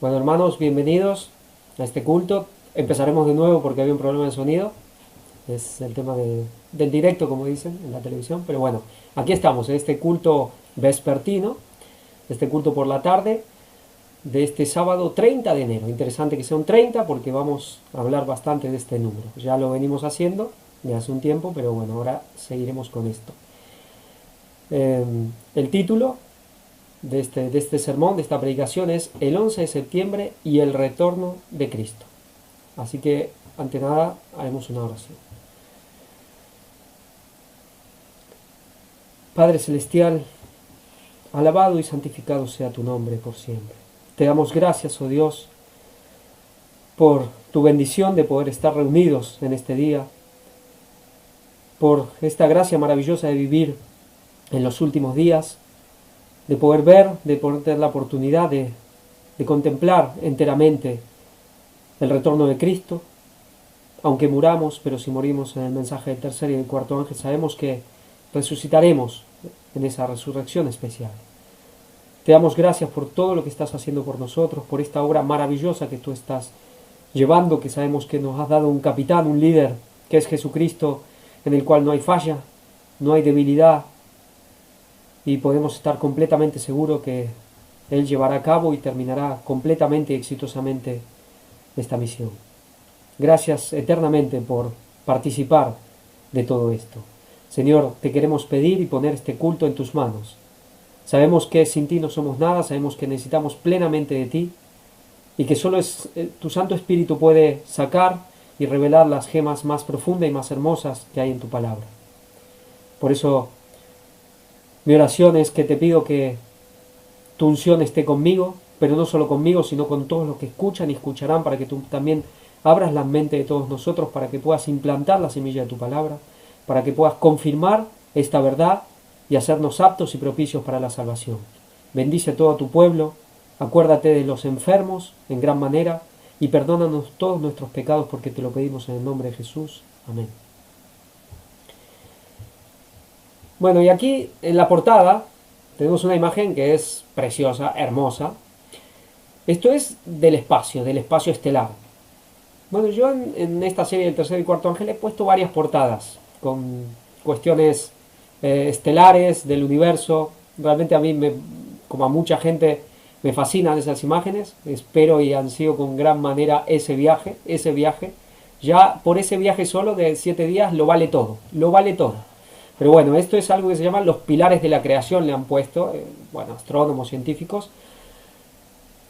Bueno, hermanos, bienvenidos a este culto. Empezaremos de nuevo porque había un problema de sonido. Es el tema del directo, como dicen en la televisión. Pero bueno, aquí estamos, en este culto vespertino, este culto por la tarde de este sábado 30 de enero. Interesante que sea un 30 porque vamos a hablar bastante de este número. Ya lo venimos haciendo de hace un tiempo, pero bueno, ahora seguiremos con esto. El título de este sermón, de esta predicación, es el 11 de septiembre y el retorno de Cristo. Así que, ante nada, haremos una oración. Padre Celestial, alabado y santificado sea tu nombre por siempre. Te damos gracias, oh Dios, por tu bendición de poder estar reunidos en este día, por esta gracia maravillosa de vivir en los últimos días, de poder ver, de poder tener la oportunidad de contemplar enteramente el retorno de Cristo. Aunque muramos, pero si morimos en el mensaje del tercer y del cuarto ángel, sabemos que resucitaremos en esa resurrección especial. Te damos gracias por todo lo que estás haciendo por nosotros, por esta obra maravillosa que tú estás llevando, que sabemos que nos has dado un capitán, un líder, que es Jesucristo, en el cual no hay falla, no hay debilidad, y podemos estar completamente seguros que Él llevará a cabo y terminará completamente y exitosamente esta misión. Gracias eternamente por participar de todo esto. Señor, te queremos pedir y poner este culto en tus manos. Sabemos que sin ti no somos nada, sabemos que necesitamos plenamente de ti y que solo tu Santo Espíritu puede sacar y revelar las gemas más profundas y más hermosas que hay en tu palabra. Por eso mi oración es que te pido que tu unción esté conmigo, pero no solo conmigo, sino con todos los que escuchan y escucharán, para que tú también abras la mente de todos nosotros, para que puedas implantar la semilla de tu palabra, para que puedas confirmar esta verdad y hacernos aptos y propicios para la salvación. Bendice a todo tu pueblo, acuérdate de los enfermos en gran manera y perdónanos todos nuestros pecados, porque te lo pedimos en el nombre de Jesús. Amén. Bueno, y aquí en la portada tenemos una imagen que es preciosa, hermosa. Esto es del espacio estelar. Bueno, yo en esta serie del tercer y cuarto ángel he puesto varias portadas con cuestiones estelares del universo. Realmente a mí, como a mucha gente, me fascinan esas imágenes. Espero y ansío con gran manera ese viaje. Ya por ese viaje solo de 7 días lo vale todo, lo vale todo. Pero bueno, esto es algo que se llaman los pilares de la creación, le han puesto, astrónomos, científicos.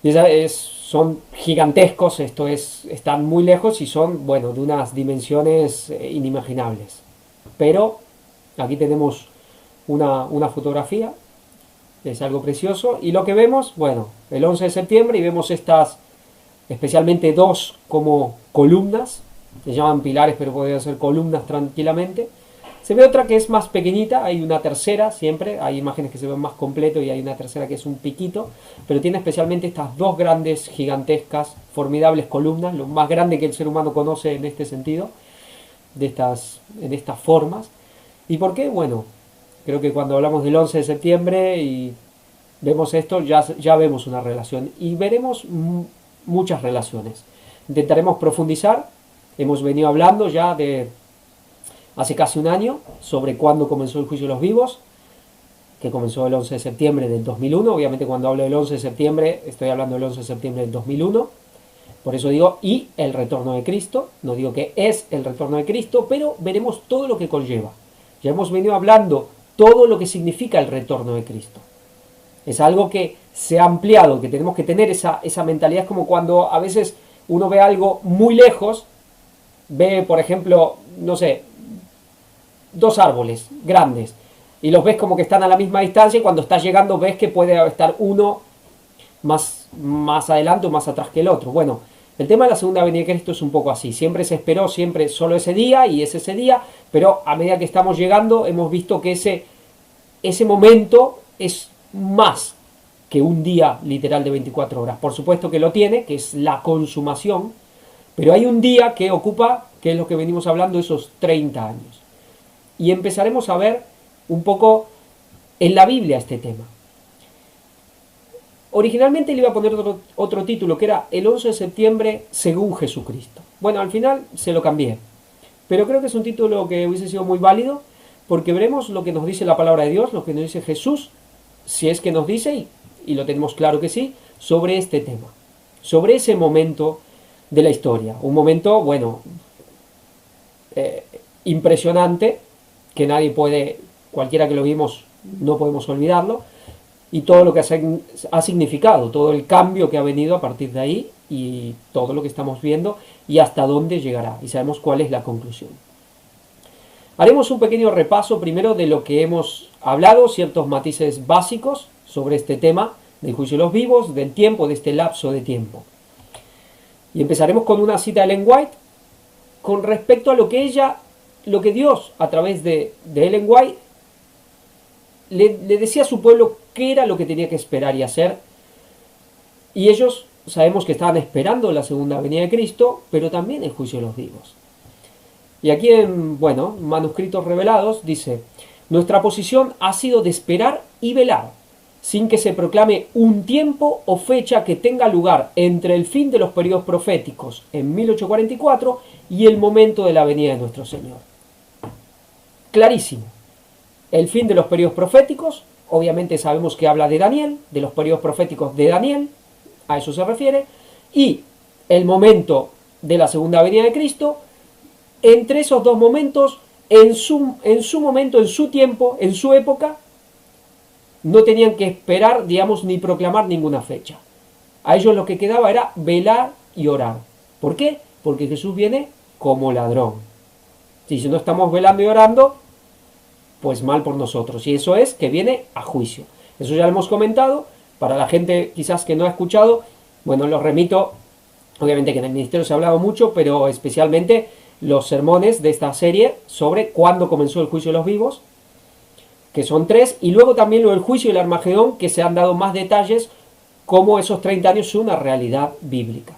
Y son gigantescos, están muy lejos y son, de unas dimensiones inimaginables. Pero aquí tenemos una fotografía, es algo precioso. Y lo que vemos, el 11 de septiembre, y vemos estas, especialmente dos como columnas, se llaman pilares, pero podrían ser columnas tranquilamente. Se ve otra que es más pequeñita, hay una tercera siempre, hay imágenes que se ven más completo y hay una tercera que es un piquito, pero tiene especialmente estas dos grandes, gigantescas, formidables columnas, lo más grande que el ser humano conoce en este sentido, en estas formas. ¿Y por qué? Bueno, creo que cuando hablamos del 11 de septiembre y vemos esto, ya vemos una relación y veremos muchas relaciones. Intentaremos profundizar, hemos venido hablando ya de hace casi un año sobre cuándo comenzó el juicio de los vivos, que comenzó el 11 de septiembre del 2001. Obviamente cuando hablo del 11 de septiembre estoy hablando del 11 de septiembre del 2001. Por eso digo, y el retorno de Cristo. No digo que es el retorno de Cristo, pero veremos todo lo que conlleva. Ya hemos venido hablando todo lo que significa el retorno de Cristo. Es algo que se ha ampliado, que tenemos que tener esa mentalidad. Es como cuando a veces uno ve algo muy lejos, ve, por ejemplo, no sé, dos árboles grandes y los ves como que están a la misma distancia, y cuando estás llegando ves que puede estar uno más adelante o más atrás que el otro. Bueno, el tema de la segunda venida de Cristo es un poco así. Siempre se esperó siempre solo ese día y es ese día, pero a medida que estamos llegando hemos visto que ese momento es más que un día literal de 24 horas. Por supuesto que lo tiene, que es la consumación, pero hay un día que ocupa, que es lo que venimos hablando, esos 30 años. Y empezaremos a ver un poco en la Biblia este tema. Originalmente le iba a poner otro título, que era el 11 de septiembre según Jesucristo. Bueno, al final se lo cambié, pero creo que es un título que hubiese sido muy válido, porque veremos lo que nos dice la palabra de Dios, lo que nos dice Jesús, si es que nos dice, y lo tenemos claro que sí, sobre este tema, sobre ese momento de la historia. Un momento, bueno, impresionante, que nadie puede, cualquiera que lo vimos, no podemos olvidarlo, y todo lo que ha significado, todo el cambio que ha venido a partir de ahí, y todo lo que estamos viendo, y hasta dónde llegará, y sabemos cuál es la conclusión. Haremos un pequeño repaso primero de lo que hemos hablado, ciertos matices básicos sobre este tema del juicio de los vivos, del tiempo, de este lapso de tiempo. Y empezaremos con una cita de Ellen White con respecto a lo que Dios, a través de Ellen White, le decía a su pueblo qué era lo que tenía que esperar y hacer. Y ellos sabemos que estaban esperando la segunda venida de Cristo, pero también el juicio de los vivos. Y aquí en, manuscritos revelados dice: nuestra posición ha sido de esperar y velar, sin que se proclame un tiempo o fecha que tenga lugar entre el fin de los periodos proféticos en 1844 y el momento de la venida de nuestro Señor. Clarísimo. El fin de los periodos proféticos, obviamente sabemos que habla de Daniel, de los periodos proféticos de Daniel, a eso se refiere, y el momento de la segunda venida de Cristo. Entre esos dos momentos, en su momento, en su tiempo, en su época, no tenían que esperar, ni proclamar ninguna fecha. A ellos lo que quedaba era velar y orar. ¿Por qué? Porque Jesús viene como ladrón. Si no estamos velando y orando, pues mal por nosotros. Y eso es que viene a juicio. Eso ya lo hemos comentado. Para la gente quizás que no ha escuchado, los remito. Obviamente que en el ministerio se ha hablado mucho, pero especialmente los sermones de esta serie sobre cuándo comenzó el juicio de los vivos, que son 3, y luego también lo del juicio y el Armagedón, que se han dado más detalles, cómo esos 30 años son una realidad bíblica.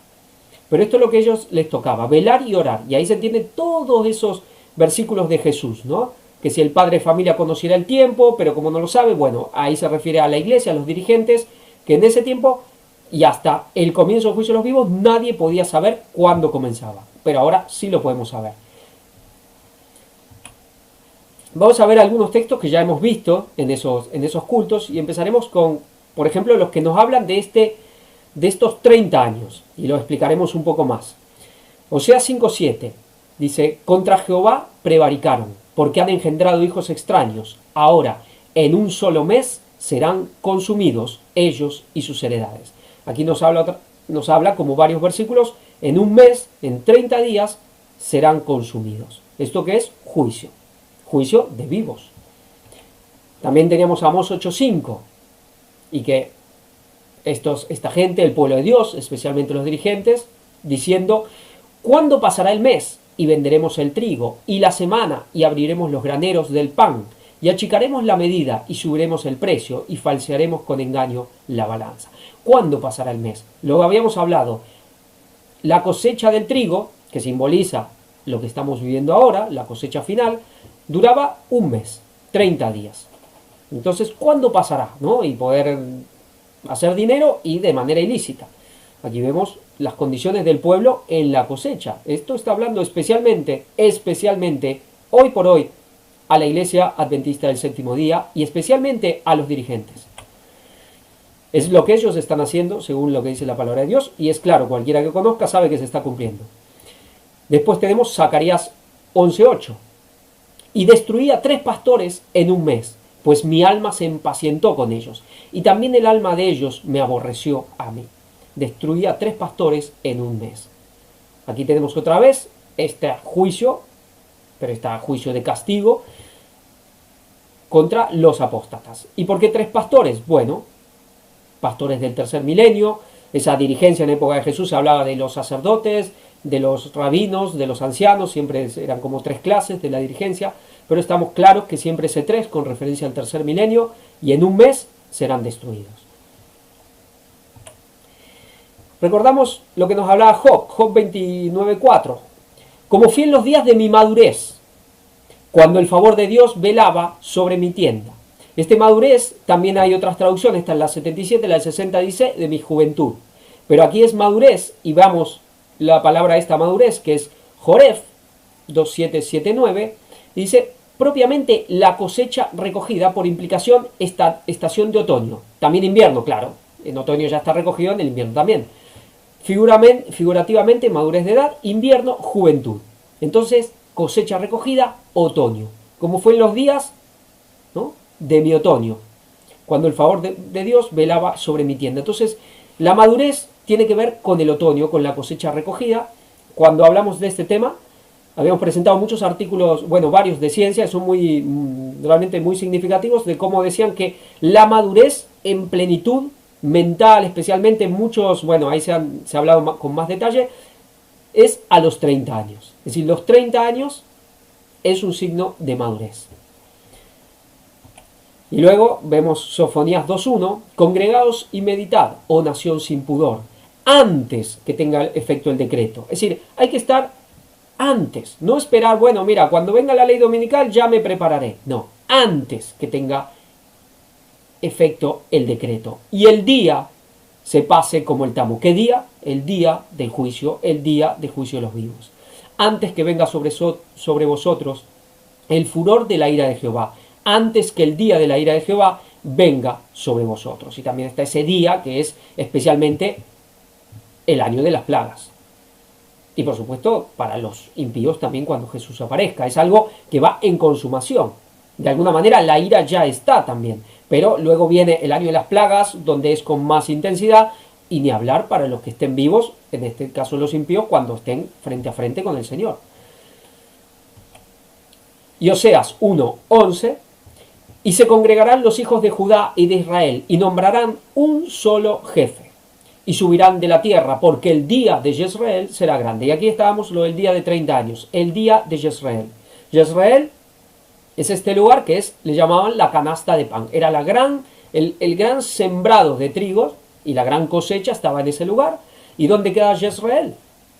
Pero esto es lo que a ellos les tocaba, velar y orar, y ahí se entienden todos esos versículos de Jesús, ¿no? Que si el padre de familia conociera el tiempo, pero como no lo sabe, ahí se refiere a la iglesia, a los dirigentes, que en ese tiempo y hasta el comienzo del juicio de los vivos nadie podía saber cuándo comenzaba, pero ahora sí lo podemos saber. Vamos a ver algunos textos que ya hemos visto en esos cultos, y empezaremos con, por ejemplo, los que nos hablan de estos 30 años, y lo explicaremos un poco más. Oseas 5:7 dice: contra Jehová prevaricaron, porque han engendrado hijos extraños. Ahora, en un solo mes serán consumidos ellos y sus heredades. Aquí nos habla como varios versículos: en un mes, en 30 días, serán consumidos. ¿Esto qué es? Juicio. Juicio de vivos. También teníamos Amós 8:5, y que esta gente, el pueblo de Dios, especialmente los dirigentes, diciendo: ¿cuándo pasará el mes? Y venderemos el trigo, y la semana, y abriremos los graneros del pan, y achicaremos la medida, y subiremos el precio, y falsearemos con engaño la balanza. ¿Cuándo pasará el mes? Lo habíamos hablado. La cosecha del trigo, que simboliza lo que estamos viviendo ahora, la cosecha final, duraba un mes, 30 días. Entonces, ¿cuándo pasará? ¿No? Y poder hacer dinero y de manera ilícita. Aquí vemos las condiciones del pueblo en la cosecha. Esto está hablando especialmente, hoy por hoy, a la Iglesia Adventista del Séptimo Día, y especialmente a los dirigentes. Es lo que ellos están haciendo, según lo que dice la palabra de Dios, y es claro, cualquiera que conozca sabe que se está cumpliendo. Después tenemos Zacarías 11:8. Y destruí a 3 pastores en un mes, pues mi alma se impacientó con ellos, y también el alma de ellos me aborreció a mí. Destruí a 3 pastores en un mes. Aquí tenemos otra vez este juicio, pero este juicio de castigo contra los apóstatas. ¿Y por qué 3 pastores? Bueno, pastores del tercer milenio, esa dirigencia en época de Jesús se hablaba de los sacerdotes, de los rabinos, de los ancianos, siempre eran como 3 clases de la dirigencia, pero estamos claros que siempre ese 3 con referencia al tercer milenio, y en un mes serán destruidos. Recordamos lo que nos hablaba Job 29:4. Como fui en los días de mi madurez, cuando el favor de Dios velaba sobre mi tienda, Este madurez, también hay otras traducciones, está en la 77, la 60 dice de mi juventud. Pero aquí es madurez, y vamos la palabra esta madurez, que es Joref, 2779, dice propiamente la cosecha recogida, por implicación esta estación de otoño. También invierno, claro. En otoño ya está recogido, en el invierno también. Figurativamente, madurez de edad, invierno, juventud. Entonces, cosecha recogida, otoño. Como fue en los días, ¿no?, de mi otoño, cuando el favor de Dios velaba sobre mi tienda. Entonces, la madurez tiene que ver con el otoño, con la cosecha recogida. Cuando hablamos de este tema, habíamos presentado muchos artículos, bueno, varios de ciencia, son realmente muy significativos, de cómo decían que la madurez en plenitud mental, especialmente muchos, bueno, ahí se ha hablado con más detalle, es a los 30 años. Es decir, los 30 años es un signo de madurez. Y luego vemos Sofonías 2.1, congregaos y meditad, oh nación sin pudor, antes que tenga efecto el decreto. Es decir, hay que estar antes, no esperar, bueno, mira, cuando venga la ley dominical ya me prepararé. No, antes que tenga efecto el decreto. Y el día se pase como el tamo. ¿Qué día? El día del juicio, el día del juicio de los vivos. Antes que venga sobre vosotros el furor de la ira de Jehová, antes que el día de la ira de Jehová venga sobre vosotros. Y también está ese día que es especialmente el año de las plagas. Y por supuesto para los impíos también cuando Jesús aparezca. Es algo que va en consumación. De alguna manera la ira ya está también. Pero luego viene el año de las plagas, donde es con más intensidad, y ni hablar para los que estén vivos, en este caso los impíos, cuando estén frente a frente con el Señor. Y Oseas 1:11, y se congregarán los hijos de Judá y de Israel, y nombrarán un solo jefe, y subirán de la tierra, porque el día de Jezreel será grande. Y aquí estábamos lo del día de 30 años, el día de Jezreel. Jezreel es este lugar que le llamaban la canasta de pan. Era el gran sembrado de trigos, y la gran cosecha estaba en ese lugar. ¿Y dónde queda Jezreel?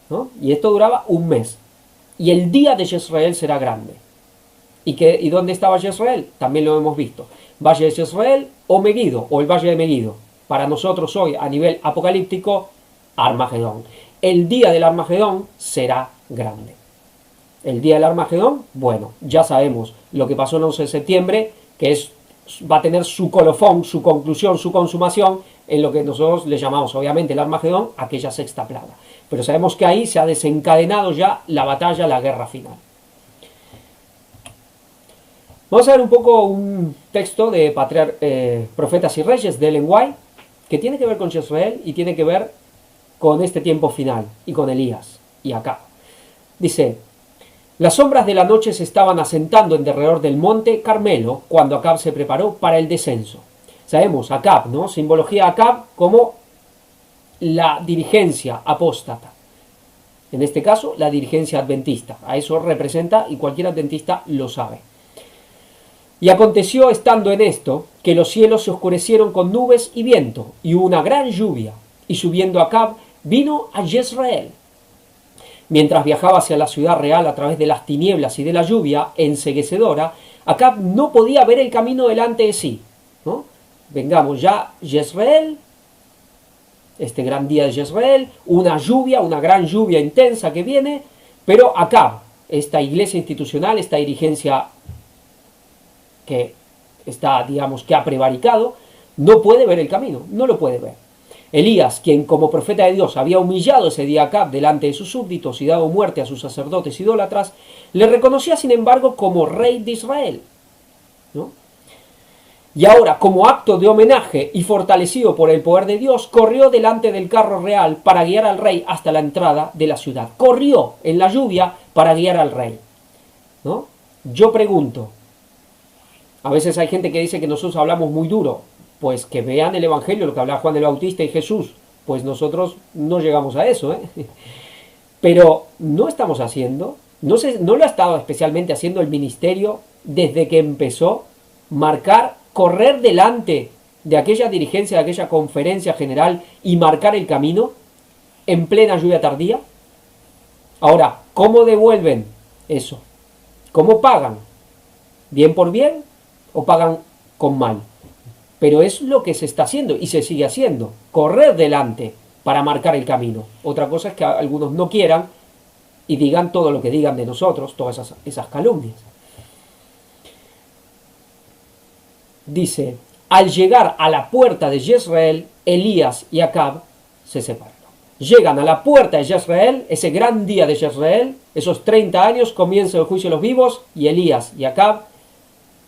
¿No? Y esto duraba un mes. Y el día de Jezreel será grande. ¿Y dónde estaba Jezreel? También lo hemos visto. Valle de Jezreel o Megido, o el Valle de Megido. Para nosotros hoy, a nivel apocalíptico, Armagedón. El día del Armagedón será grande. El día del Armagedón, bueno, ya sabemos lo que pasó el 11 de septiembre, que va a tener su colofón, su conclusión, su consumación, en lo que nosotros le llamamos, obviamente, el Armagedón, aquella sexta plaga. Pero sabemos que ahí se ha desencadenado ya la batalla, la guerra final. Vamos a ver un poco un texto de Profetas y Reyes de Ellen White, que tiene que ver con Jezreel y tiene que ver con este tiempo final, y con Elías, y Acab. Dice: las sombras de la noche se estaban asentando en derredor del monte Carmelo cuando Acab se preparó para el descenso. Sabemos, Acab, ¿no? Simbología Acab como la dirigencia apóstata. En este caso, la dirigencia adventista. A eso representa, y cualquier adventista lo sabe. Y aconteció, estando en esto, que los cielos se oscurecieron con nubes y viento, y hubo una gran lluvia. Y subiendo Acab, vino a Jezreel. Mientras viajaba hacia la ciudad real a través de las tinieblas y de la lluvia enceguecedora, Acab no podía ver el camino delante de sí, ¿no? Vengamos ya, Jezreel, este gran día de Jezreel, una lluvia, una gran lluvia intensa que viene, pero Acab, esta iglesia institucional, esta dirigencia que está, digamos, que ha prevaricado, no puede ver el camino, no lo puede ver. Elías, quien como profeta de Dios había humillado ese día a Acab delante de sus súbditos y dado muerte a sus sacerdotes idólatras, le reconocía sin embargo como rey de Israel, ¿no? Y ahora, como acto de homenaje y fortalecido por el poder de Dios, corrió delante del carro real para guiar al rey hasta la entrada de la ciudad. Corrió en la lluvia para guiar al rey, ¿no? Yo pregunto, a veces hay gente que dice que nosotros hablamos muy duro. Pues que vean el Evangelio, lo que hablaba Juan el Bautista y Jesús. Pues nosotros no llegamos a eso, ¿eh? Pero no estamos haciendo, no lo ha estado especialmente haciendo el ministerio desde que empezó, correr delante de aquella dirigencia, de aquella conferencia general y marcar el camino en plena lluvia tardía. Ahora, ¿cómo devuelven eso? ¿Cómo pagan? ¿Bien por bien? ¿O pagan con mal. Pero es lo que se está haciendo y se sigue haciendo. Correr delante para marcar el camino. Otra cosa es que algunos no quieran y digan todo lo que digan de nosotros, todas esas calumnias. Dice, al llegar a la puerta de Jezreel, Elías y Acab se separan. Llegan a la puerta de Jezreel, ese gran día de Jezreel, esos 30 años, comienza el juicio de los vivos, y Elías y Acab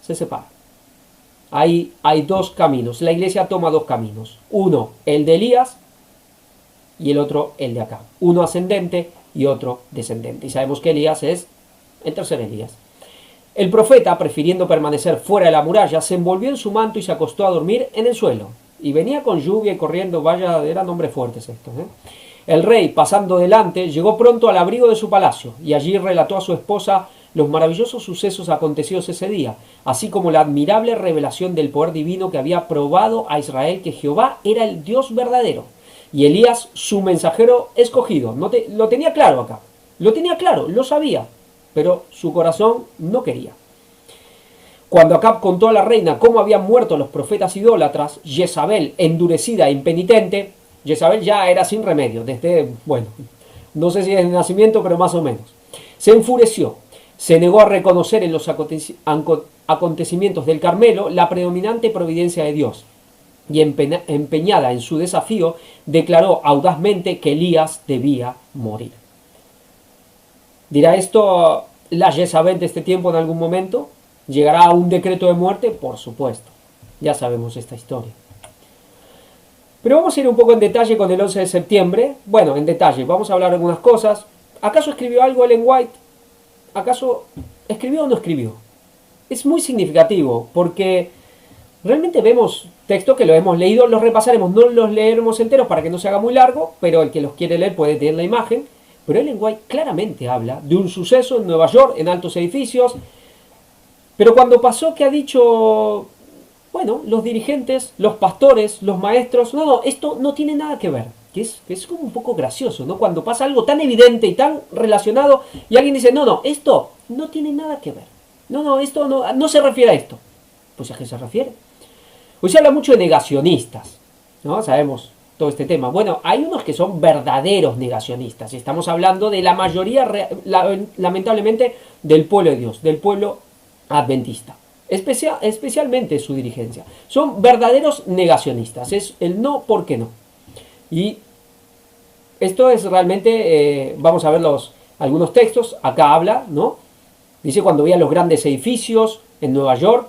se separan. Ahí hay dos caminos. La iglesia toma dos caminos. Uno, el de Elías, y el otro, el de Acab. Uno ascendente y otro descendente. Y sabemos que Elías es el tercer Elías. El profeta, prefiriendo permanecer fuera de la muralla, se envolvió en su manto y se acostó a dormir en el suelo. Y venía con lluvia y corriendo, vaya, eran hombres fuertes estos, ¿eh? El rey, pasando delante, llegó pronto al abrigo de su palacio, y allí relató a su esposa los maravillosos sucesos acontecidos ese día, así como la admirable revelación del poder divino que había probado a Israel que Jehová era el Dios verdadero. Y Elías, su mensajero escogido, lo tenía claro acá, lo tenía claro, lo sabía, pero su corazón no quería. Cuando Acab contó a la reina cómo habían muerto los profetas idólatras, Jezabel, endurecida e impenitente, Jezabel ya era sin remedio, desde, bueno, no sé si desde el nacimiento, pero más o menos, se enfureció, se negó a reconocer en los acontecimientos del Carmelo la predominante providencia de Dios, y empeñada en su desafío, declaró audazmente que Elías debía morir. ¿Dirá esto la Jezabel de este tiempo en algún momento? ¿Llegará a un decreto de muerte? Por supuesto. Ya sabemos esta historia. Pero vamos a ir un poco en detalle con el 11 de septiembre. Bueno, en detalle, vamos a hablar de algunas cosas. ¿Acaso escribió algo Ellen White? ¿Acaso escribió o no escribió? Es muy significativo porque realmente vemos textos que lo hemos leído, los repasaremos, no los leeremos enteros para que no se haga muy largo, pero el que los quiere leer puede tener la imagen. Pero Ellen White claramente habla de un suceso en Nueva York, en altos edificios. Pero cuando pasó que ha dicho, bueno, los dirigentes, los pastores, los maestros, no, esto no tiene nada que ver. Que es como un poco gracioso, ¿no? Cuando pasa algo tan evidente y tan relacionado y alguien dice, no, esto no tiene nada que ver. No, esto no se refiere a esto. Pues ¿a qué se refiere? Hoy se habla mucho de negacionistas, ¿no? Sabemos todo este tema. Bueno, hay unos que son verdaderos negacionistas. Y estamos hablando de la mayoría, lamentablemente, del pueblo de Dios, del pueblo adventista, especialmente su dirigencia. Son verdaderos negacionistas, es el no porque no. Y esto es realmente, vamos a ver algunos textos, acá habla, ¿no? Dice cuando vean los grandes edificios en Nueva York,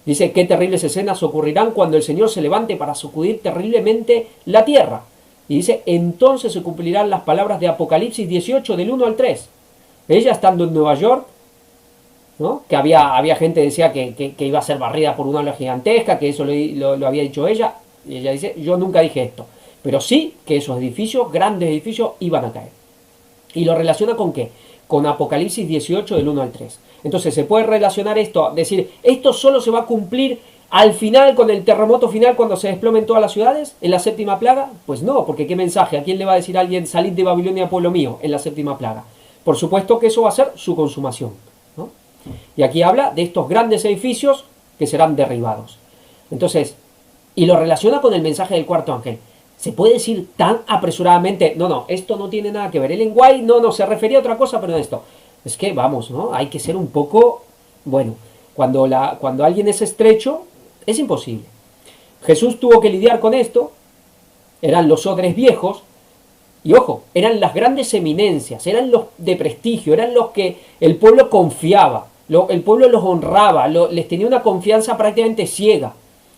dice qué terribles escenas ocurrirán cuando el Señor se levante para sacudir terriblemente la tierra. Y dice, entonces se cumplirán las palabras de Apocalipsis 18 del 1 al 3. Ella estando en Nueva York, ¿no? Que había gente que decía que iba a ser barrida por una ola gigantesca, que eso lo había dicho ella, y ella dice, yo nunca dije esto, pero sí que esos edificios, grandes edificios, iban a caer. ¿Y lo relaciona con qué? Con Apocalipsis 18 del 1 al 3. Entonces se puede relacionar esto, decir, esto solo se va a cumplir al final, con el terremoto final, cuando se desplomen todas las ciudades, en la séptima plaga. Pues no, porque ¿qué mensaje? ¿A quién le va a decir a alguien, salid de Babilonia, pueblo mío, en la séptima plaga? Por supuesto que eso va a ser su consumación, ¿no? Y aquí habla de estos grandes edificios que serán derribados. Entonces, y lo relaciona con el mensaje del cuarto ángel. ¿Se puede decir tan apresuradamente, no, esto no tiene nada que ver? Ellen White, no, se refería a otra cosa, pero no esto. Es que, vamos, ¿no? Hay que ser un poco, bueno, cuando alguien es estrecho, es imposible. Jesús tuvo que lidiar con esto, eran los odres viejos, y ojo, eran las grandes eminencias, eran los de prestigio, eran los que el pueblo confiaba, el pueblo los honraba, les tenía una confianza prácticamente ciega.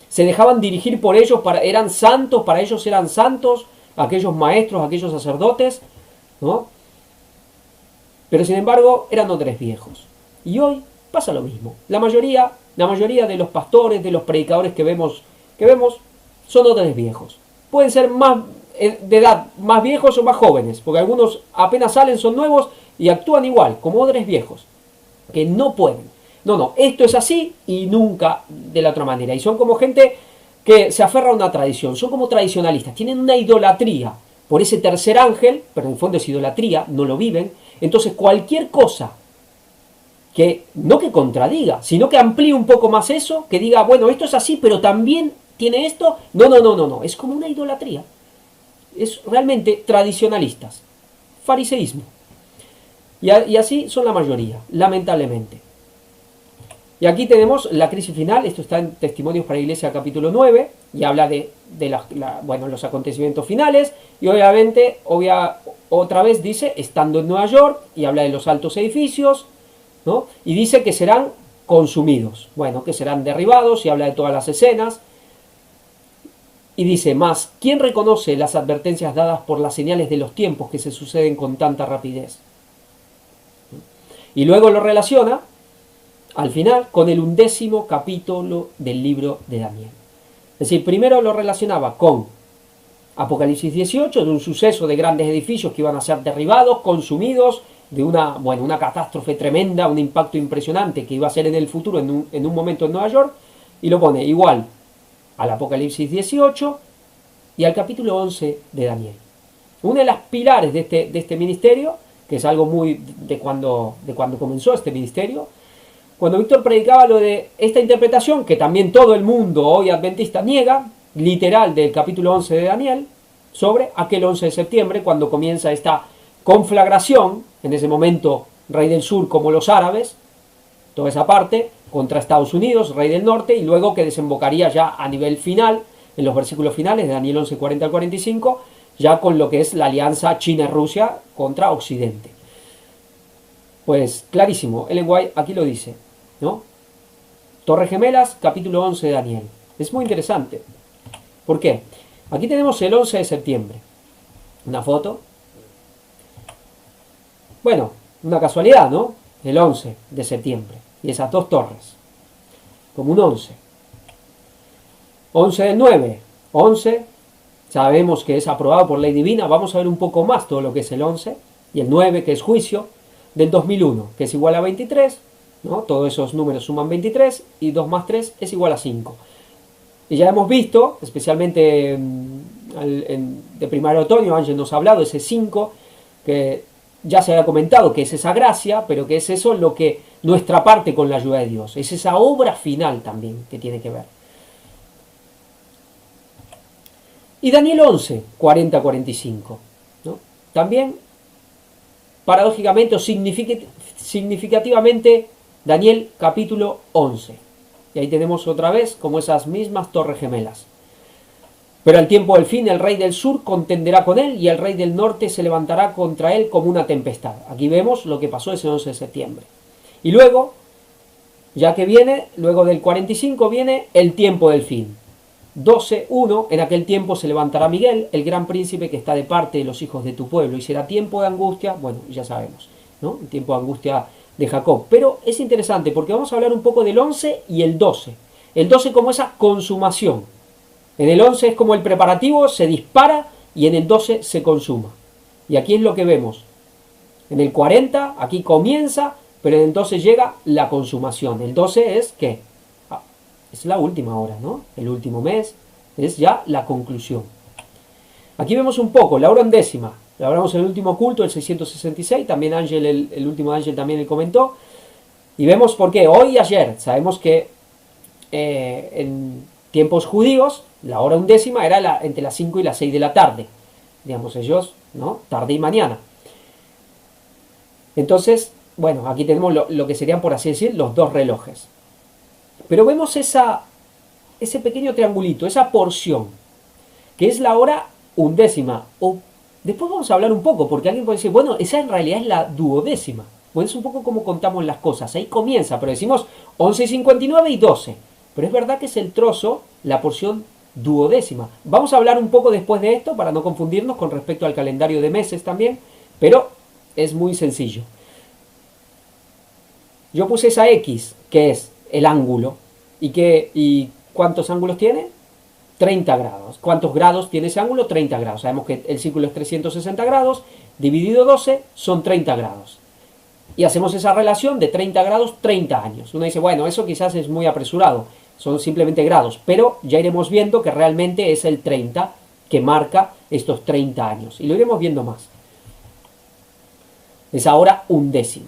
Se dejaban dirigir por ellos, eran santos, para ellos eran santos, aquellos maestros, aquellos sacerdotes, ¿no? Pero sin embargo eran odres viejos. Y hoy pasa lo mismo. La mayoría de los pastores, de los predicadores que vemos son odres viejos. Pueden ser más de edad, más viejos o más jóvenes, porque algunos apenas salen, son nuevos y actúan igual, como odres viejos, que no pueden. No, esto es así y nunca de la otra manera. Y son como gente que se aferra a una tradición, son como tradicionalistas, tienen una idolatría por ese tercer ángel, pero en el fondo es idolatría, no lo viven. Entonces cualquier cosa que no que contradiga, sino que amplíe un poco más eso, que diga, bueno, esto es así, pero también tiene esto. No, no, no, no, no, es como una idolatría. Es realmente tradicionalistas, fariseísmo. Y así son la mayoría, lamentablemente. Y aquí tenemos la crisis final, esto está en Testimonios para la Iglesia capítulo 9, y habla de bueno, los acontecimientos finales, y obviamente, otra vez dice, estando en Nueva York, y habla de los altos edificios, ¿no? Y dice que serán consumidos, bueno, que serán derribados, y habla de todas las escenas, y dice más, ¿quién reconoce las advertencias dadas por las señales de los tiempos que se suceden con tanta rapidez? Y luego lo relaciona, al final, con el 11º capítulo del libro de Daniel. Es decir, primero lo relacionaba con Apocalipsis 18, de un suceso de grandes edificios que iban a ser derribados, consumidos, de una catástrofe tremenda, un impacto impresionante que iba a ser en el futuro, en un momento en Nueva York, y lo pone igual al Apocalipsis 18 y al capítulo 11 de Daniel. Una de las pilares de este ministerio, que es algo muy de cuando comenzó este ministerio, cuando Víctor predicaba lo de esta interpretación, que también todo el mundo hoy adventista niega, literal del capítulo 11 de Daniel, sobre aquel 11 de septiembre, cuando comienza esta conflagración, en ese momento rey del sur como los árabes, toda esa parte, contra Estados Unidos, rey del norte, y luego que desembocaría ya a nivel final, en los versículos finales de Daniel 11, 40 al 45, ya con lo que es la alianza China-Rusia contra Occidente. Pues clarísimo, Ellen White aquí lo dice, ¿no? Torres Gemelas, capítulo 11 de Daniel. Es muy interesante. ¿Por qué? Aquí tenemos el 11 de septiembre. Una foto. Bueno, una casualidad, ¿no? El 11 de septiembre. Y esas dos torres. Como un 11. 11 del 9. 11. Sabemos que es aprobado por ley divina. Vamos a ver un poco más todo lo que es el 11. Y el 9, que es juicio. Del 2001, que es igual a 23. ¿No? Todos esos números suman 23. Y 2 más 3 es igual a 5. Y ya hemos visto, especialmente de primario otoño, Ángel nos ha hablado de ese 5, que ya se había comentado que es esa gracia, pero que es eso lo que nuestra parte con la ayuda de Dios. Es esa obra final también que tiene que ver. Y Daniel 11, 40-45. ¿No? También, paradójicamente o significativamente, Daniel capítulo 11. Y ahí tenemos otra vez como esas mismas torres gemelas. Pero al tiempo del fin el rey del sur contenderá con él y el rey del norte se levantará contra él como una tempestad. Aquí vemos lo que pasó ese 11 de septiembre. Y luego, ya que viene, luego del 45 viene el tiempo del fin. 12:1, en aquel tiempo se levantará Miguel, el gran príncipe que está de parte de los hijos de tu pueblo, y será tiempo de angustia, bueno, ya sabemos, ¿no? El tiempo de angustia de Jacob. Pero es interesante porque vamos a hablar un poco del 11 y el 12. El 12 como esa consumación. En el 11 es como el preparativo, se dispara, y en el 12 se consuma. Y aquí es lo que vemos. En el 40, aquí comienza, pero en el 12 llega la consumación. El 12 es, ¿qué? Es la última hora, ¿no? El último mes, es ya la conclusión. Aquí vemos un poco, la hora undécima. Lo hablamos en el último culto, el 666, también Ángel, el último Ángel también le comentó. Y vemos por qué, hoy y ayer, sabemos que en tiempos judíos, la hora undécima era entre las 5 y las 6 de la tarde. Digamos ellos, ¿no? Tarde y mañana. Entonces, bueno, aquí tenemos lo que serían, por así decir, los dos relojes. Pero vemos ese pequeño triangulito, esa porción, que es la hora undécima. O después vamos a hablar un poco, porque alguien puede decir, bueno, esa en realidad es la duodécima. Bueno, es un poco como contamos las cosas. Ahí comienza, pero decimos 11:59 y 12. Pero es verdad que es el trozo, la porción duodécima. Vamos a hablar un poco después de esto, para no confundirnos con respecto al calendario de meses también, pero es muy sencillo. Yo puse esa X, que es el ángulo. ¿Y cuántos ángulos tiene? 30 grados. ¿Cuántos grados tiene ese ángulo? 30 grados. Sabemos que el círculo es 360 grados, dividido 12 son 30 grados. Y hacemos esa relación de 30 grados, 30 años. Uno dice, bueno, eso quizás es muy apresurado, son simplemente grados, pero ya iremos viendo que realmente es el 30 que marca estos 30 años. Y lo iremos viendo más. Es ahora undécima.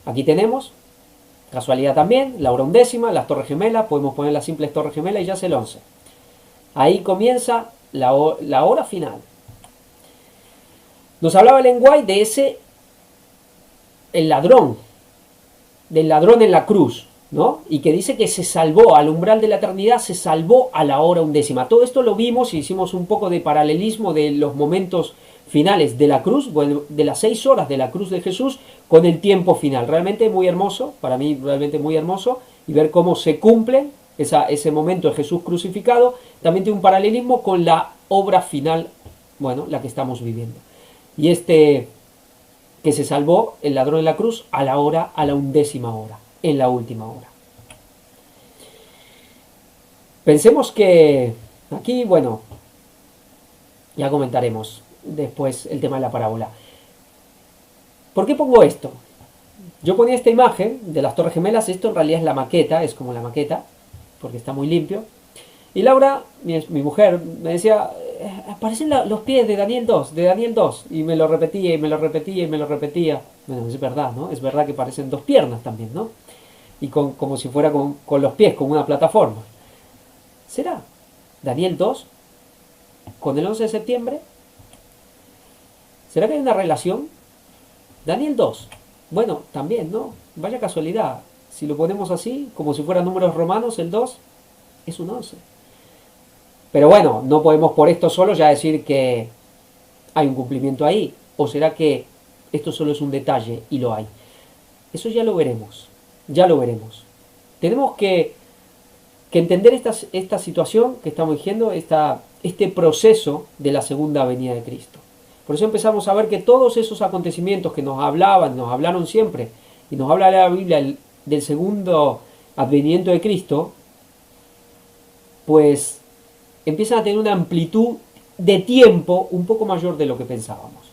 Aquí tenemos Casualidad también, la hora undécima, las torres gemelas, podemos poner las simples torres gemelas y ya es el 11. Ahí comienza la hora final. Nos hablaba Ellen White de el ladrón, del ladrón en la cruz, ¿no? Y que dice que se salvó al umbral de la eternidad, se salvó a la hora undécima. Todo esto lo vimos y hicimos un poco de paralelismo de los momentos finales de la cruz, de las 6 horas de la cruz de Jesús con el tiempo final. Realmente muy hermoso, para mí realmente muy hermoso, y ver cómo se cumple ese momento de Jesús crucificado. También tiene un paralelismo con la obra final, bueno, la que estamos viviendo. Y que se salvó el ladrón en la cruz a la undécima hora, en la última hora. Pensemos que aquí, bueno, ya comentaremos después el tema de la parábola. ¿Por qué pongo esto? Yo ponía esta imagen de las torres gemelas, esto en realidad es la maqueta, es como la maqueta, porque está muy limpio. Y Laura, mi mujer, me decía, aparecen los pies de Daniel 2, de Daniel 2, y me lo repetía, y me lo repetía, y me lo repetía. Bueno, es verdad, ¿no? Es verdad que parecen dos piernas también, ¿no? Y como si fuera con los pies, como una plataforma. ¿Será Daniel 2 con el 11 de septiembre? ¿Será que hay una relación? Daniel 2, bueno, también, ¿no? Vaya casualidad, si lo ponemos así, como si fueran números romanos, el 2 es un 11. Pero bueno, no podemos por esto solo ya decir que hay un cumplimiento ahí. ¿O será que esto solo es un detalle y lo hay? Eso ya lo veremos. Ya lo veremos. Tenemos que entender esta situación que estamos diciendo, este proceso de la segunda venida de Cristo. Por eso empezamos a ver que todos esos acontecimientos que nos hablaron siempre, y nos habla la Biblia del segundo advenimiento de Cristo, pues empiezan a tener una amplitud de tiempo un poco mayor de lo que pensábamos.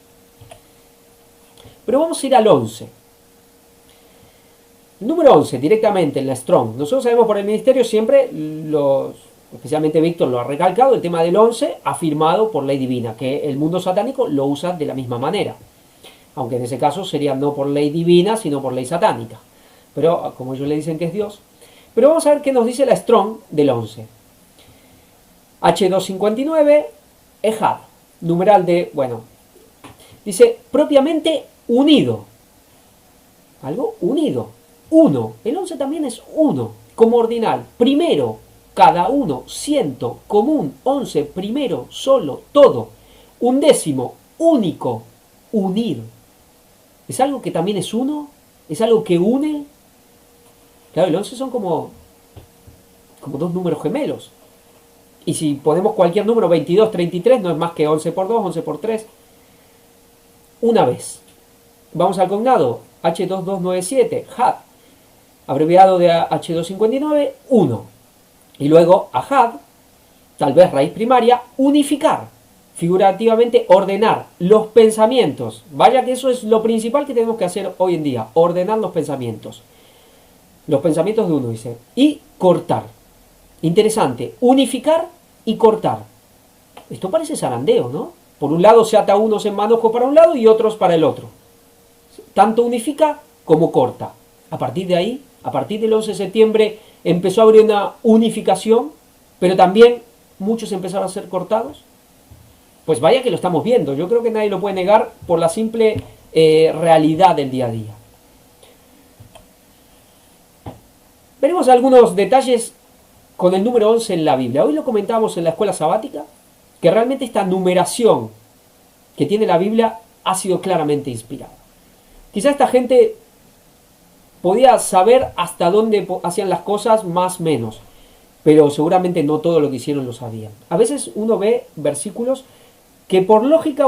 Pero vamos a ir al 11. El número 11, directamente en la Strong. Nosotros sabemos por el ministerio siempre, especialmente Víctor lo ha recalcado, el tema del 11 afirmado por ley divina, que el mundo satánico lo usa de la misma manera. Aunque en ese caso sería no por ley divina, sino por ley satánica. Pero como ellos le dicen que es Dios. Pero vamos a ver qué nos dice la Strong del 11. H259, Ejad, numeral de, bueno, dice propiamente unido, algo unido, uno, el 11 también es uno, como ordinal, primero, cada uno, ciento, común, 11, primero, solo, todo, undécimo, único, unir, es algo que también es uno, es algo que une. Claro, el 11 son como dos números gemelos. Y si ponemos cualquier número, 22, 33, no es más que 11 por 2, 11 por 3. Una vez. Vamos al cognado. H2297, Had. Abreviado de H259, 1. Y luego Ahad, tal vez raíz primaria, unificar. Figurativamente, ordenar los pensamientos. Vaya que eso es lo principal que tenemos que hacer hoy en día. Ordenar los pensamientos. Los pensamientos de uno, dice. Y cortar. Interesante. Unificar y cortar. Esto parece zarandeo, ¿no? Por un lado se ata unos en manojo para un lado y otros para el otro. Tanto unifica como corta. A partir de ahí, a partir del 11 de septiembre, empezó a haber una unificación, pero también muchos empezaron a ser cortados. Pues vaya que lo estamos viendo. Yo creo que nadie lo puede negar por la simple realidad del día a día. Veremos algunos detalles con el número 11 en la Biblia. Hoy lo comentábamos en la escuela sabática, que realmente esta numeración que tiene la Biblia ha sido claramente inspirada. Quizá esta gente podía saber hasta dónde hacían las cosas, más o menos, pero seguramente no todo lo que hicieron lo sabían. A veces uno ve versículos que por lógica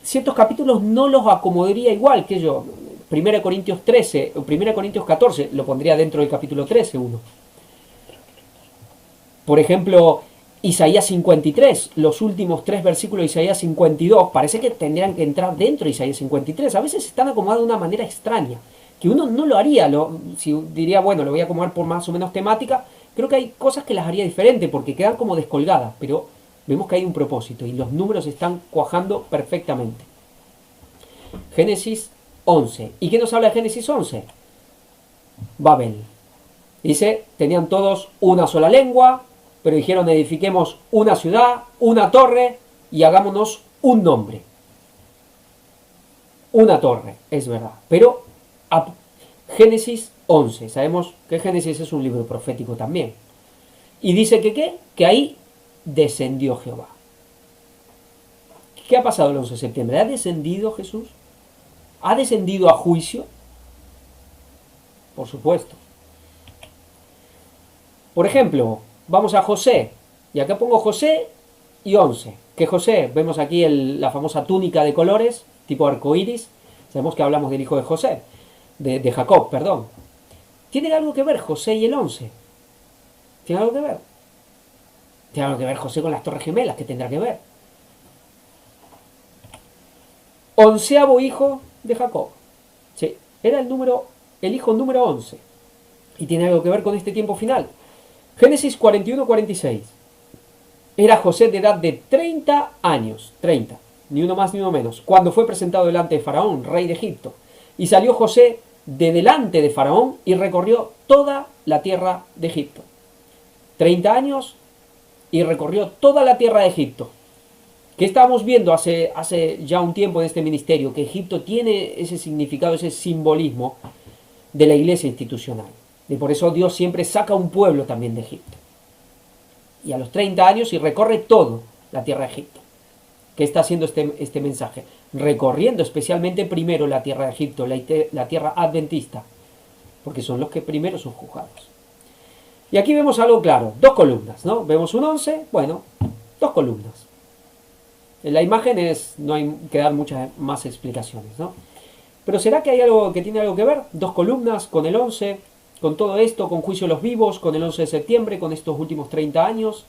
ciertos capítulos no los acomodaría igual que yo. 1 Corintios 13, 1 Corintios 14, lo pondría dentro del capítulo 13 uno. Por ejemplo, Isaías 53, los últimos 3 versículos de Isaías 52, parece que tendrían que entrar dentro de Isaías 53. A veces están acomodados de una manera extraña, que uno no lo haría, si diría, bueno, lo voy a acomodar por más o menos temática. Creo que hay cosas que las haría diferente, porque quedan como descolgadas, pero vemos que hay un propósito, y los números están cuajando perfectamente. Génesis 11. ¿Y qué nos habla de Génesis 11? Babel. Dice, tenían todos una sola lengua, pero dijeron edifiquemos una ciudad, una torre y hagámonos un nombre. Una torre, es verdad. Pero Génesis 11, sabemos que Génesis es un libro profético también. Y dice que ¿qué? Que ahí descendió Jehová. ¿Qué ha pasado el 11 de septiembre? ¿Ha descendido Jesús? ¿Ha descendido a juicio? Por supuesto. Por ejemplo, vamos a José. Y acá pongo José y 11. Que José, vemos aquí la famosa túnica de colores, tipo arcoíris. Sabemos que hablamos del hijo de José, de Jacob, perdón. ¿Tiene algo que ver José y el 11? ¿Tiene algo que ver? ¿Tiene algo que ver José con las Torres Gemelas? ¿Qué tendrá que ver? 11º hijo de Jacob. Sí, era el hijo número 11. Y tiene algo que ver con este tiempo final. Génesis 41-46. Era José de edad de 30 años. 30. Ni uno más ni uno menos. Cuando fue presentado delante de Faraón, rey de Egipto. Y salió José de delante de Faraón y recorrió toda la tierra de Egipto. 30 años y recorrió toda la tierra de Egipto. Que estábamos viendo hace ya un tiempo en este ministerio, que Egipto tiene ese significado, ese simbolismo de la iglesia institucional. Y por eso Dios siempre saca un pueblo también de Egipto. Y a los 30 años y recorre todo la tierra de Egipto. ¿Qué está haciendo este mensaje? Recorriendo especialmente primero la tierra de Egipto, la tierra adventista, porque son los que primero son juzgados. Y aquí vemos algo claro, 2 columnas, ¿no? Vemos un 11, bueno, 2 columnas. En la imagen no hay que dar muchas más explicaciones, ¿no? Pero ¿será que hay algo que tiene algo que ver? 2 columnas con el 11, con todo esto, con juicio de los vivos, con el 11 de septiembre, con estos últimos 30 años.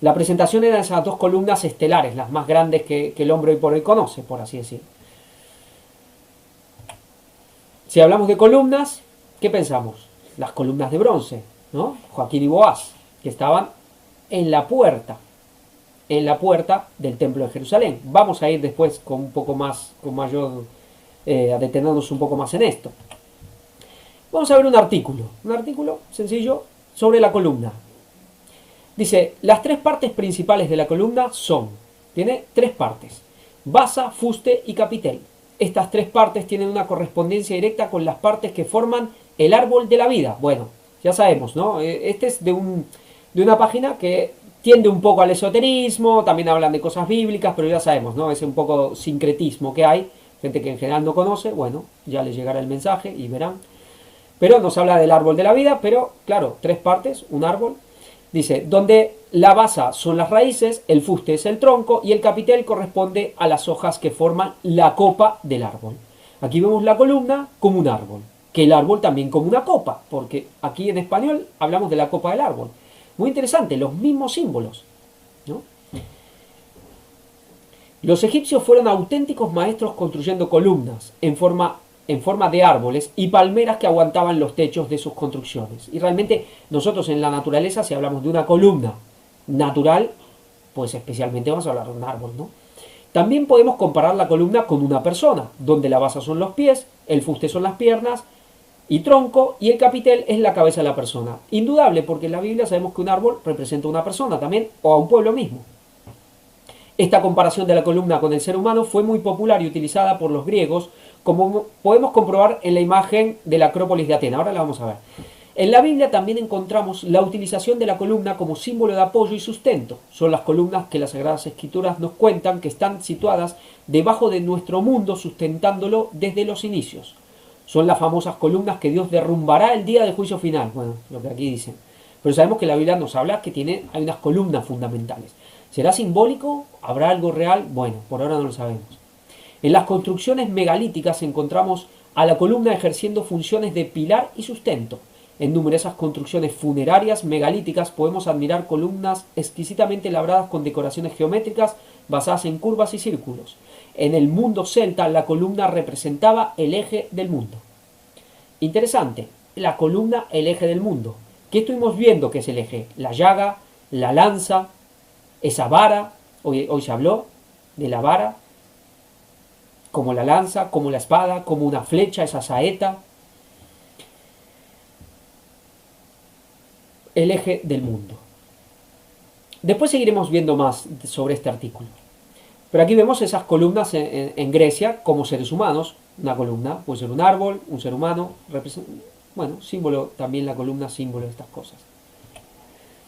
La presentación eran esas 2 columnas estelares, las más grandes que el hombre hoy por hoy conoce, por así decir. Si hablamos de columnas, ¿qué pensamos? Las columnas de bronce, ¿no? Joaquín y Boaz, que estaban en la puerta del templo de Jerusalén. Vamos a ir después con un poco más, con mayor, a detenernos un poco más en esto. Vamos a ver un artículo sencillo sobre la columna. Dice, las 3 partes principales de la columna tiene 3 partes, basa, fuste y capitel. Estas 3 partes tienen una correspondencia directa con las partes que forman el árbol de la vida. Bueno, ya sabemos, ¿no? Este es de una página que tiende un poco al esoterismo, también hablan de cosas bíblicas, pero ya sabemos, ¿no? Ese un poco sincretismo que hay, gente que en general no conoce, bueno, ya les llegará el mensaje y verán. Pero nos habla del árbol de la vida, pero claro, 3 partes, un árbol. Dice, donde la basa son las raíces, el fuste es el tronco y el capitel corresponde a las hojas que forman la copa del árbol. Aquí vemos la columna como un árbol, que el árbol también como una copa, porque aquí en español hablamos de la copa del árbol. Muy interesante, los mismos símbolos, ¿no? Los egipcios fueron auténticos maestros construyendo columnas en forma de árboles y palmeras que aguantaban los techos de sus construcciones. Y realmente nosotros en la naturaleza, si hablamos de una columna natural, pues especialmente vamos a hablar de un árbol, ¿no? También podemos comparar la columna con una persona, donde la base son los pies, el fuste son las piernas y tronco, y el capitel es la cabeza de la persona. Indudable, porque en la Biblia sabemos que un árbol representa a una persona también, o a un pueblo mismo. Esta comparación de la columna con el ser humano fue muy popular y utilizada por los griegos, como podemos comprobar en la imagen de la Acrópolis de Atenas. Ahora la vamos a ver. En la Biblia también encontramos la utilización de la columna como símbolo de apoyo y sustento. Son las columnas que las Sagradas Escrituras nos cuentan que están situadas debajo de nuestro mundo, sustentándolo desde los inicios. Son las famosas columnas que Dios derrumbará el día del juicio final. Bueno, lo que aquí dicen. Pero sabemos que la Biblia nos habla que hay unas columnas fundamentales. ¿Será simbólico? ¿Habrá algo real? Bueno, por ahora no lo sabemos. En las construcciones megalíticas encontramos a la columna ejerciendo funciones de pilar y sustento. En numerosas construcciones funerarias megalíticas podemos admirar columnas exquisitamente labradas con decoraciones geométricas basadas en curvas y círculos. En el mundo celta la columna representaba el eje del mundo. Interesante, la columna, el eje del mundo. ¿Qué estuvimos viendo que es el eje? La llaga, la lanza, esa vara, hoy se habló de la vara, como la lanza, como la espada, como una flecha, esa saeta. el eje del mundo. Después seguiremos viendo más sobre este artículo. Pero aquí vemos esas columnas en Grecia como seres humanos. Una columna puede ser un árbol, un ser humano, bueno, símbolo también la columna, símbolo de estas cosas.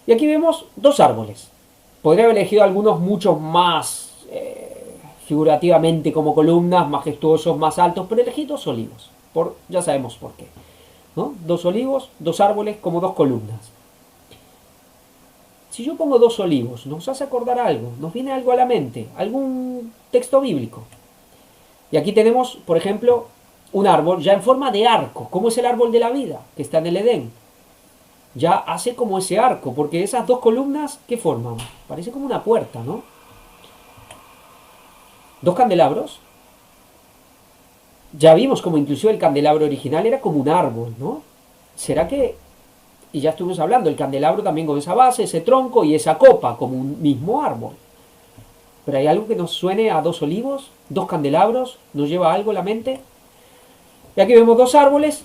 Y aquí vemos dos árboles. Podría haber elegido algunos muchos más figurativamente como columnas, majestuosos, más altos, pero elegí dos olivos. Ya sabemos por qué, ¿no? Dos olivos, dos árboles como dos columnas. Si yo pongo dos olivos, nos hace acordar algo, nos viene algo a la mente, algún texto bíblico. Y aquí tenemos, por ejemplo, un árbol ya en forma de arco, como es el árbol de la vida, que está en el Edén. Ya hace como ese arco, porque esas dos columnas, ¿qué forman? Parece como una puerta, ¿no? Dos candelabros. Ya vimos como inclusive el candelabro original era como un árbol, ¿no? ¿Será que...? Y ya estuvimos hablando, el candelabro también con esa base, ese tronco y esa copa, como un mismo árbol. Pero hay algo que nos suene a dos olivos, dos candelabros, nos lleva algo a la mente. Y aquí vemos dos árboles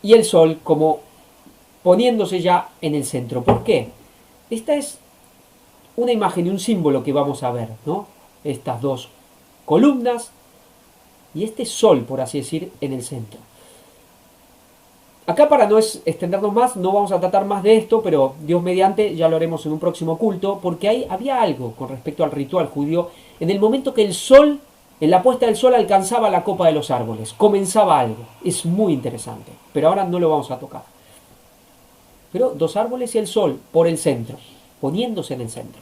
y el sol como poniéndose ya en el centro. ¿Por qué? Esta es una imagen y un símbolo que vamos a ver, ¿no? Estas dos columnas y este sol, por así decir, en el centro. Acá, para no extendernos más, no vamos a tratar más de esto, pero Dios mediante ya lo haremos en un próximo culto, porque ahí había algo con respecto al ritual judío. En el momento que el sol, en la puesta del sol, alcanzaba la copa de los árboles, comenzaba algo. Es muy interesante, pero ahora no lo vamos a tocar. Pero dos árboles y el sol por el centro, poniéndose en el centro.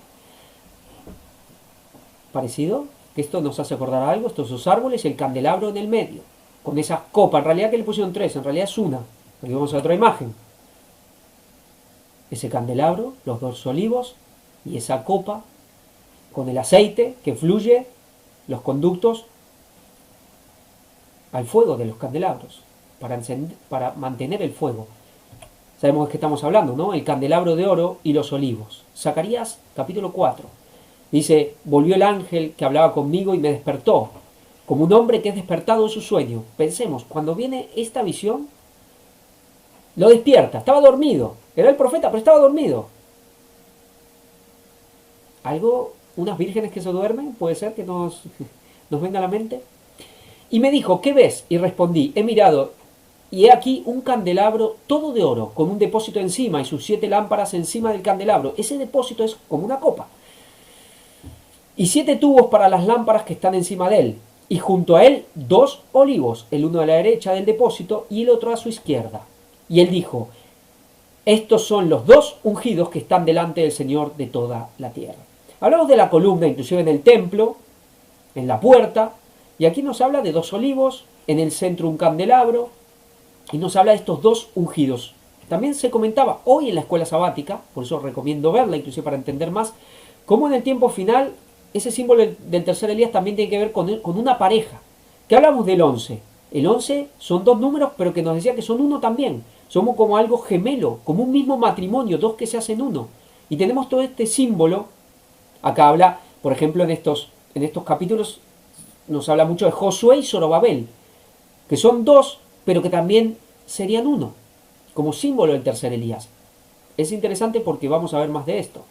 ¿Parecido? Que esto nos hace acordar algo, estos dos árboles y el candelabro en el medio, con esa copa. En realidad que le pusieron tres, en realidad es una. Aquí vamos a otra imagen. Ese candelabro, los dos olivos y esa copa con el aceite que fluye, los conductos al fuego de los candelabros para mantener el fuego. Sabemos de qué estamos hablando, ¿no? El candelabro de oro y los olivos. Zacarías capítulo 4. Dice, volvió el ángel que hablaba conmigo y me despertó, como un hombre que es despertado de su sueño. Pensemos, cuando viene esta visión, lo despierta, estaba dormido, era el profeta, pero estaba dormido. Algo, unas vírgenes que se duermen, puede ser que nos venga a la mente. Y me dijo, ¿qué ves? Y respondí, he mirado, y he aquí un candelabro todo de oro, con un depósito encima y sus 7 lámparas encima del candelabro. Ese depósito es como una copa. Y 7 tubos para las lámparas que están encima de él. Y junto a él 2 olivos, el uno a la derecha del depósito y el otro a su izquierda. Y él dijo, estos son los 2 ungidos que están delante del Señor de toda la tierra. Hablamos de la columna, inclusive en el templo, en la puerta, y aquí nos habla de 2 olivos, en el centro un candelabro, y nos habla de estos 2 ungidos. También se comentaba hoy en la escuela sabática, por eso recomiendo verla, inclusive para entender más, cómo en el tiempo final ese símbolo del tercer Elías también tiene que ver con una pareja. Que hablamos del 11. El 11 son 2 números, pero que nos decía que son uno también. Somos como algo gemelo, como un mismo matrimonio, 2 que se hacen uno. Y tenemos todo este símbolo. Acá habla, por ejemplo, en estos capítulos, nos habla mucho de Josué y Zorobabel, que son 2, pero que también serían uno, como símbolo del tercer Elías. Es interesante porque vamos a ver más de esto.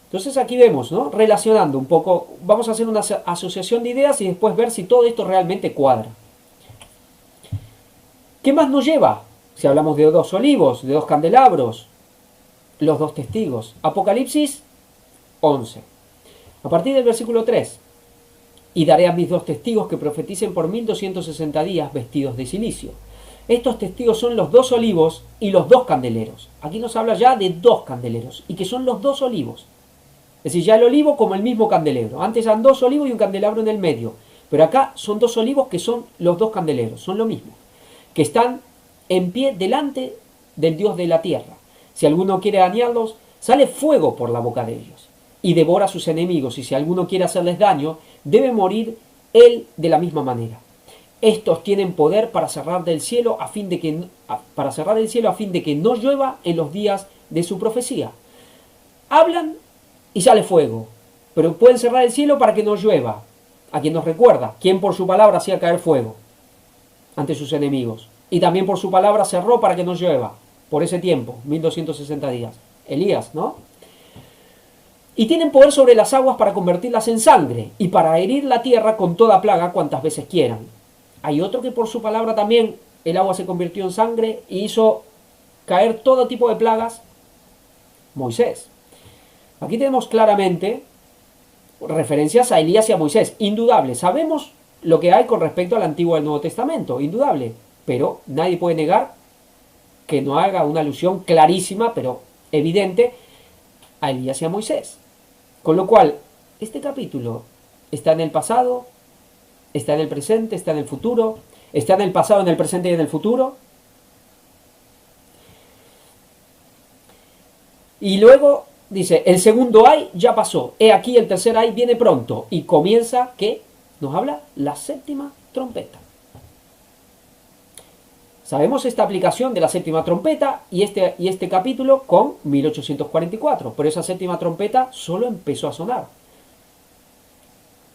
Entonces aquí vemos, ¿no? Relacionando un poco, vamos a hacer una asociación de ideas y después ver si todo esto realmente cuadra. ¿Qué más nos lleva? Si hablamos de 2 olivos, de 2 candelabros, los 2 testigos. Apocalipsis 11. A partir del versículo 3. Y daré a mis 2 testigos que profeticen por 1260 días vestidos de silicio. Estos testigos son los 2 olivos y los 2 candeleros. Aquí nos habla ya de 2 candeleros y que son los 2 olivos. Es decir, ya el olivo como el mismo candelero. Antes eran 2 olivos y un candelabro en el medio. Pero acá son 2 olivos que son los 2 candeleros. Son lo mismo. Que están en pie delante del Dios de la tierra. Si alguno quiere dañarlos, sale fuego por la boca de ellos. Y devora a sus enemigos. Y si alguno quiere hacerles daño, debe morir él de la misma manera. Estos tienen poder para cerrar el cielo a fin de que no llueva en los días de su profecía. Hablan y sale fuego, pero pueden cerrar el cielo para que no llueva. A quien nos recuerda, quien por su palabra hacía caer fuego ante sus enemigos, y también por su palabra cerró para que no llueva, por ese tiempo, 1260 días. Elías, ¿no? Y tienen poder sobre las aguas para convertirlas en sangre y para herir la tierra con toda plaga cuantas veces quieran. Hay otro que por su palabra también el agua se convirtió en sangre y hizo caer todo tipo de plagas, Moisés. Aquí tenemos claramente referencias a Elías y a Moisés, indudable. Sabemos lo que hay con respecto al Antiguo y al Nuevo Testamento, indudable, pero nadie puede negar que no haga una alusión clarísima, pero evidente, a Elías y a Moisés. Con lo cual, este capítulo está en el pasado, está en el presente, está en el futuro, está en el pasado, en el presente y en el futuro. Y luego dice, el segundo ay ya pasó, he aquí el tercer ay viene pronto. Y comienza, ¿qué? Nos habla la séptima trompeta. Sabemos esta aplicación de la séptima trompeta y este capítulo con 1844, pero esa séptima trompeta solo empezó a sonar.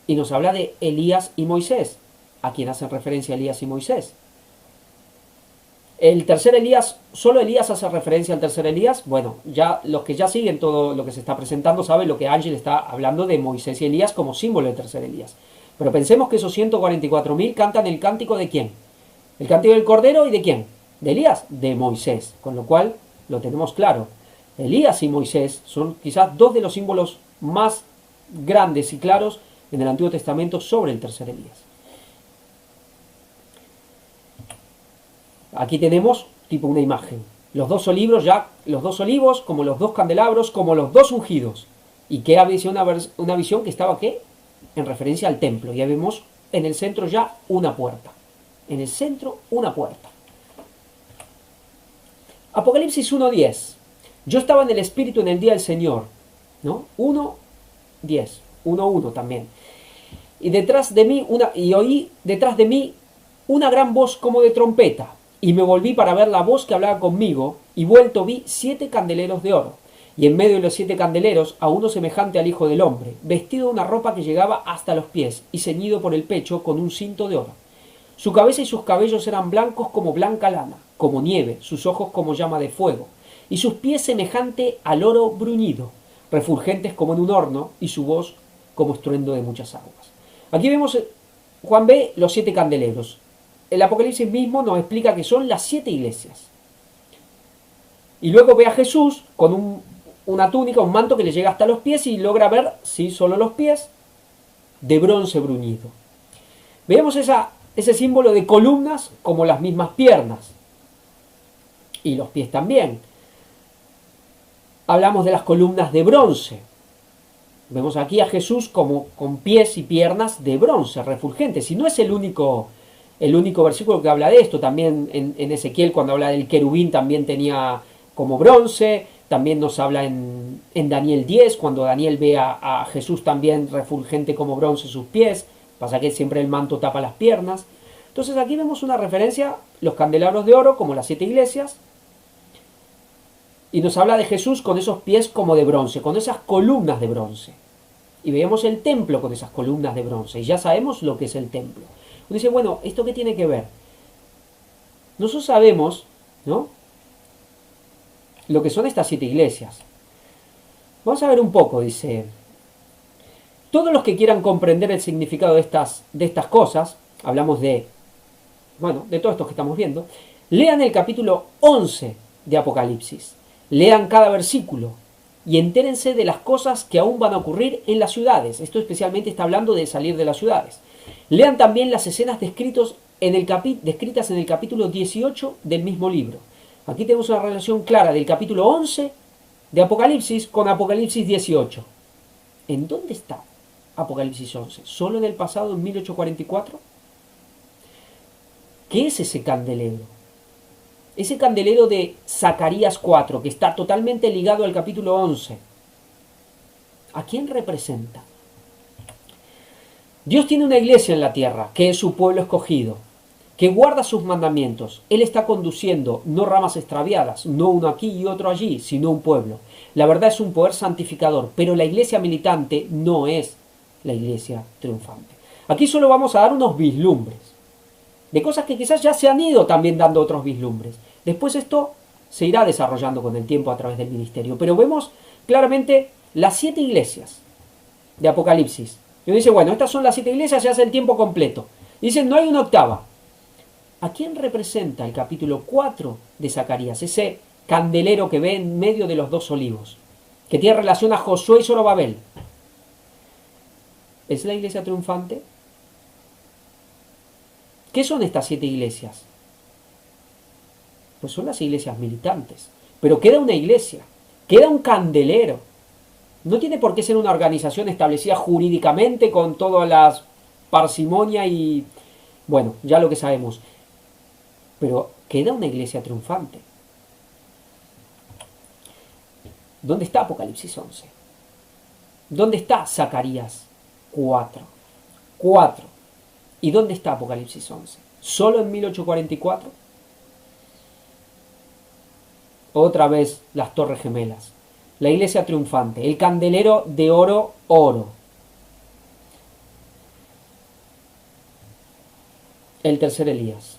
Y nos habla de Elías y Moisés, a quien hacen referencia Elías y Moisés. El tercer Elías, solo Elías hace referencia al tercer Elías. Bueno, ya los que ya siguen todo lo que se está presentando saben lo que Ángel está hablando de Moisés y Elías como símbolo del tercer Elías. Pero pensemos que esos 144.000 cantan el cántico de ¿quién? El cántico del Cordero, ¿y de quién? De Elías, de Moisés. Con lo cual lo tenemos claro. Elías y Moisés son quizás dos de los símbolos más grandes y claros en el Antiguo Testamento sobre el tercer Elías. Aquí tenemos tipo una imagen. Los dos olivos, como los dos candelabros, como los dos ungidos. Y que había una visión que estaba ¿qué? En referencia al templo. Ya vemos en el centro ya una puerta. En el centro una puerta. Apocalipsis 1:10. Yo estaba en el Espíritu en el día del Señor, ¿no? 1:10, 1:1 también. Y oí detrás de mí una gran voz como de trompeta, y me volví para ver la voz que hablaba conmigo, y vuelto vi 7 candeleros de oro, y en medio de los 7 candeleros a uno semejante al Hijo del Hombre, vestido de una ropa que llegaba hasta los pies, y ceñido por el pecho con un cinto de oro. Su cabeza y sus cabellos eran blancos como blanca lana, como nieve, sus ojos como llama de fuego, y sus pies semejante al oro bruñido, refulgentes como en un horno, y su voz como estruendo de muchas aguas. Aquí vemos, Juan ve los 7 candeleros. El Apocalipsis mismo nos explica que son las 7 iglesias. Y luego ve a Jesús con una túnica, un manto que le llega hasta los pies y logra ver, sí, solo los pies, de bronce bruñido. Veamos ese símbolo de columnas como las mismas piernas. Y los pies también. Hablamos de las columnas de bronce. Vemos aquí a Jesús como con pies y piernas de bronce, refulgentes. Y no es el único versículo que habla de esto. También en Ezequiel, cuando habla del querubín, también tenía como bronce. También nos habla en Daniel 10, cuando Daniel ve a Jesús también refulgente como bronce sus pies. Pasa que siempre el manto tapa las piernas. Entonces aquí vemos una referencia, los candelabros de oro, como las 7 iglesias. Y nos habla de Jesús con esos pies como de bronce, con esas columnas de bronce. Y veamos el templo con esas columnas de bronce. Y ya sabemos lo que es el templo. Uno dice, bueno, ¿esto qué tiene que ver? Nosotros sabemos, ¿no?, lo que son estas 7 iglesias. Vamos a ver un poco, dice. Todos los que quieran comprender el significado de estas cosas, hablamos de todo esto que estamos viendo, lean el capítulo 11 de Apocalipsis. Lean cada versículo y entérense de las cosas que aún van a ocurrir en las ciudades. Esto especialmente está hablando de salir de las ciudades. Lean también las escenas descritas en el capítulo 18 del mismo libro. Aquí tenemos una relación clara del capítulo 11 de Apocalipsis con Apocalipsis 18. ¿En dónde está Apocalipsis 11? ¿Solo en el pasado, en 1844? ¿Qué es ese candelero? Ese candelero de Zacarías 4, que está totalmente ligado al capítulo 11. ¿A quién representa? Dios tiene una iglesia en la tierra, que es su pueblo escogido, que guarda sus mandamientos. Él está conduciendo no ramas extraviadas, no uno aquí y otro allí, sino un pueblo. La verdad es un poder santificador, pero la iglesia militante no es la iglesia triunfante. Aquí solo vamos a dar unos vislumbres de cosas que quizás ya se han ido también dando otros vislumbres. Después esto se irá desarrollando con el tiempo a través del ministerio. Pero vemos claramente las 7 iglesias de Apocalipsis. Y uno dice, bueno, estas son las 7 iglesias, se hace el tiempo completo. Dicen, no hay una octava. ¿A quién representa el capítulo 4 de Zacarías? Ese candelero que ve en medio de los 2 olivos, que tiene relación a Josué y Zorobabel. ¿Es la iglesia triunfante? ¿Qué son estas 7 iglesias? Pues son las iglesias militantes. Pero queda una iglesia, queda un candelero. No tiene por qué ser una organización establecida jurídicamente con todas las parsimonia y, bueno, ya lo que sabemos. Pero queda una iglesia triunfante. ¿Dónde está Apocalipsis 11? ¿Dónde está Zacarías 4? 4. ¿Y dónde está Apocalipsis 11? ¿Solo en 1844? Otra vez las Torres Gemelas. La iglesia triunfante. El candelero de oro, oro. El tercer Elías.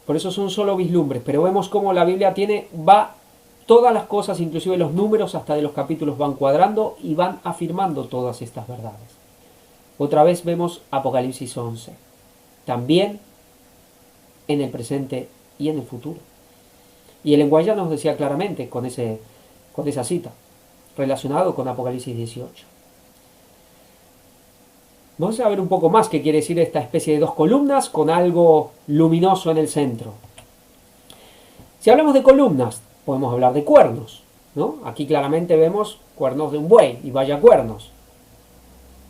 Por eso son solo vislumbres, pero vemos cómo la Biblia va todas las cosas, inclusive los números hasta de los capítulos van cuadrando y van afirmando todas estas verdades. Otra vez vemos Apocalipsis 11, también en el presente y en el futuro. Y el lenguaje ya nos decía claramente con esa cita, relacionado con Apocalipsis 18. Vamos a ver un poco más qué quiere decir esta especie de 2 columnas con algo luminoso en el centro. Si hablamos de columnas, podemos hablar de cuernos, ¿no? Aquí claramente vemos cuernos de un buey, y vaya cuernos.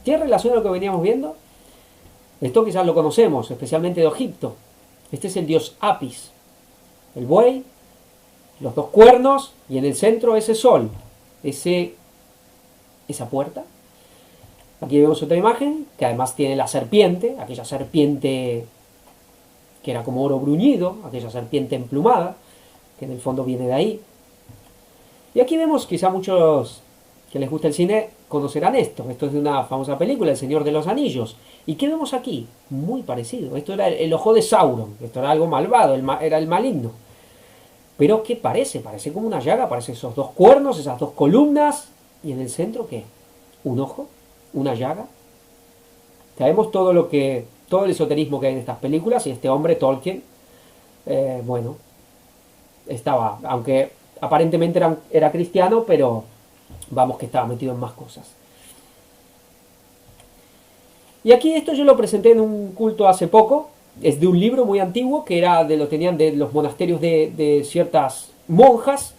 ¿Tiene relación a lo que veníamos viendo? Esto quizás lo conocemos, especialmente de Egipto. Este es el dios Apis. El buey, los 2 cuernos, y en el centro ese sol, esa puerta. Aquí vemos otra imagen, que además tiene la serpiente, aquella serpiente que era como oro bruñido, aquella serpiente emplumada, que en el fondo viene de ahí. Y aquí vemos, quizá muchos que les gusta el cine conocerán esto. Esto es de una famosa película, El Señor de los Anillos. ¿Y qué vemos aquí? Muy parecido. Esto era el ojo de Sauron, esto era algo malvado, era el maligno. Pero ¿qué parece? Parece como una llaga, parece esos 2 cuernos, esas 2 columnas, y en el centro, ¿qué? Un ojo, una llaga. Sabemos todo el esoterismo que hay en estas películas, y este hombre, Tolkien, bueno, estaba, aunque aparentemente era cristiano, pero vamos que estaba metido en más cosas. Y aquí esto yo lo presenté en un culto hace poco, es de un libro muy antiguo que lo tenían de los monasterios de ciertas monjas,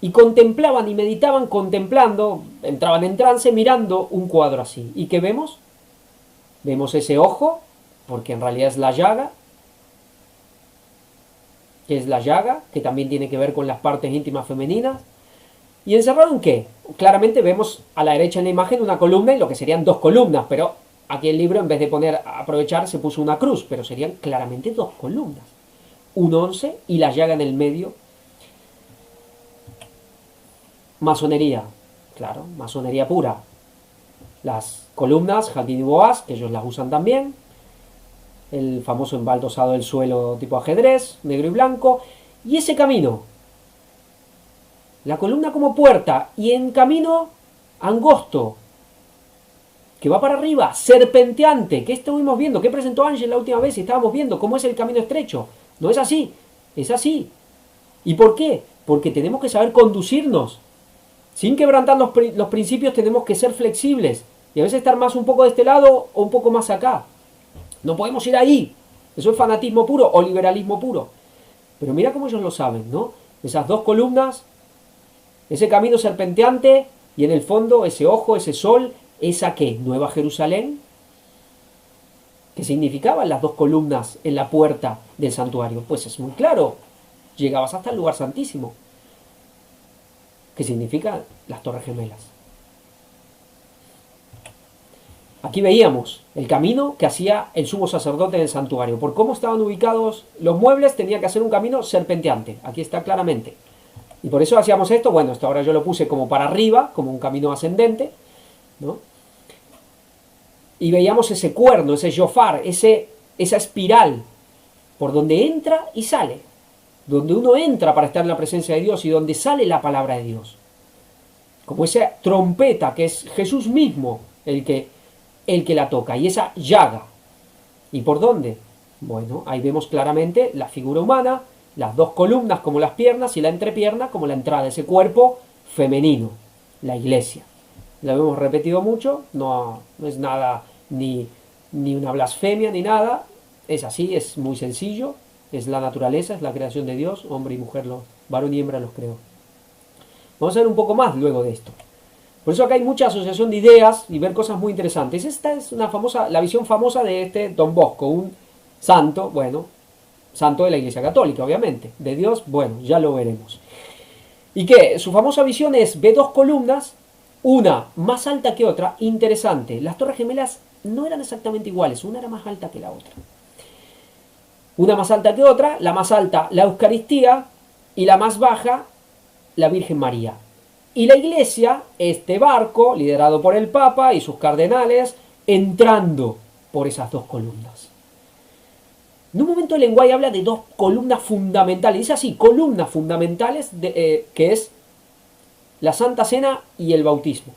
y contemplaban y meditaban contemplando, entraban en trance mirando un cuadro así. ¿Y qué vemos? Vemos ese ojo, porque en realidad es la llaga, que también tiene que ver con las partes íntimas femeninas. ¿Y encerrado en qué? Claramente vemos a la derecha en la imagen una columna y lo que serían 2 columnas, pero aquí el libro en vez de aprovechar se puso una cruz, pero serían claramente 2 columnas. Un 11 y la llaga en el medio. Masonería, claro, masonería pura. Las columnas, Jardín y Boaz, que ellos las usan también. El famoso embaldosado del suelo tipo ajedrez, negro y blanco. Y ese camino, la columna como puerta, y en camino angosto, que va para arriba, serpenteante, que estuvimos viendo, que presentó Ángel la última vez y estábamos viendo cómo es el camino estrecho. No es así, es así. ¿Y por qué? Porque tenemos que saber conducirnos. Sin quebrantar los principios tenemos que ser flexibles y a veces estar más un poco de este lado o un poco más acá. No podemos ir ahí. Eso es fanatismo puro o liberalismo puro. Pero mira cómo ellos lo saben, ¿no? Esas 2 columnas, ese camino serpenteante y en el fondo ese ojo, ese sol, ¿esa qué? ¿Nueva Jerusalén? ¿Qué significaban las 2 columnas en la puerta del santuario? Pues es muy claro. Llegabas hasta el lugar santísimo. ¿Qué significa? Las Torres Gemelas. Aquí veíamos el camino que hacía el sumo sacerdote en el santuario. Por cómo estaban ubicados los muebles, tenía que hacer un camino serpenteante. Aquí está claramente. Y por eso hacíamos esto. Bueno, esto ahora yo lo puse como para arriba, como un camino ascendente, ¿no? Y veíamos ese cuerno, ese shofar, esa espiral, por donde entra y sale. donde uno entra para estar en la presencia de Dios y donde sale la palabra de Dios. Como esa trompeta que es Jesús mismo el que la toca, y esa llaga. ¿Y por dónde? Bueno, ahí vemos claramente la figura humana, las dos columnas como las piernas y la entrepierna como la entrada de ese cuerpo femenino, la iglesia. Lo hemos repetido mucho, no es nada ni una blasfemia ni nada, es así, es muy sencillo, es la naturaleza, es la creación de Dios, hombre y mujer, varón y hembra los creó. Vamos a ver un poco más luego de esto. Por eso acá hay mucha asociación de ideas y ver cosas muy interesantes. Esta es la visión famosa de este Don Bosco, un santo, bueno, santo de la Iglesia Católica, obviamente. De Dios, bueno, ya lo veremos. Y que su famosa visión es, ve dos columnas, una más alta que otra, interesante. Las Torres Gemelas no eran exactamente iguales, una era más alta que la otra. Una más alta que otra, la más alta, la Eucaristía, y la más baja, la Virgen María. Y la iglesia, este barco, liderado por el Papa y sus cardenales, entrando por esas dos columnas. En un momento el lenguaje habla de dos columnas fundamentales, dice así, columnas fundamentales, que es la Santa Cena y el bautismo.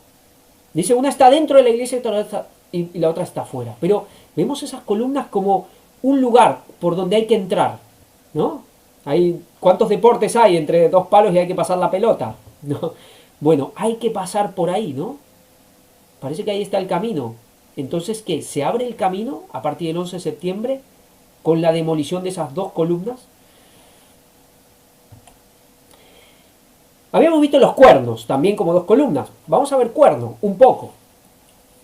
Dice, una está dentro de la iglesia y la otra está afuera. Pero vemos esas columnas como un lugar por donde hay que entrar, ¿no? ¿Cuántos deportes hay entre dos palos y hay que pasar la pelota? ¿No? Bueno, hay que pasar por ahí, ¿no? Parece que ahí está el camino. Entonces, ¿qué? ¿Se abre el camino a partir del 11 de septiembre con la demolición de esas dos columnas? Habíamos visto los cuernos también como dos columnas. Vamos a ver cuerno un poco.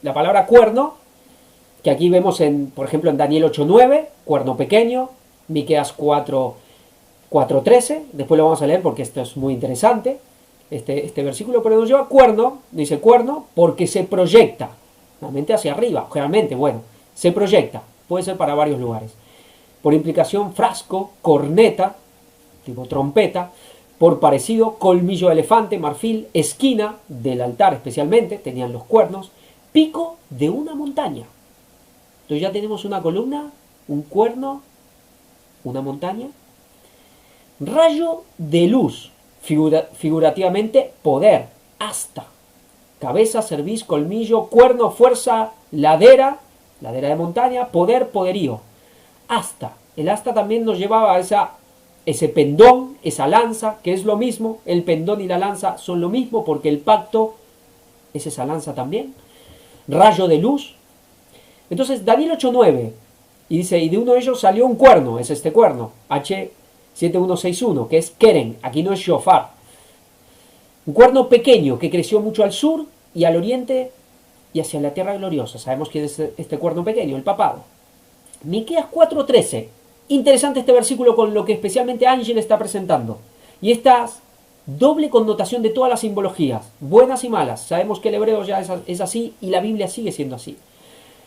La palabra cuerno, que aquí vemos por ejemplo en Daniel 8:9, cuerno pequeño, Miqueas 4:13, después lo vamos a leer porque esto es muy interesante. Este versículo, pero nos lleva cuerno, dice cuerno, porque se proyecta, realmente hacia arriba, generalmente, bueno, se proyecta, puede ser para varios lugares. Por implicación, frasco, corneta, tipo trompeta, por parecido, colmillo de elefante, marfil, esquina del altar especialmente, tenían los cuernos, pico de una montaña. Entonces ya tenemos una columna, un cuerno, una montaña, rayo de luz, figurativamente poder, asta, cabeza, cerviz, colmillo, cuerno, fuerza, ladera de montaña, poder, poderío, asta. El asta también nos llevaba a ese pendón, esa lanza, que es lo mismo, el pendón y la lanza son lo mismo porque el pacto es esa lanza también, rayo de luz. Entonces Daniel 8:9 y dice, y de uno de ellos salió un cuerno, es este cuerno, H7161, que es Keren, aquí no es shofar. Un cuerno pequeño que creció mucho al sur y al oriente y hacia la tierra gloriosa. Sabemos que es este cuerno pequeño, el papado. Miqueas 4:13. Interesante este versículo con lo que especialmente Ángel está presentando. Y esta doble connotación de todas las simbologías, buenas y malas. Sabemos que el hebreo ya es así y la Biblia sigue siendo así.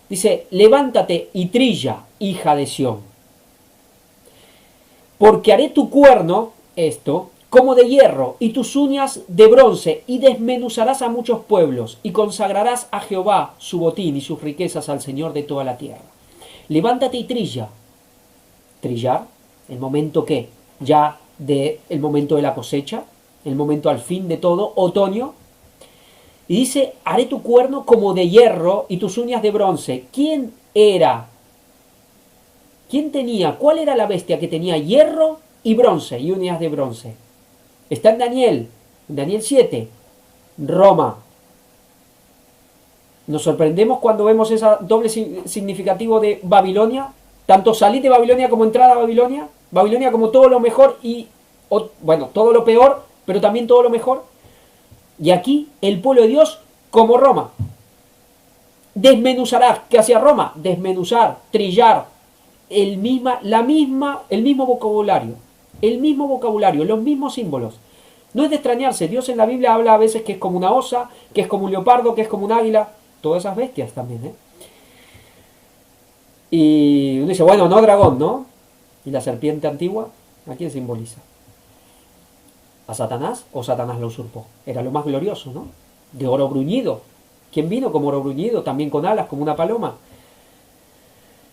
Dice, levántate y trilla, hija de Sión, porque haré tu cuerno, esto, como de hierro, y tus uñas de bronce, y desmenuzarás a muchos pueblos, y consagrarás a Jehová su botín y sus riquezas al Señor de toda la tierra. Levántate y trilla. Trillar, el momento que, ya el momento de la cosecha, el momento al fin de todo, otoño. Y dice, haré tu cuerno como de hierro y tus uñas de bronce. ¿Quién era? ¿Quién tenía? ¿Cuál era la bestia que tenía hierro y bronce y uñas de bronce? Está en Daniel 7, Roma. Nos sorprendemos cuando vemos ese doble significativo de Babilonia, tanto salir de Babilonia como entrar a Babilonia, Babilonia como todo lo mejor y, bueno, todo lo peor, pero también todo lo mejor. Y aquí el pueblo de Dios como Roma. Desmenuzará. ¿Qué hacía Roma? Desmenuzar, trillar, el mismo vocabulario, los mismos símbolos. No es de extrañarse, Dios en la Biblia habla a veces que es como una osa, que es como un leopardo, que es como un águila, todas esas bestias también, ¿eh? Y uno dice, bueno, no dragón, ¿no? ¿Y la serpiente antigua? ¿A quién simboliza? ¿A Satanás? ¿O Satanás lo usurpó? Era lo más glorioso, ¿no? De oro bruñido. ¿Quién vino como oro bruñido? También con alas, como una paloma.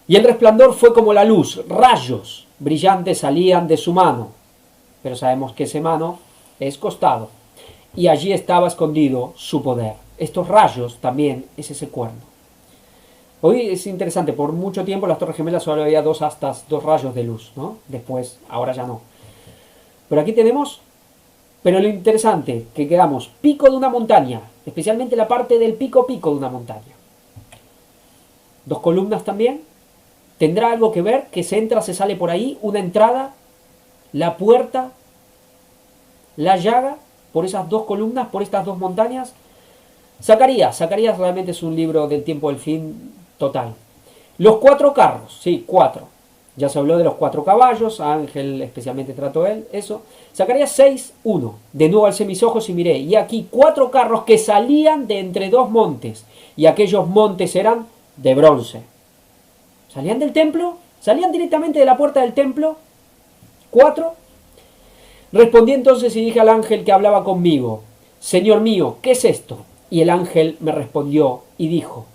Y el resplandor fue como la luz, rayos brillantes salían de su mano. pero sabemos que ese mano es costado. Y allí estaba escondido su poder. Estos rayos también es ese cuerno. Hoy es interesante, por mucho tiempo las Torres Gemelas solo había dos astas, dos rayos de luz, ¿no? Después, ahora ya no. Pero aquí tenemos, pero lo interesante, que quedamos pico de una montaña, especialmente la parte del pico de una montaña. Dos columnas también. ¿Tendrá algo que ver que se entra, se sale por ahí? Una entrada, la puerta, la llaga, por esas dos columnas, por estas dos montañas. Zacarías realmente es un libro del tiempo del fin total. Los cuatro carros, sí, cuatro. Ya se habló de los cuatro caballos, Ángel especialmente trató él, eso. Zacarías 6:1. De nuevo alcé mis ojos y miré, y aquí cuatro carros que salían de entre dos montes, y aquellos montes eran de bronce. ¿Salían del templo? ¿Salían directamente de la puerta del templo? Cuatro. Respondí entonces y dije al ángel que hablaba conmigo, Señor mío, ¿qué es esto? Y el ángel me respondió y dijo,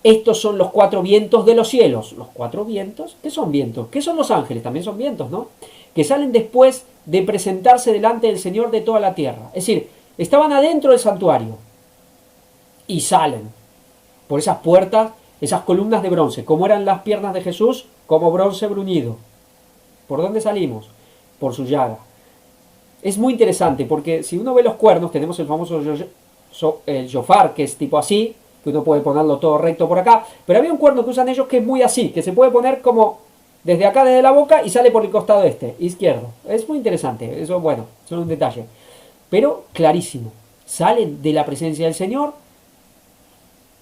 estos son los cuatro vientos de los cielos. ¿Los cuatro vientos? ¿Qué son vientos? ¿Qué son los ángeles? También son vientos, ¿no? Que salen después de presentarse delante del Señor de toda la tierra. Es decir, estaban adentro del santuario y salen por esas puertas, esas columnas de bronce. ¿Cómo eran las piernas de Jesús? Como bronce bruñido. ¿Por dónde salimos? Por su llaga. Es muy interesante porque si uno ve los cuernos, tenemos el famoso el shofar, que es tipo así, que uno puede ponerlo todo recto por acá, pero había un cuerno que usan ellos que es muy así, que se puede poner como desde acá, desde la boca, y sale por el costado izquierdo. Es muy interesante, eso bueno, solo un detalle. Pero clarísimo, salen de la presencia del Señor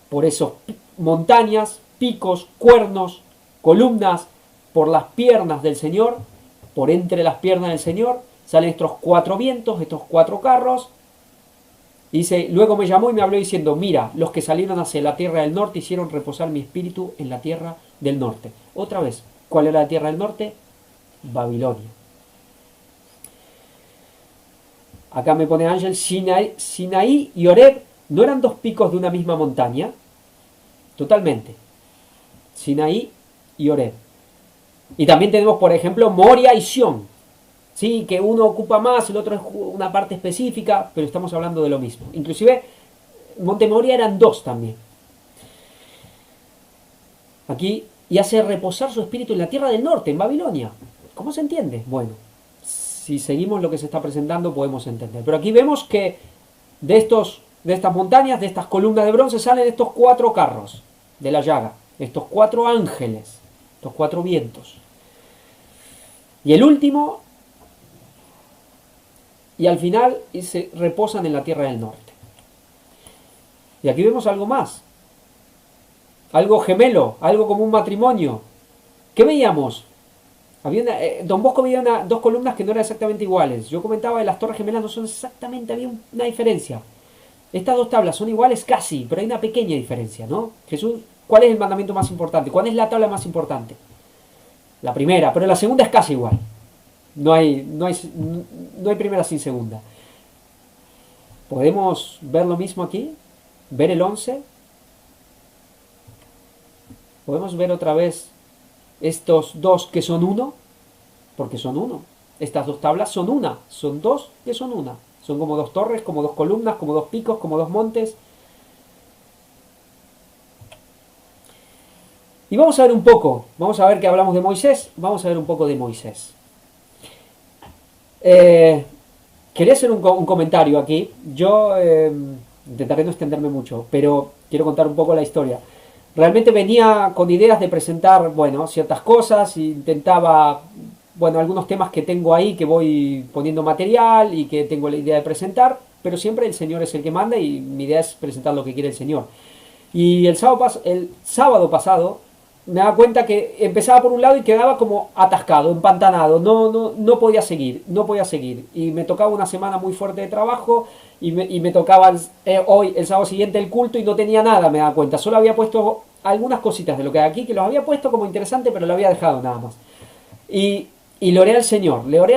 por esos montañas, picos, cuernos, columnas, por las piernas del Señor, por entre las piernas del Señor, salen estos cuatro vientos, estos cuatro carros. Dice, luego me llamó y me habló diciendo, mira, los que salieron hacia la tierra del norte hicieron reposar mi espíritu en la tierra del norte. Otra vez, ¿cuál era la tierra del norte? Babilonia. Acá me pone Ángel, Sinaí y Horeb, ¿no eran dos picos de una misma montaña? Totalmente. Sinaí y Horeb. Y también tenemos, por ejemplo, Moria y Sión. Sí, que uno ocupa más, el otro es una parte específica, pero estamos hablando de lo mismo. Inclusive, Monte Moria eran dos también. Aquí, y hace reposar su espíritu en la tierra del norte, en Babilonia. ¿Cómo se entiende? Bueno, si seguimos lo que se está presentando, podemos entender. Pero aquí vemos que de estas montañas, de estas columnas de bronce, salen estos cuatro carros de la llaga, estos cuatro ángeles, estos cuatro vientos. Y el último, y al final se reposan en la tierra del norte. Y aquí vemos algo más, algo gemelo, algo como un matrimonio. ¿Qué veíamos? Don Bosco veía dos columnas que no eran exactamente iguales. Yo comentaba que las torres gemelas no son exactamente, había una diferencia. Estas dos tablas son iguales casi, pero hay una pequeña diferencia, ¿no? Jesús, ¿cuál es el mandamiento más importante? ¿Cuál es la tabla más importante? La primera, pero la segunda es casi igual. No hay primera sin segunda. ¿Podemos ver lo mismo aquí? ¿Ver el 11? ¿Podemos ver otra vez estos dos que son uno? Porque son uno. Estas dos tablas son una. Son dos que son una. Son como dos torres, como dos columnas, como dos picos, como dos montes. Y vamos a ver un poco. Vamos a ver que hablamos de Moisés. Vamos a ver un poco de Moisés. Quería hacer un comentario aquí. Yo intentaré no extenderme mucho, pero quiero contar un poco la historia. Realmente venía con ideas de presentar, bueno, ciertas cosas, intentaba, bueno, algunos temas que tengo ahí, que voy poniendo material y que tengo la idea de presentar, pero siempre el Señor es el que manda y mi idea es presentar lo que quiere el Señor. Y el sábado pasado me daba cuenta que empezaba por un lado y quedaba como atascado, empantanado, no podía seguir. Y me tocaba una semana muy fuerte de trabajo y me tocaba hoy, el sábado siguiente, el culto y no tenía nada, me daba cuenta. Solo había puesto algunas cositas de lo que hay aquí, que los había puesto como interesante, pero lo había dejado nada más. Y le oré al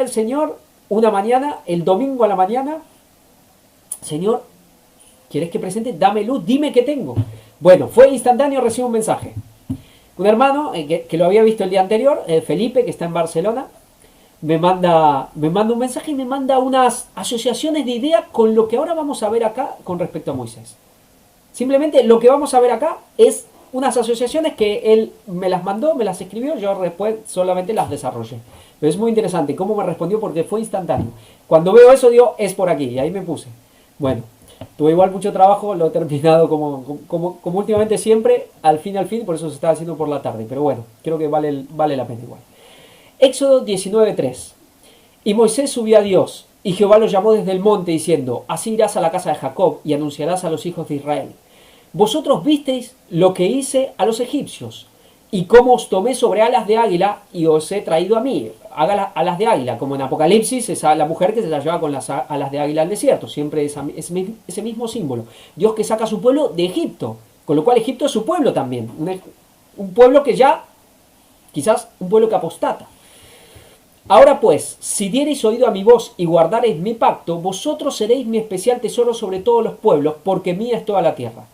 Señor una mañana, el domingo a la mañana, Señor, ¿quieres que presente? Dame luz, dime qué tengo. Bueno, fue instantáneo, recibo un mensaje. Un hermano que lo había visto el día anterior, Felipe, que está en Barcelona, me manda un mensaje y me manda unas asociaciones de ideas con lo que ahora vamos a ver acá con respecto a Moisés. Simplemente lo que vamos a ver acá es unas asociaciones que él me las mandó, me las escribió, yo después solamente las desarrollé. Pero es muy interesante cómo me respondió porque fue instantáneo. Cuando veo eso digo, es por aquí, y ahí me puse. Bueno, tuve igual mucho trabajo, lo he terminado como últimamente siempre, al fin, por eso se está haciendo por la tarde. Pero bueno, creo que vale la pena igual. Éxodo 19:3. Y Moisés subió a Dios, y Jehová lo llamó desde el monte, diciendo, así irás a la casa de Jacob, y anunciarás a los hijos de Israel. Vosotros visteis lo que hice a los egipcios, y cómo os tomé sobre alas de águila, y os he traído a mí. Alas de águila, como en Apocalipsis, esa la mujer que se la lleva con las alas de águila al desierto, siempre ese mismo símbolo. Dios que saca a su pueblo de Egipto, con lo cual Egipto es su pueblo también, un pueblo que ya, quizás un pueblo que apostata. Ahora pues, si diereis oído a mi voz y guardareis mi pacto, vosotros seréis mi especial tesoro sobre todos los pueblos, porque mía es toda la tierra.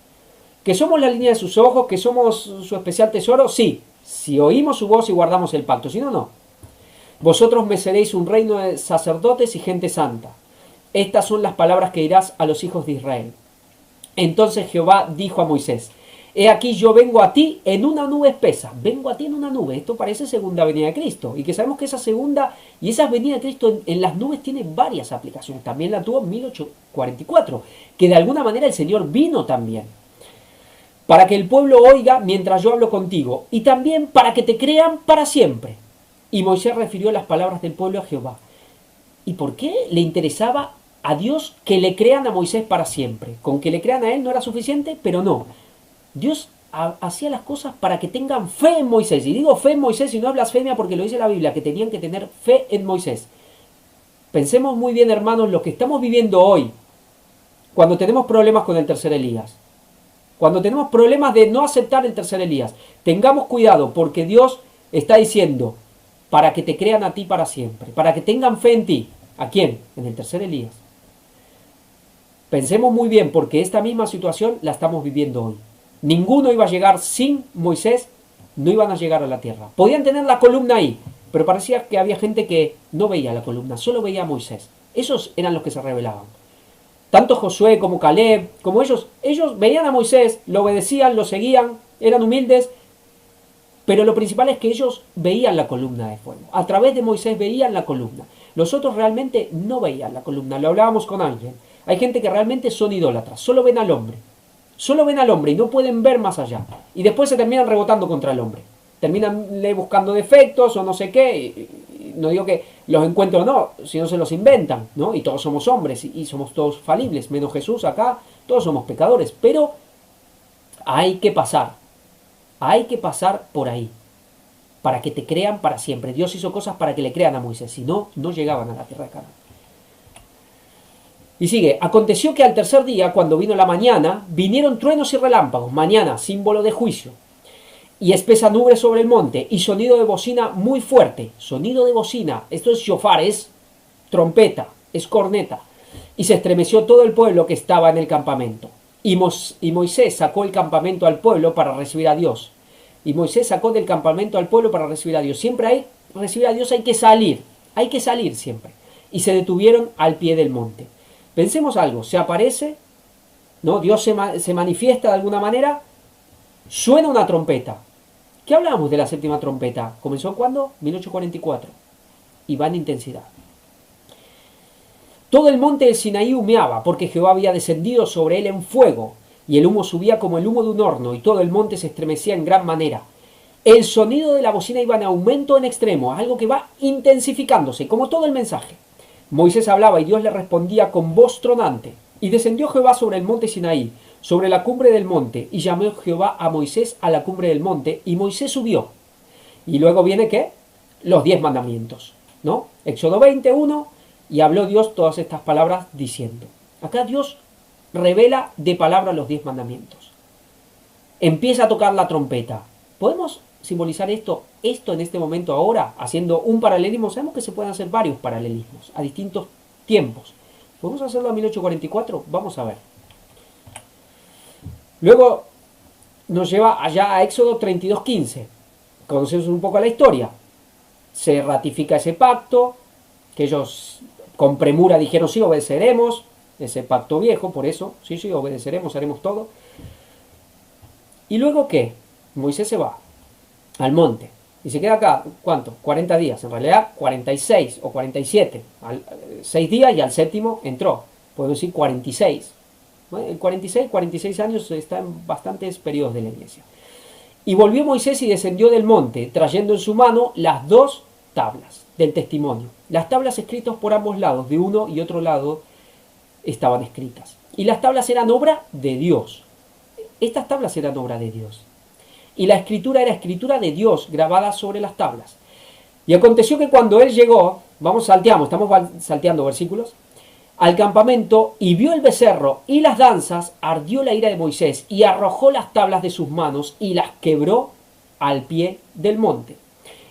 ¿Que somos la línea de sus ojos? ¿Que somos su especial tesoro? Sí, si oímos su voz y guardamos el pacto, si no, no. Vosotros me seréis un reino de sacerdotes y gente santa. Estas son las palabras que dirás a los hijos de Israel. Entonces Jehová dijo a Moisés, he aquí yo vengo a ti en una nube espesa. Vengo a ti en una nube. Esto parece segunda venida de Cristo. Y que sabemos que esa segunda y esa venida de Cristo en las nubes tiene varias aplicaciones. También la tuvo en 1844. Que de alguna manera el Señor vino también. Para que el pueblo oiga mientras yo hablo contigo. Y también para que te crean para siempre. Y Moisés refirió las palabras del pueblo a Jehová. ¿Y por qué le interesaba a Dios que le crean a Moisés para siempre? Con que le crean a él no era suficiente, pero no. Dios hacía las cosas para que tengan fe en Moisés. Y digo fe en Moisés y no blasfemia porque lo dice la Biblia, que tenían que tener fe en Moisés. Pensemos muy bien, hermanos, lo que estamos viviendo hoy, cuando tenemos problemas con el tercer Elías. Cuando tenemos problemas de no aceptar el tercer Elías. Tengamos cuidado porque Dios está diciendo, para que te crean a ti para siempre. Para que tengan fe en ti. ¿A quién? En el tercer Elías. Pensemos muy bien porque esta misma situación la estamos viviendo hoy. Ninguno iba a llegar sin Moisés, no iban a llegar a la tierra. Podían tener la columna ahí, pero parecía que había gente que no veía la columna, solo veía a Moisés. Esos eran los que se rebelaban. Tanto Josué como Caleb, como ellos veían a Moisés, lo obedecían, lo seguían, eran humildes, pero lo principal es que ellos veían la columna de fuego. A través de Moisés veían la columna. Los otros realmente no veían la columna, lo hablábamos con Ángel. Hay gente que realmente son idólatras, solo ven al hombre. Solo ven al hombre y no pueden ver más allá. Y después se terminan rebotando contra el hombre. Terminan buscando defectos o no sé qué. Y no digo que los encuentren o no, sino se los inventan, ¿no? Y todos somos hombres y somos todos falibles, menos Jesús acá, todos somos pecadores. Pero hay que pasar por ahí. Para que te crean para siempre. Dios hizo cosas para que le crean a Moisés. Si no, no llegaban a la tierra de Canaán. Y sigue, aconteció que al tercer día, cuando vino la mañana, vinieron truenos y relámpagos, mañana, símbolo de juicio, y espesa nube sobre el monte, y sonido de bocina muy fuerte, sonido de bocina, esto es shofar, es trompeta, es corneta, y se estremeció todo el pueblo que estaba en el campamento. Y Moisés sacó el campamento al pueblo para recibir a Dios. Y Moisés sacó del campamento al pueblo para recibir a Dios. Siempre hay, recibir a Dios hay que salir siempre. Y se detuvieron al pie del monte. Pensemos algo, se aparece, ¿no? Dios se manifiesta de alguna manera, suena una trompeta. ¿Qué hablábamos de la séptima trompeta? ¿Comenzó cuándo? 1844. Y va en intensidad. Todo el monte del Sinaí humeaba, porque Jehová había descendido sobre él en fuego, y el humo subía como el humo de un horno, y todo el monte se estremecía en gran manera. El sonido de la bocina iba en aumento en extremo, algo que va intensificándose, como todo el mensaje. Moisés hablaba y Dios le respondía con voz tronante. Y descendió Jehová sobre el monte Sinaí, sobre la cumbre del monte, y llamó Jehová a Moisés a la cumbre del monte, y Moisés subió. Y luego viene, ¿qué? Los 10 mandamientos, ¿no? Éxodo 21, y habló Dios todas estas palabras diciendo. Acá Dios revela de palabra los 10 mandamientos. Empieza a tocar la trompeta. ¿Podemos simbolizar esto en este momento ahora, haciendo un paralelismo? Sabemos que se pueden hacer varios paralelismos a distintos tiempos. ¿Podemos hacerlo a 1844? Vamos a ver. Luego nos lleva allá a Éxodo 32:15. Conocemos un poco la historia. se ratifica ese pacto, que ellos con premura dijeron sí, obedeceremos, ese pacto viejo, por eso, sí, sí, obedeceremos, haremos todo. ¿Y luego qué? Moisés se va al monte y se queda acá, ¿cuánto? 40 días, en realidad 46 o 47, 6 días y al séptimo entró, podemos decir 46. Bueno, en 46 años está en bastantes periodos de la iglesia. Y volvió Moisés y descendió del monte, trayendo en su mano las dos tablas del testimonio. Las tablas escritas por ambos lados, de uno y otro lado, estaban escritas. Y las tablas eran obra de Dios. Estas tablas eran obra de Dios. Y la escritura era escritura de Dios grabada sobre las tablas. Y aconteció que cuando él llegó, estamos salteando versículos, al campamento y vio el becerro y las danzas, ardió la ira de Moisés y arrojó las tablas de sus manos y las quebró al pie del monte.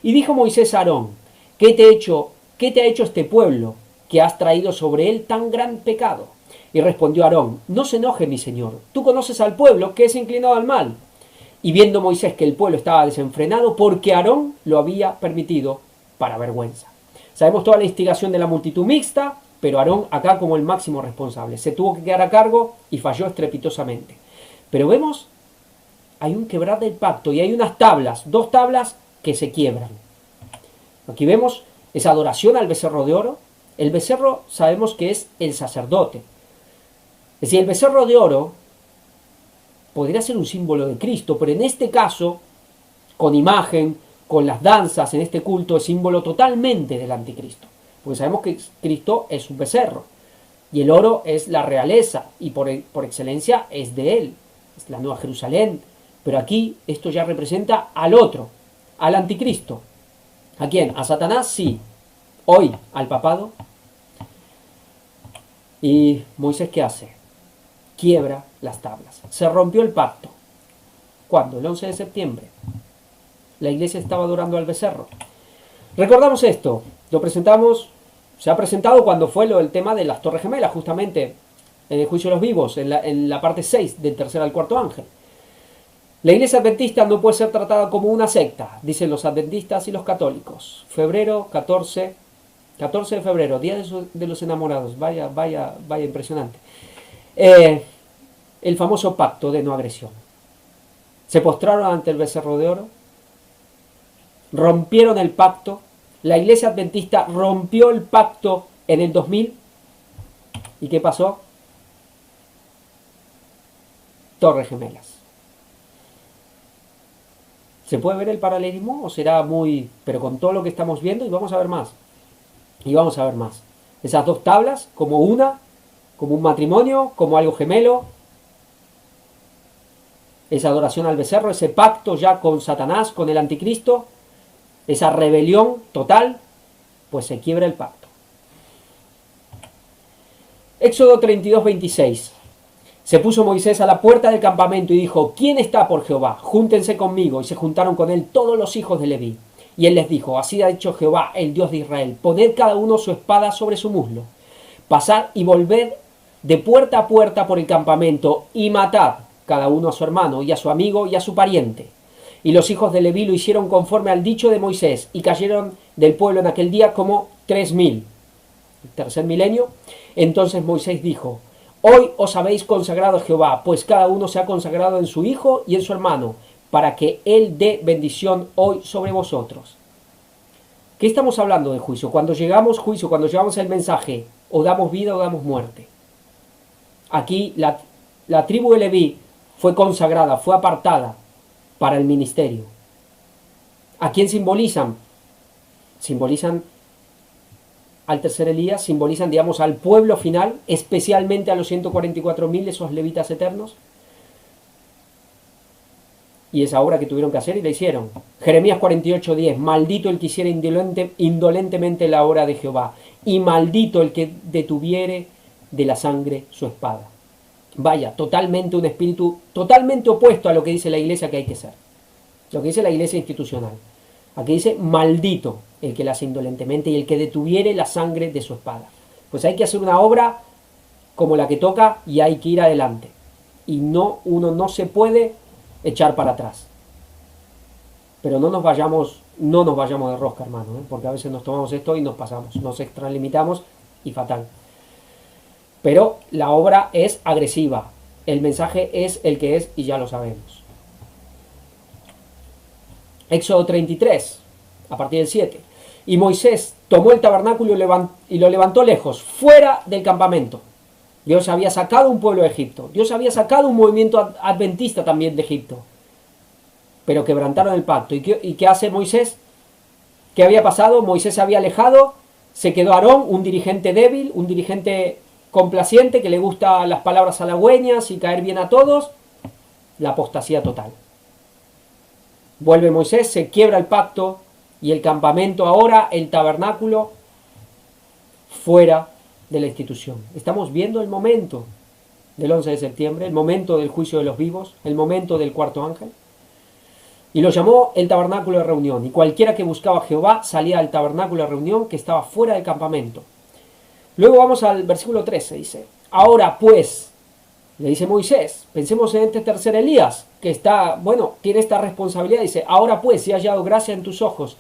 Y dijo Moisés a Aarón, ¿qué te ha hecho este pueblo que has traído sobre él tan gran pecado? Y respondió Aarón, no se enoje mi señor, tú conoces al pueblo que es inclinado al mal. Y viendo Moisés que el pueblo estaba desenfrenado, porque Aarón lo había permitido para vergüenza. Sabemos toda la instigación de la multitud mixta, pero Aarón acá como el máximo responsable. Se tuvo que quedar a cargo y falló estrepitosamente. Pero vemos, hay un quebrar del pacto y hay unas tablas, dos tablas que se quiebran. Aquí vemos esa adoración al becerro de oro. El becerro sabemos que es el sacerdote. Es decir, el becerro de oro podría ser un símbolo de Cristo, pero en este caso, con imagen, con las danzas en este culto, es símbolo totalmente del anticristo. Porque sabemos que Cristo es un becerro y el oro es la realeza y por excelencia es de él, es la Nueva Jerusalén. Pero aquí esto ya representa al otro, al anticristo. ¿A quién? ¿A Satanás? Sí. Hoy al papado. ¿Y Moisés qué hace? Quiebra las tablas. Se rompió el pacto. ¿Cuándo? El 11 de septiembre. La iglesia estaba adorando al becerro. Recordamos esto. Lo presentamos, se ha presentado cuando fue el tema de las Torres Gemelas, justamente en el juicio de los vivos, en la parte 6 del tercer al cuarto ángel. La iglesia adventista no puede ser tratada como una secta, dicen los adventistas y los católicos. Febrero 14 de febrero, Día de los Enamorados, vaya impresionante. El famoso pacto de no agresión. Se postraron ante el becerro de oro, rompieron el pacto. La iglesia adventista rompió el pacto en el 2000. ¿Y qué pasó? Torres Gemelas. ¿Se puede ver el paralelismo o será muy... pero con todo lo que estamos viendo y vamos a ver más? Y vamos a ver más. Esas dos tablas como una, como un matrimonio, como algo gemelo. Esa adoración al becerro, ese pacto ya con Satanás, con el anticristo. Esa rebelión total, pues se quiebra el pacto. Éxodo 32, 26. Se puso Moisés a la puerta del campamento y dijo, ¿quién está por Jehová? Júntense conmigo. Y se juntaron con él todos los hijos de Leví. Y él les dijo, así ha dicho Jehová, el Dios de Israel, poned cada uno su espada sobre su muslo, pasad y volved de puerta a puerta por el campamento y matad cada uno a su hermano y a su amigo y a su pariente. Y los hijos de Leví lo hicieron conforme al dicho de Moisés, y cayeron del pueblo en aquel día como 3000. El tercer milenio. Entonces Moisés dijo, hoy os habéis consagrado a Jehová, pues cada uno se ha consagrado en su hijo y en su hermano, para que él dé bendición hoy sobre vosotros. ¿Qué estamos hablando de juicio? Cuando llegamos el mensaje, o damos vida o damos muerte. Aquí la tribu de Leví fue consagrada, fue apartada para el ministerio. ¿A quién simbolizan? Simbolizan al tercer Elías, simbolizan, digamos, al pueblo final, especialmente a los 144.000, esos levitas eternos. Y esa obra que tuvieron que hacer y la hicieron. Jeremías 48:10, maldito el que hiciera indolentemente la obra de Jehová, y maldito el que detuviere de la sangre su espada. Vaya, totalmente un espíritu totalmente opuesto a lo que dice la iglesia que hay que ser. Lo que dice la iglesia institucional. Aquí dice, maldito el que la hace indolentemente y el que detuviere la sangre de su espada. Pues hay que hacer una obra como la que toca y hay que ir adelante. Y uno no se puede echar para atrás. Pero no nos vayamos de rosca, hermano, porque a veces nos tomamos esto y nos pasamos, nos extralimitamos y fatal. Pero la obra es agresiva, el mensaje es el que es y ya lo sabemos. Éxodo 33, a partir del 7. Y Moisés tomó el tabernáculo y lo levantó lejos, fuera del campamento. Dios había sacado un pueblo de Egipto. Dios había sacado un movimiento adventista también de Egipto. Pero quebrantaron el pacto. ¿Y qué hace Moisés? ¿Qué había pasado? Moisés se había alejado, se quedó Aarón, un dirigente débil, un dirigente complaciente que le gusta las palabras halagüeñas y caer bien a todos. La apostasía total. Vuelve Moisés, se quiebra el pacto y el campamento ahora, el tabernáculo, fuera de la institución. Estamos viendo el momento del 11 de septiembre, el momento del juicio de los vivos, el momento del cuarto ángel. Y lo llamó el tabernáculo de reunión. Y cualquiera que buscaba a Jehová salía al tabernáculo de reunión que estaba fuera del campamento. Luego vamos al versículo 13, dice: ahora pues, le dice Moisés, pensemos en este tercer Elías, que está, tiene esta responsabilidad. Dice: ahora pues, si he hallado gracia en tus ojos,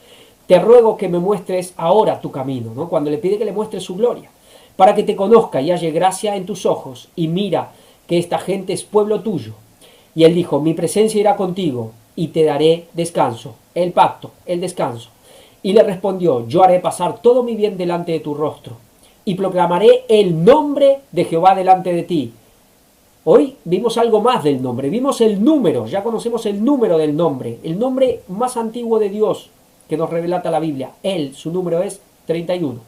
te ruego que me muestres ahora tu camino, ¿no? Cuando le pide que le muestre su gloria, para que te conozca y halle gracia en tus ojos, y mira que esta gente es pueblo tuyo. Y él dijo: mi presencia irá contigo, y te daré descanso. El pacto, el descanso. Y le respondió: yo haré pasar todo mi bien delante de tu rostro, y proclamaré el nombre de Jehová delante de ti. Hoy vimos algo más del nombre, vimos el número, ya conocemos el número del nombre, el nombre más antiguo de Dios que nos relata la Biblia. Él, su número es 31.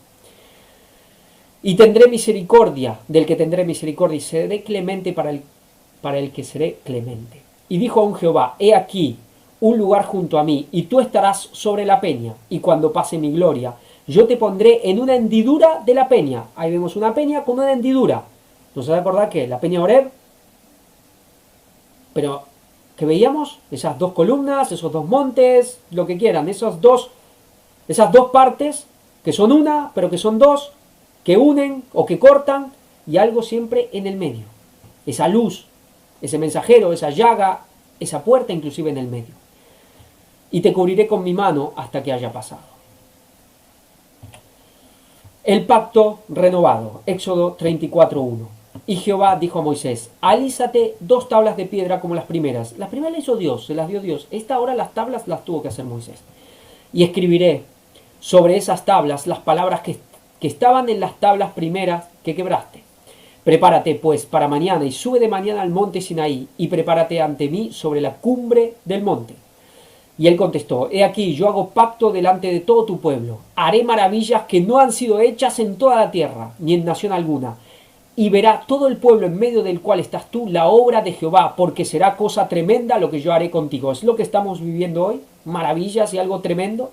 Y tendré misericordia del que tendré misericordia, y seré clemente para el que seré clemente. Y dijo aún Jehová: he aquí un lugar junto a mí, y tú estarás sobre la peña, y cuando pase mi gloria, yo te pondré en una hendidura de la peña. Ahí vemos una peña con una hendidura. ¿Nos vas a acordar que la peña Oreb? Pero, ¿qué veíamos? Esas dos columnas, esos dos montes, lo que quieran, esas dos partes, que son una, pero que son dos, que unen o que cortan, y algo siempre en el medio. Esa luz, ese mensajero, esa llaga, esa puerta inclusive en el medio. Y te cubriré con mi mano hasta que haya pasado. El pacto renovado, Éxodo 34:1. Y Jehová dijo a Moisés: alízate 2 tablas de piedra como las primeras. Las primeras las hizo Dios, se las dio Dios. Esta ahora las tablas las tuvo que hacer Moisés. Y escribiré sobre esas tablas las palabras que estaban en las tablas primeras que quebraste. Prepárate pues para mañana y sube de mañana al monte Sinaí, y prepárate ante mí sobre la cumbre del monte. Y él contestó: he aquí, yo hago pacto delante de todo tu pueblo. Haré maravillas que no han sido hechas en toda la tierra, ni en nación alguna. Y verá todo el pueblo en medio del cual estás tú la obra de Jehová, porque será cosa tremenda lo que yo haré contigo. Es lo que estamos viviendo hoy, maravillas y algo tremendo.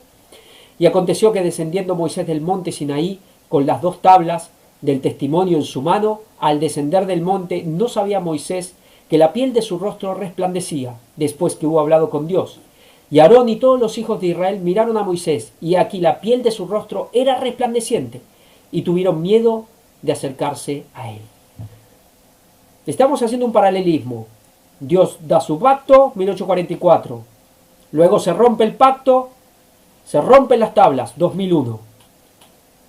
Y aconteció que descendiendo Moisés del monte Sinaí con las 2 tablas del testimonio en su mano, al descender del monte no sabía Moisés que la piel de su rostro resplandecía, después que hubo hablado con Dios. Y Aarón y todos los hijos de Israel miraron a Moisés, y aquí la piel de su rostro era resplandeciente, y tuvieron miedo de acercarse a él. Estamos haciendo un paralelismo. Dios da su pacto, 1844. Luego se rompe el pacto, se rompen las tablas, 2001.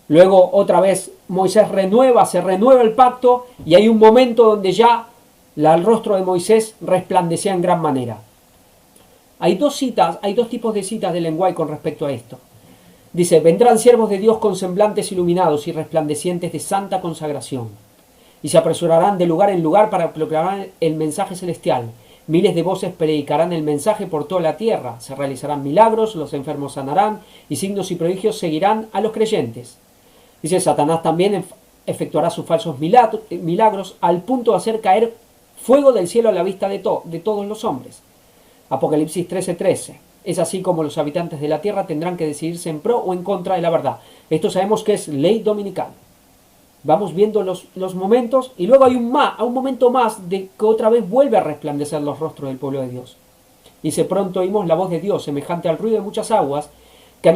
Luego otra vez Moisés se renueva el pacto, y hay un momento donde ya el rostro de Moisés resplandecía en gran manera. Hay 2 tipos de citas de lenguaje con respecto a esto. Dice: vendrán siervos de Dios con semblantes iluminados y resplandecientes de santa consagración, y se apresurarán de lugar en lugar para proclamar el mensaje celestial. Miles de voces predicarán el mensaje por toda la tierra, se realizarán milagros, los enfermos sanarán, y signos y prodigios seguirán a los creyentes. Dice: Satanás también efectuará sus falsos milagros al punto de hacer caer fuego del cielo a la vista de todos los hombres. Apocalipsis 13:13. Es así como los habitantes de la tierra tendrán que decidirse en pro o en contra de la verdad. Esto sabemos que es ley dominical. Vamos viendo los momentos, y luego hay un momento más de que otra vez vuelve a resplandecer los rostros del pueblo de Dios. Dice: pronto oímos la voz de Dios, semejante al ruido de muchas aguas, que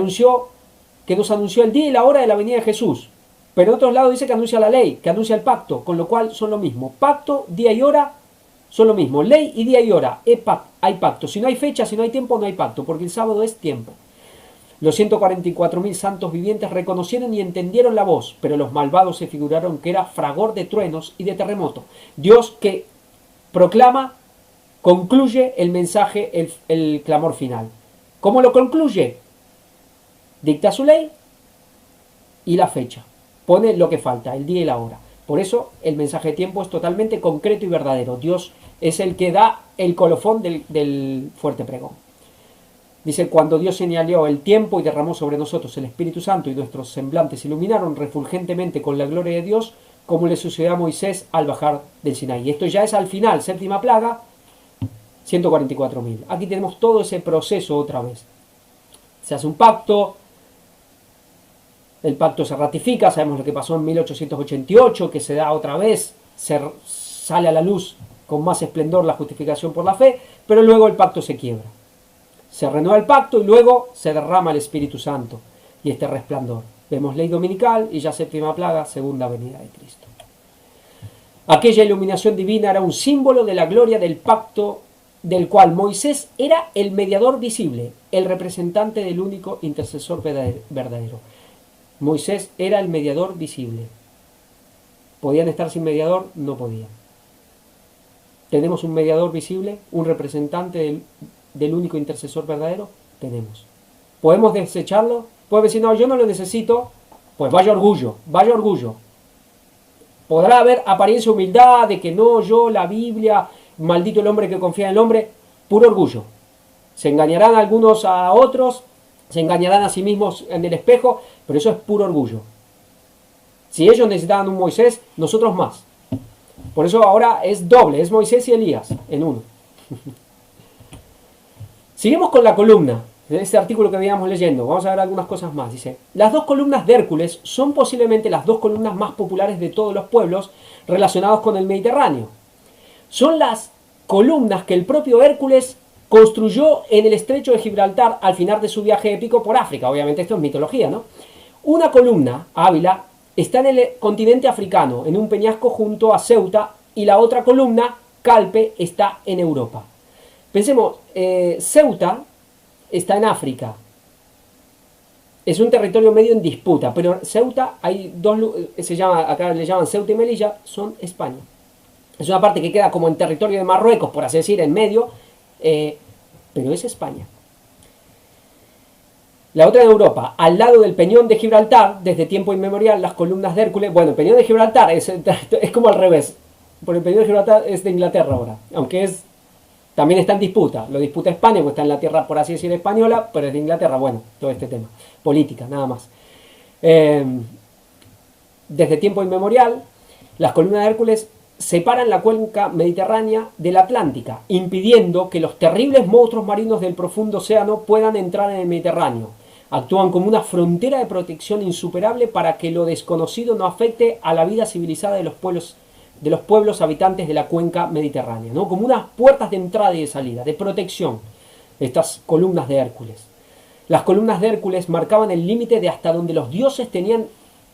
nos anunció el día y la hora de la venida de Jesús. Pero en otro lado dice que anuncia la ley, que anuncia el pacto, con lo cual son lo mismo. Pacto, día y hora, son lo mismo. Ley y día y hora, hay pacto. Si no hay fecha, si no hay tiempo, no hay pacto, porque el sábado es tiempo. Los 144.000 santos vivientes reconocieron y entendieron la voz, pero los malvados se figuraron que era fragor de truenos y de terremoto. Dios que proclama, concluye el mensaje, el clamor final. ¿Cómo lo concluye? Dicta su ley y la fecha. Pone lo que falta, el día y la hora. Por eso el mensaje de tiempo es totalmente concreto y verdadero. Dios es el que da el colofón del fuerte pregón. Dice, cuando Dios señaló el tiempo y derramó sobre nosotros el Espíritu Santo y nuestros semblantes se iluminaron refulgentemente con la gloria de Dios, como le sucedió a Moisés al bajar del Sinaí. Y esto ya es al final, séptima plaga, 144.000. Aquí tenemos todo ese proceso otra vez. Se hace un pacto, el pacto se ratifica, sabemos lo que pasó en 1888, que se da otra vez, sale a la luz con más esplendor la justificación por la fe, pero luego el pacto se quiebra. Se renueva el pacto y luego se derrama el Espíritu Santo y este resplandor. Vemos ley dominical y ya séptima plaga, segunda venida de Cristo. Aquella iluminación divina era un símbolo de la gloria del pacto del cual Moisés era el mediador visible, el representante del único intercesor verdadero. Moisés era el mediador visible. ¿Podían estar sin mediador? No podían. ¿Tenemos un mediador visible? ¿Un representante del único intercesor verdadero? Tenemos. ¿Podemos desecharlo? ¿Puede decir, no, yo no lo necesito? Pues vaya orgullo, vaya orgullo. Podrá haber apariencia de humildad, de que no, yo, la Biblia, maldito el hombre que confía en el hombre, puro orgullo. Se engañarán algunos a otros, se engañarán a sí mismos en el espejo, pero eso es puro orgullo. Si ellos necesitaban un Moisés, nosotros más. Por eso ahora es doble, es Moisés y Elías en uno. Seguimos con la columna, de este artículo que veníamos leyendo. Vamos a ver algunas cosas más. Dice, las dos columnas de Hércules son posiblemente las dos columnas más populares de todos los pueblos relacionados con el Mediterráneo. Son las columnas que el propio Hércules construyó en el estrecho de Gibraltar al final de su viaje épico por África. Obviamente esto es mitología, ¿no? Una columna, Ávila, está en el continente africano, en un peñasco junto a Ceuta, y la otra columna, Calpe, está en Europa. Pensemos, Ceuta está en África. Es un territorio medio en disputa, pero Ceuta, hay dos, acá le llaman Ceuta y Melilla, son España. Es una parte que queda como en territorio de Marruecos, por así decir, en medio, pero es España. La otra en Europa, al lado del Peñón de Gibraltar, desde tiempo inmemorial, las columnas de Hércules. Bueno, el Peñón de Gibraltar es como al revés, porque el Peñón de Gibraltar es de Inglaterra ahora, aunque también está en disputa. Lo disputa España, porque está en la tierra, por así decir, española, pero es de Inglaterra. Bueno, todo este tema, política, nada más. Desde tiempo inmemorial, las columnas de Hércules separan la cuenca mediterránea de la Atlántica, impidiendo que los terribles monstruos marinos del profundo océano puedan entrar en el Mediterráneo. Actúan como una frontera de protección insuperable para que lo desconocido no afecte a la vida civilizada de los pueblos habitantes de la cuenca mediterránea, ¿no? Como unas puertas de entrada y de salida, de protección, estas columnas de Hércules. Las columnas de Hércules marcaban el límite de hasta donde los dioses tenían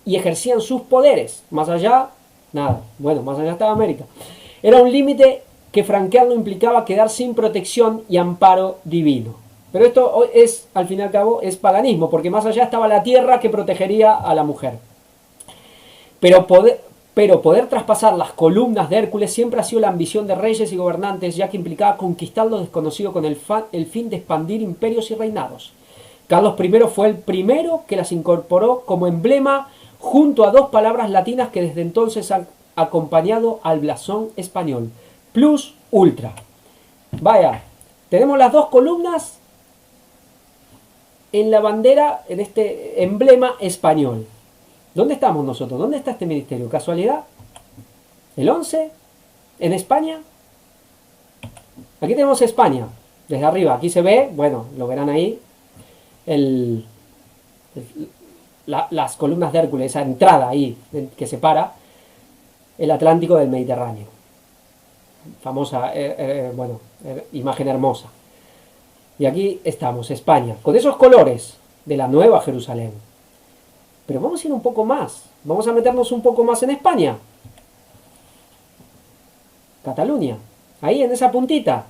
y ejercían sus poderes. Más allá, nada. Bueno, más allá estaba América. Era un límite que franquearlo implicaba quedar sin protección y amparo divino. Pero esto es, al fin y al cabo, es paganismo, porque más allá estaba la tierra que protegería a la mujer. Pero poder traspasar las columnas de Hércules siempre ha sido la ambición de reyes y gobernantes, ya que implicaba conquistar lo desconocido con el fin de expandir imperios y reinados. Carlos I fue el primero que las incorporó como emblema junto a dos palabras latinas que desde entonces han acompañado al blasón español: plus ultra. Vaya, tenemos las dos columnas en la bandera, en este emblema español. ¿Dónde estamos nosotros? ¿Dónde está este ministerio? ¿Casualidad? ¿El 11? ¿En España? Aquí tenemos España, desde arriba. Aquí se ve, bueno, lo verán ahí, las columnas de Hércules, esa entrada ahí que separa el Atlántico del Mediterráneo. Famosa, imagen hermosa. Y aquí estamos, España, con esos colores de la Nueva Jerusalén. Pero vamos a ir un poco más, vamos a meternos un poco más en España. Cataluña, ahí en esa puntita.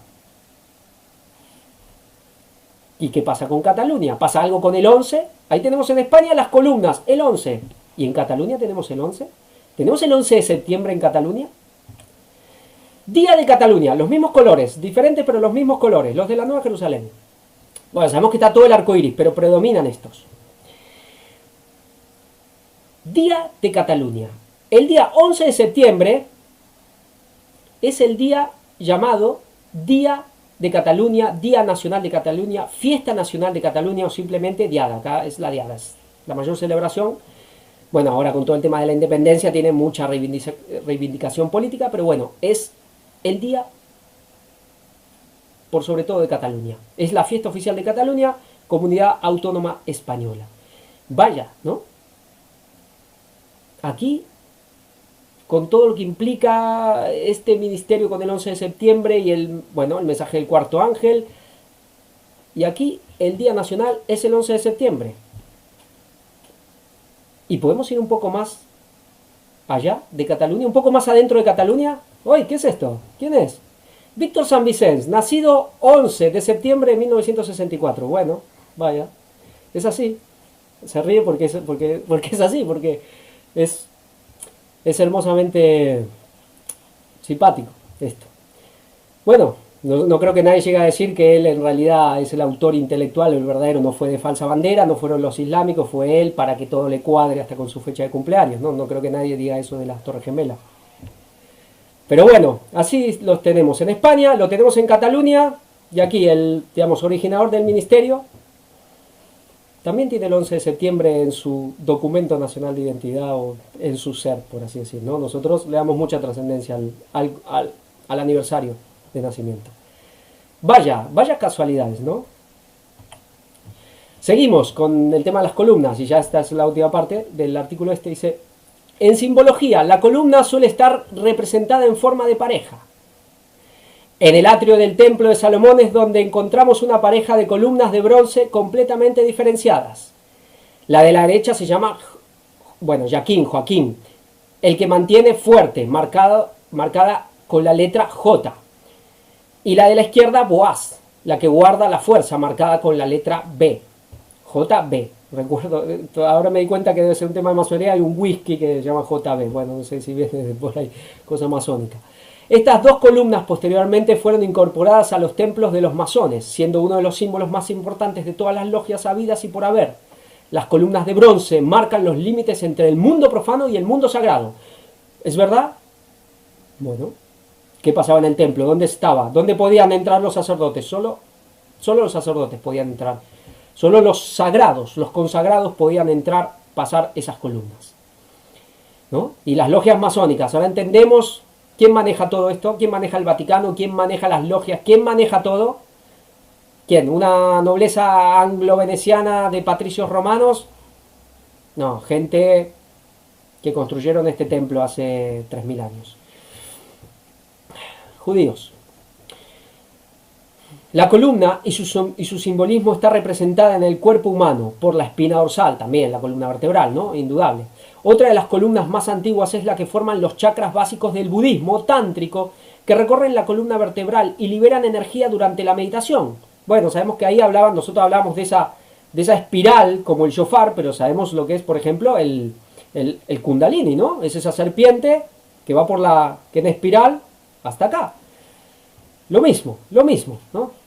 ¿Y qué pasa con Cataluña? ¿Pasa algo con el 11? Ahí tenemos en España las columnas, el 11. ¿Y en Cataluña tenemos el 11? ¿Tenemos el 11 de septiembre en Cataluña? Día de Cataluña, los mismos colores, diferentes pero los mismos colores, los de la Nueva Jerusalén. Bueno, sabemos que está todo el arco iris, pero predominan estos. Día de Cataluña. El día 11 de septiembre es el día llamado Día de Cataluña, Día Nacional de Cataluña, Fiesta Nacional de Cataluña o simplemente Diada. Acá es la Diada, es la mayor celebración. Bueno, ahora con todo el tema de la independencia tiene mucha reivindicación política, pero bueno, es el día por sobre todo de Cataluña. Es la fiesta oficial de Cataluña, comunidad autónoma española. Vaya, ¿no? Aquí, con todo lo que implica este ministerio con el 11 de septiembre y el mensaje del cuarto ángel, y aquí el Día Nacional es el 11 de septiembre. Y podemos ir un poco más allá de Cataluña, un poco más adentro de Cataluña. ¡Uy! ¿Qué es esto? ¿Quién es? Víctor San Vicens, nacido 11 de septiembre de 1964. Bueno, vaya, es así. Se ríe porque es así, porque es hermosamente simpático esto. Bueno, no creo que nadie llegue a decir que él en realidad es el autor intelectual, el verdadero, no fue de falsa bandera, no fueron los islámicos, fue él para que todo le cuadre hasta con su fecha de cumpleaños. No creo que nadie diga eso de las Torres Gemelas. Pero bueno, así los tenemos en España, lo tenemos en Cataluña, y aquí el, digamos, originador del ministerio también tiene el 11 de septiembre en su documento nacional de identidad o en su ser, por así decirlo, ¿no? Nosotros le damos mucha trascendencia al aniversario de nacimiento. Vaya casualidades, ¿no? Seguimos con el tema de las columnas, y ya esta es la última parte del artículo este, dice: en simbología, la columna suele estar representada en forma de pareja. En el atrio del templo de Salomón es donde encontramos una pareja de columnas de bronce completamente diferenciadas. La de la derecha se llama, Joaquín, el que mantiene fuerte, marcada con la letra J. Y la de la izquierda, Boaz, la que guarda la fuerza, marcada con la letra B. JB. Recuerdo, ahora me di cuenta que debe ser un tema de masonería, hay un whisky que se llama JB. Bueno, no sé si viene por ahí, cosa masónica. Estas dos columnas posteriormente fueron incorporadas a los templos de los masones, siendo uno de los símbolos más importantes de todas las logias habidas y por haber. Las columnas de bronce marcan los límites entre el mundo profano y el mundo sagrado. ¿Es verdad? Bueno, ¿qué pasaba en el templo? ¿Dónde estaba? ¿Dónde podían entrar los sacerdotes? Solo los sacerdotes podían entrar. Solo los sagrados, los consagrados podían entrar, pasar esas columnas, ¿no? Y las logias masónicas, ahora entendemos quién maneja todo esto, quién maneja el Vaticano, quién maneja las logias, quién maneja todo. ¿Quién? ¿Una nobleza anglo-veneciana de patricios romanos? No, gente que construyeron este templo hace 3000 años. Judíos. La columna y su simbolismo está representada en el cuerpo humano por la espina dorsal, también la columna vertebral, ¿no? Indudable. Otra de las columnas más antiguas es la que forman los chakras básicos del budismo tántrico, que recorren la columna vertebral y liberan energía durante la meditación. Bueno, sabemos que ahí nosotros hablamos de esa espiral como el shofar, pero sabemos lo que es, por ejemplo, el kundalini, ¿no? Es esa serpiente que va que en espiral hasta acá. Lo mismo, ¿no?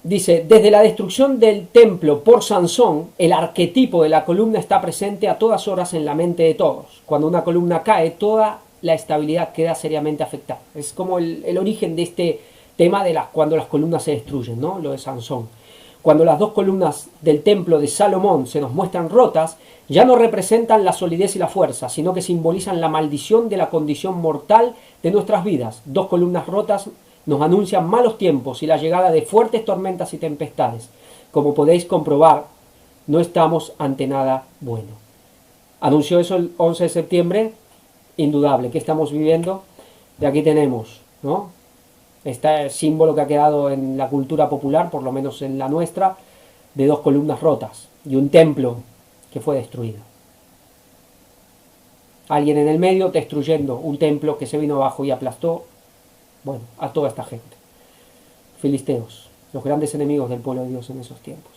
Dice, desde la destrucción del templo por Sansón, el arquetipo de la columna está presente a todas horas en la mente de todos. Cuando una columna cae, toda la estabilidad queda seriamente afectada. Es como el origen de este tema de cuando las columnas se destruyen, ¿no? Lo de Sansón. Cuando las dos columnas del templo de Salomón se nos muestran rotas, ya no representan la solidez y la fuerza, sino que simbolizan la maldición de la condición mortal de nuestras vidas. Dos columnas rotas nos anuncian malos tiempos y la llegada de fuertes tormentas y tempestades. Como podéis comprobar, no estamos ante nada bueno. Anunció eso el 11 de septiembre, indudable. ¿Qué estamos viviendo? De aquí tenemos, ¿no? Este símbolo que ha quedado en la cultura popular, por lo menos en la nuestra, de dos columnas rotas y un templo que fue destruido. alguien en el medio destruyendo un templo que se vino abajo y aplastó, bueno, a toda esta gente. Filisteos, los grandes enemigos del pueblo de Dios en esos tiempos.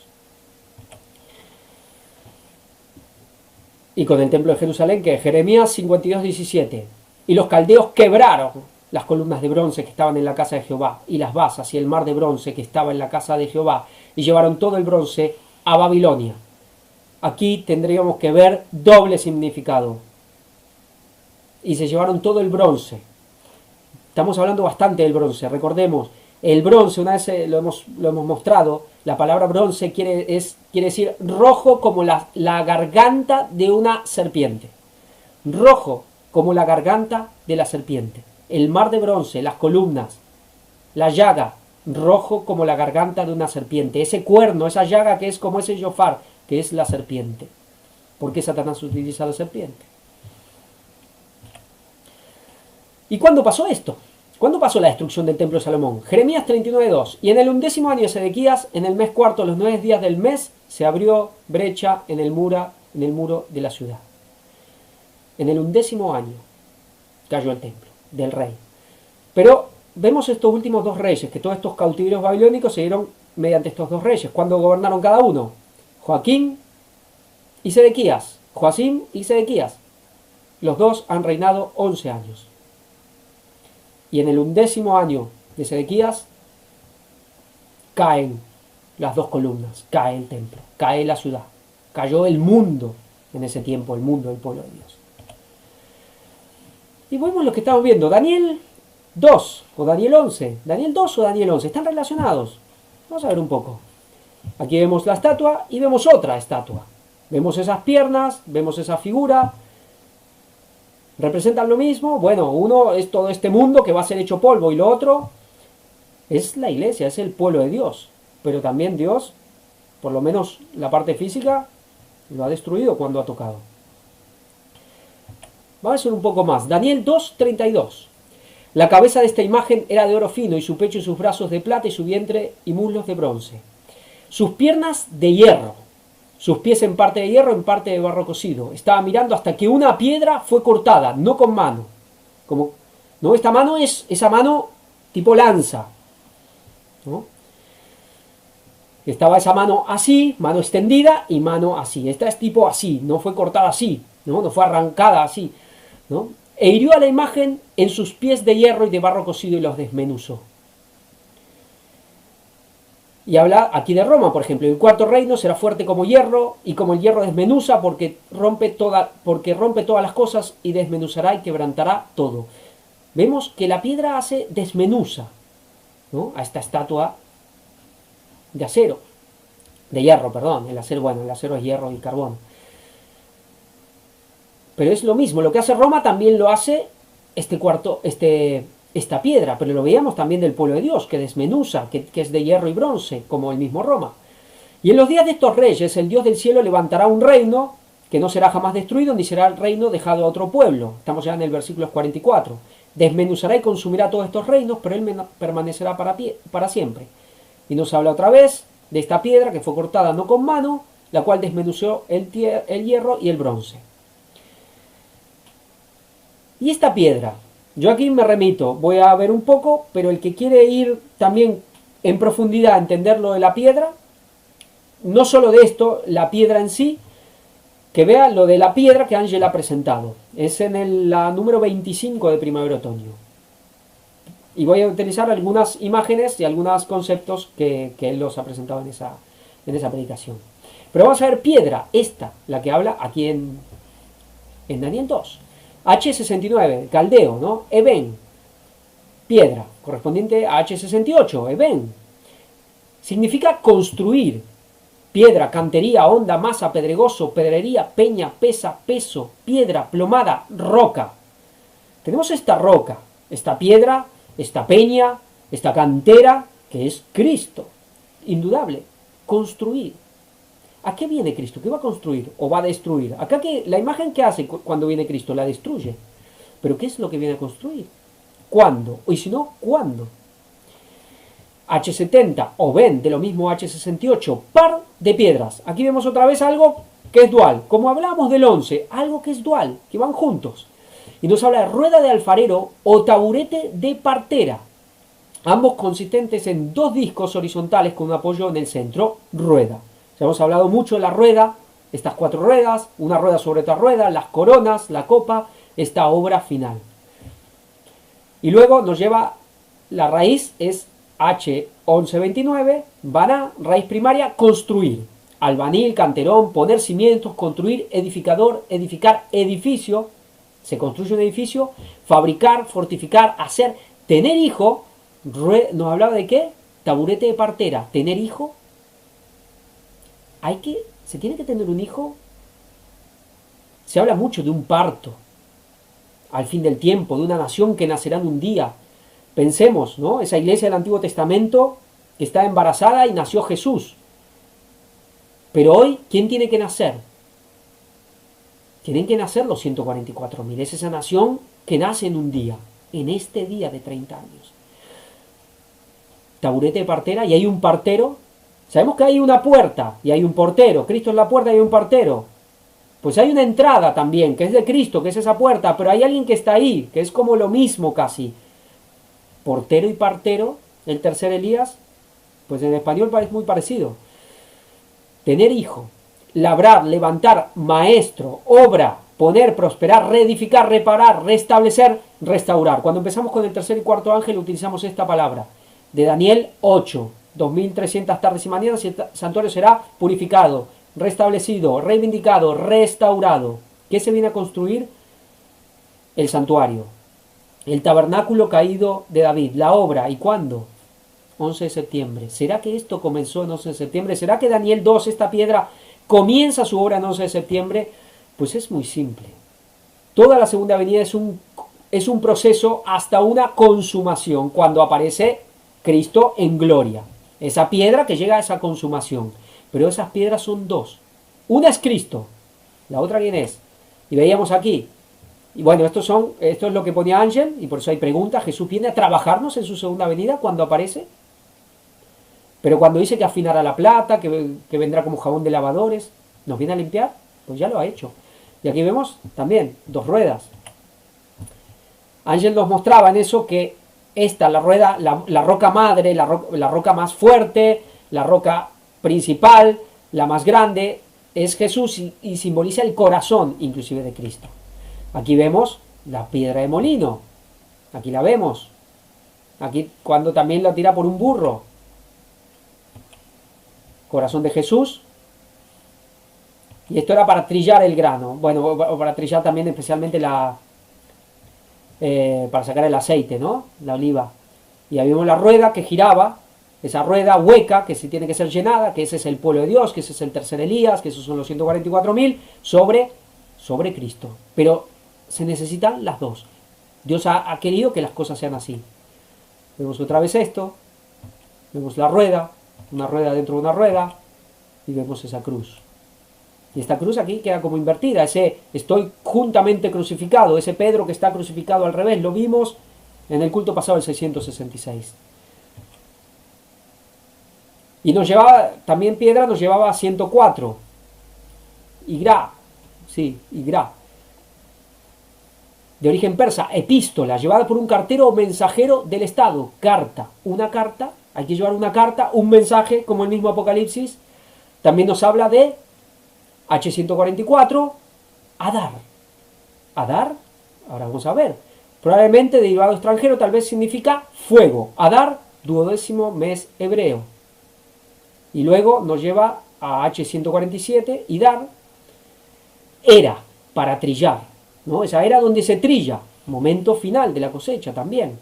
Y con el templo de Jerusalén, que Jeremías 52:17. Y los caldeos quebraron las columnas de bronce que estaban en la casa de Jehová, y las basas y el mar de bronce que estaba en la casa de Jehová, y llevaron todo el bronce a Babilonia. Aquí tendríamos que ver doble significado. Y se llevaron todo el bronce. Estamos hablando bastante del bronce, recordemos. El bronce, una vez lo hemos mostrado, la palabra bronce quiere decir rojo como la garganta de una serpiente. Rojo como la garganta de la serpiente. El mar de bronce, las columnas, la llaga, rojo como la garganta de una serpiente. Ese cuerno, esa llaga que es como ese shofar, que es la serpiente. ¿Por qué Satanás utiliza la serpiente? ¿Y cuándo pasó esto? ¿Cuándo pasó la destrucción del templo de Salomón? Jeremías 39:2. Y en el 11º año de Sedequías, en el mes cuarto, los 9 días del mes, se abrió brecha en el muro de la ciudad. En el 11º año cayó el templo del rey. Pero vemos estos últimos dos reyes, que todos estos cautiverios babilónicos se dieron mediante estos dos reyes. ¿Cuándo gobernaron cada uno? Joaquín y Sedequías. Joacim y Sedequías. Los dos han reinado 11 años. Y en el 11º año de Sedequías caen las dos columnas, cae el templo, cae la ciudad, cayó el mundo en ese tiempo, el mundo del pueblo de Dios. Y vemos lo que estamos viendo, Daniel 2 o Daniel 11, Daniel 2 o Daniel 11, están relacionados. Vamos a ver un poco. Aquí vemos la estatua y vemos otra estatua. Vemos esas piernas, vemos esa figura. ¿Representan lo mismo? Bueno, uno es todo este mundo que va a ser hecho polvo y lo otro es la iglesia, es el pueblo de Dios. Pero también Dios, por lo menos la parte física, lo ha destruido cuando ha tocado. Vamos a ver un poco más. Daniel 2:32. La cabeza de esta imagen era de oro fino y su pecho y sus brazos de plata y su vientre y muslos de bronce. Sus piernas de hierro. Sus pies en parte de hierro, en parte de barro cocido. Estaba mirando hasta que una piedra fue cortada, no con mano. No, esta mano es esa mano tipo lanza, ¿no? Estaba esa mano así, mano extendida y mano así. Esta es tipo así, no fue cortada así, no fue arrancada así, ¿no? E hirió a la imagen en sus pies de hierro y de barro cocido y los desmenuzó. Y habla aquí de Roma, por ejemplo. El cuarto reino será fuerte como hierro, y como el hierro desmenuza, porque rompe todas las cosas, y desmenuzará y quebrantará todo. Vemos que la piedra desmenuza, ¿no?, a esta estatua de acero, de hierro, perdón. El acero es hierro y carbón. Pero es lo mismo, lo que hace Roma también lo hace esta piedra, pero lo veíamos también del pueblo de Dios, que desmenuza, que es de hierro y bronce, como el mismo Roma. Y en los días de estos reyes, el Dios del cielo levantará un reino que no será jamás destruido, ni será el reino dejado a otro pueblo. Estamos ya en el versículo 44. Desmenuzará y consumirá todos estos reinos, pero él permanecerá para siempre. Y nos habla otra vez de esta piedra que fue cortada no con mano, la cual desmenuzó el hierro y el bronce. Y esta piedra, yo aquí me remito, voy a ver un poco, pero el que quiere ir también en profundidad a entender lo de la piedra, no solo de esto, la piedra en sí, que vea lo de la piedra que Ángel ha presentado. Es en la número 25 de Primavera-Otoño. Y voy a utilizar algunas imágenes y algunos conceptos que él los ha presentado en esa predicación. Pero vamos a ver piedra, esta, la que habla aquí en Daniel 2. H69, caldeo, ¿no? Eben, piedra, correspondiente a H68, Eben. Significa construir. Piedra, cantería, honda, masa, pedregoso, pedrería, peña, pesa, peso, piedra, plomada, roca. Tenemos esta roca, esta piedra, esta peña, esta cantera, que es Cristo. Indudable. Construir. ¿A qué viene Cristo? ¿Qué va a construir o va a destruir? Acá la imagen que hace cuando viene Cristo la destruye. Pero ¿qué es lo que viene a construir? ¿Cuándo? Y si no, ¿cuándo? H70 o Ben, de lo mismo H68, par de piedras. Aquí vemos otra vez algo que es dual. Como hablábamos del 11, algo que es dual, que van juntos. Y nos habla de rueda de alfarero o taburete de partera. Ambos consistentes en dos discos horizontales con un apoyo en el centro, rueda. Ya hemos hablado mucho de la rueda, estas 4 ruedas, una rueda sobre otra rueda, las coronas, la copa, esta obra final. Y luego nos lleva, la raíz es H1129, Baná, raíz primaria, construir. Albanil, canterón, poner cimientos, construir, edificador, edificar, edificio, se construye un edificio, fabricar, fortificar, hacer, tener hijo, nos hablaba de qué, taburete de partera, tener hijo, se tiene que tener un hijo, se habla mucho de un parto, al fin del tiempo, de una nación que nacerá en un día. Pensemos, ¿no? Esa iglesia del Antiguo Testamento que está embarazada y nació Jesús. Pero hoy, ¿quién tiene que nacer? Tienen que nacer los 144.000. Es esa nación que nace en un día, en este día de 30 años. Taburete de partera y hay un partero. Sabemos que hay una puerta y hay un portero. Cristo es la puerta y hay un partero. Pues hay una entrada también, que es de Cristo, que es esa puerta, pero hay alguien que está ahí, que es como lo mismo casi. Portero y partero, el tercer Elías, pues en español es muy parecido. Tener hijo, labrar, levantar, maestro, obra, poner, prosperar, reedificar, reparar, restablecer, restaurar. Cuando empezamos con el tercer y cuarto ángel utilizamos esta palabra. De Daniel 8, 2300 tardes y mañanas, y el santuario será purificado, restablecido, reivindicado, restaurado. ¿Qué se viene a construir? El santuario, el tabernáculo caído de David, la obra. ¿Y cuándo? 11 de septiembre. ¿Será que esto comenzó en 11 de septiembre? ¿Será que Daniel 2, esta piedra, comienza su obra en 11 de septiembre? Pues es muy simple. Toda la segunda venida es un proceso hasta una consumación, cuando aparece Cristo en gloria. Esa piedra que llega a esa consumación. Pero esas piedras son dos. Una es Cristo, la otra quién es. Y veíamos aquí. Y bueno, esto es lo que ponía Ángel, y por eso hay preguntas. Jesús viene a trabajarnos en su segunda venida cuando aparece. Pero cuando dice que afinará la plata, que vendrá como jabón de lavadores, ¿nos viene a limpiar? Pues ya lo ha hecho. Y aquí vemos también 2 ruedas. Ángel nos mostraba en eso que esta, la rueda, la roca madre, la roca más fuerte, la roca principal, la más grande, es Jesús y simboliza el corazón inclusive de Cristo. Aquí vemos la piedra de molino, aquí la vemos, aquí cuando también la tira por un burro, corazón de Jesús, y esto era para trillar el grano, bueno, o para trillar también especialmente para sacar el aceite, ¿no? La oliva. Y ahí vemos la rueda que giraba, esa rueda hueca que se tiene que ser llenada, que ese es el pueblo de Dios, que ese es el tercer Elías, que esos son los 144.000, sobre Cristo. Pero se necesitan las dos. Dios ha querido que las cosas sean así. Vemos otra vez esto, vemos la rueda, una rueda dentro de una rueda, y vemos esa cruz. Y esta cruz aquí queda como invertida, ese estoy juntamente crucificado, ese Pedro que está crucificado al revés, lo vimos en el culto pasado del 666. Y nos llevaba, también piedra nos llevaba a 104. Igra, sí, Igra. De origen persa, epístola, llevada por un cartero o mensajero del Estado. Carta, una carta, hay que llevar una carta, un mensaje, como el mismo Apocalipsis. También nos habla de H144, Adar. Adar, ahora vamos a ver. Probablemente derivado extranjero, tal vez significa fuego. Adar, 12º mes hebreo. Y luego nos lleva a H147, Idar, era, para trillar, ¿no? Esa era donde se trilla, momento final de la cosecha también.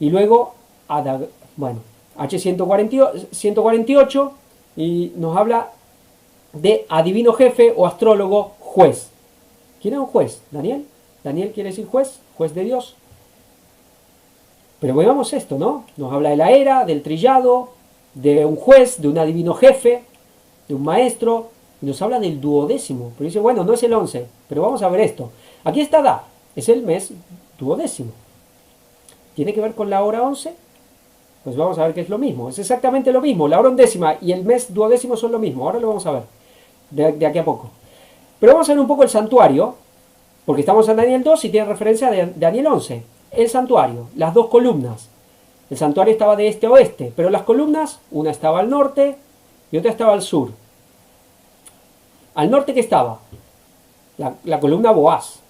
Y luego, bueno, H148, y nos habla de adivino jefe o astrólogo juez. ¿Quién es un juez? ¿Daniel? ¿Daniel quiere decir juez? ¿Juez de Dios? Pero veamos esto, ¿no? Nos habla de la era, del trillado, de un juez, de un adivino jefe, de un maestro, y nos habla del 12º. Pero dice, bueno, no es el 11, pero vamos a ver esto. Aquí está Adar, es el mes 12º. ¿Tiene que ver con la hora 11? Pues vamos a ver que es lo mismo, es exactamente lo mismo. La hora 11ª y el mes 12º son lo mismo, ahora lo vamos a ver. de aquí a poco. Pero vamos a ver un poco el santuario, porque estamos en Daniel 2 y tiene referencia a Daniel 11. El santuario, las dos columnas. El santuario estaba de este a oeste, pero las columnas, una estaba al norte y otra estaba al sur. Al norte, ¿qué estaba? La columna Boaz.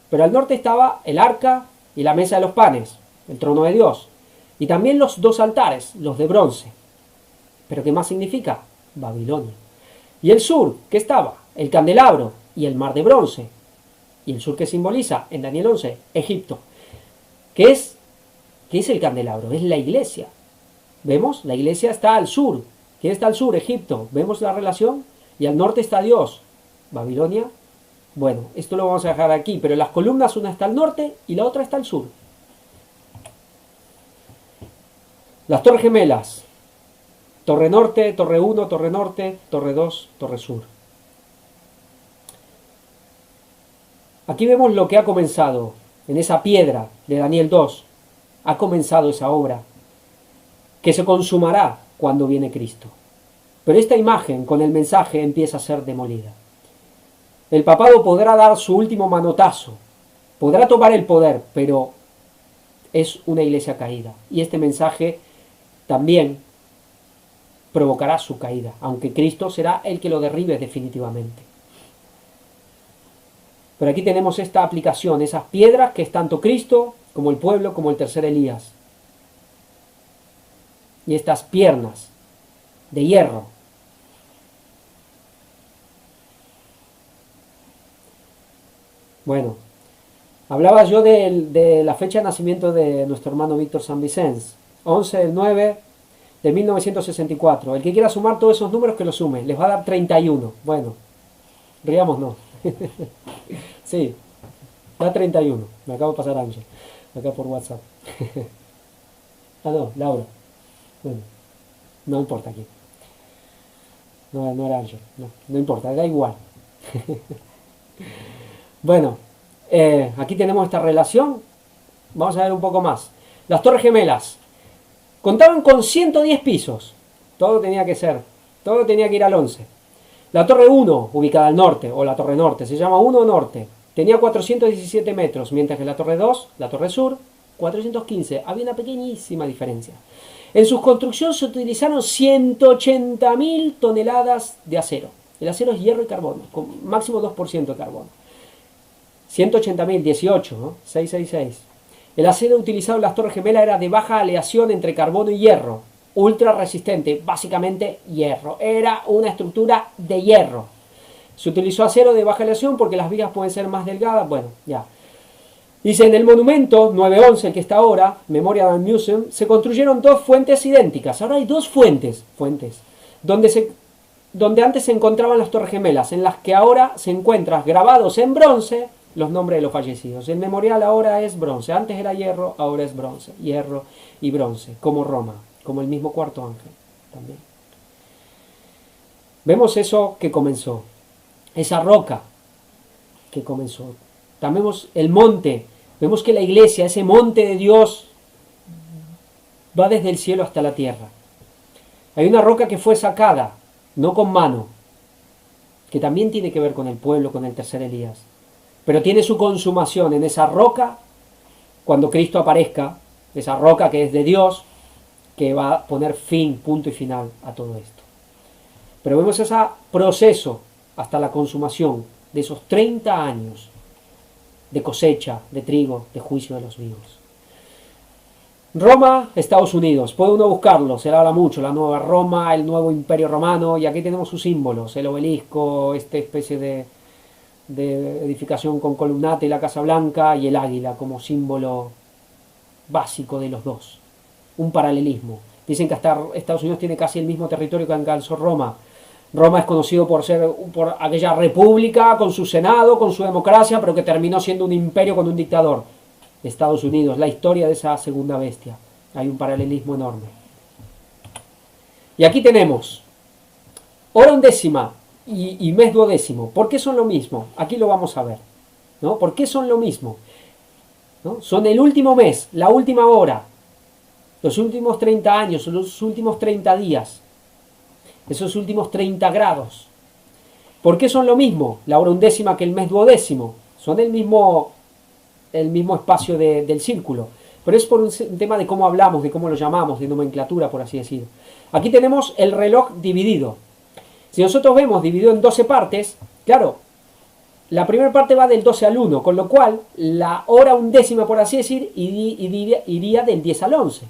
Pero al norte estaba el arca y la mesa de los panes, el trono de Dios. Y también los dos altares, los de bronce. ¿Pero qué más significa? Babilonia. Y el sur, ¿qué estaba? El candelabro y el mar de bronce. Y el sur que simboliza en Daniel 11, Egipto. ¿Qué es el candelabro? Es la iglesia. ¿Vemos? La iglesia está al sur. ¿Quién está al sur? Egipto. ¿Vemos la relación? Y al norte está Dios. Babilonia. Bueno, esto lo vamos a dejar aquí, pero las columnas, una está al norte y la otra está al sur. Las torres gemelas. Torre norte, torre 1, torre norte, torre 2, torre sur. Aquí vemos lo que ha comenzado en esa piedra de Daniel 2. Ha comenzado esa obra que se consumará cuando viene Cristo. Pero esta imagen con el mensaje empieza a ser demolida. El papado podrá dar su último manotazo, podrá tomar el poder, pero es una iglesia caída. Y este mensaje también provocará su caída, aunque Cristo será el que lo derribe definitivamente. Pero aquí tenemos esta aplicación, esas piedras que es tanto Cristo como el pueblo, como el tercer Elías. Y estas piernas de hierro. Bueno, hablaba yo de la fecha de nacimiento de nuestro hermano Víctor San Vicens, 11/9 de 1964. El que quiera sumar todos esos números que los sume, les va a dar 31. Bueno, riamos no. Sí, da 31. Me acabo de pasar Ángel, acá por WhatsApp. Ah, no, Laura. Bueno, no importa aquí. No era Ángel, no importa, da igual. Bueno, aquí tenemos esta relación. Vamos a ver un poco más. Las Torres Gemelas contaban con 110 pisos. Todo tenía que ir al 11. La Torre 1, ubicada al norte, o la Torre Norte, se llama 1 Norte, tenía 417 metros, mientras que la Torre 2, la Torre Sur, 415. Había una pequeñísima diferencia. En su construcción se utilizaron 180.000 toneladas de acero. El acero es hierro y carbono, con máximo 2% de carbono. 180.000, 18, ¿no? 666. El acero utilizado en las Torres Gemelas era de baja aleación entre carbono y hierro, ultra resistente, básicamente hierro. Era una estructura de hierro. Se utilizó acero de baja aleación porque las vigas pueden ser más delgadas. Bueno, ya. Dice, en el monumento 911, el que está ahora, Memorial Museum, se construyeron dos fuentes idénticas. Ahora hay dos fuentes, donde antes se encontraban las Torres Gemelas, en las que ahora se encuentran grabados en bronce los nombres de los fallecidos. El memorial ahora es bronce, antes era hierro, ahora es bronce, hierro y bronce, como Roma, como el mismo cuarto ángel también. Vemos eso que comenzó, esa roca que comenzó. También vemos el monte, vemos que la iglesia, ese monte de Dios, va desde el cielo hasta la tierra. Hay una roca que fue sacada, no con mano, que también tiene que ver con el pueblo, con el tercer Elías. Pero tiene su consumación en esa roca cuando Cristo aparezca, esa roca que es de Dios, que va a poner fin, punto y final a todo esto. Pero vemos ese proceso hasta la consumación de esos 30 años de cosecha, de trigo, de juicio de los vivos. Roma, Estados Unidos, puede uno buscarlo, se le habla mucho, la nueva Roma, el nuevo imperio romano, y aquí tenemos sus símbolos, el obelisco, esta especie de edificación con columnata y la Casa Blanca, y el águila como símbolo básico de los dos. Un paralelismo. Dicen que hasta Estados Unidos tiene casi el mismo territorio que alcanzó Roma. Roma es conocido por aquella república con su senado, con su democracia, pero que terminó siendo un imperio con un dictador. Estados Unidos, la historia de esa segunda bestia. Hay un paralelismo enorme. Y aquí tenemos hora undécima y mes duodécimo. ¿Por qué son lo mismo? Aquí lo vamos a ver, ¿no? ¿Por qué son lo mismo? ¿No? Son el último mes, la última hora, los últimos 30 años, los últimos 30 días, esos últimos 30 grados. ¿Por qué son lo mismo la hora undécima que el mes duodécimo? Son el mismo espacio del círculo. Pero es por un tema de cómo hablamos, de cómo lo llamamos, de nomenclatura, por así decir. Aquí tenemos el reloj dividido. Si nosotros vemos dividido en 12 partes, claro, la primera parte va del 12 al 1, con lo cual la hora undécima, por así decir, iría del 10 al 11.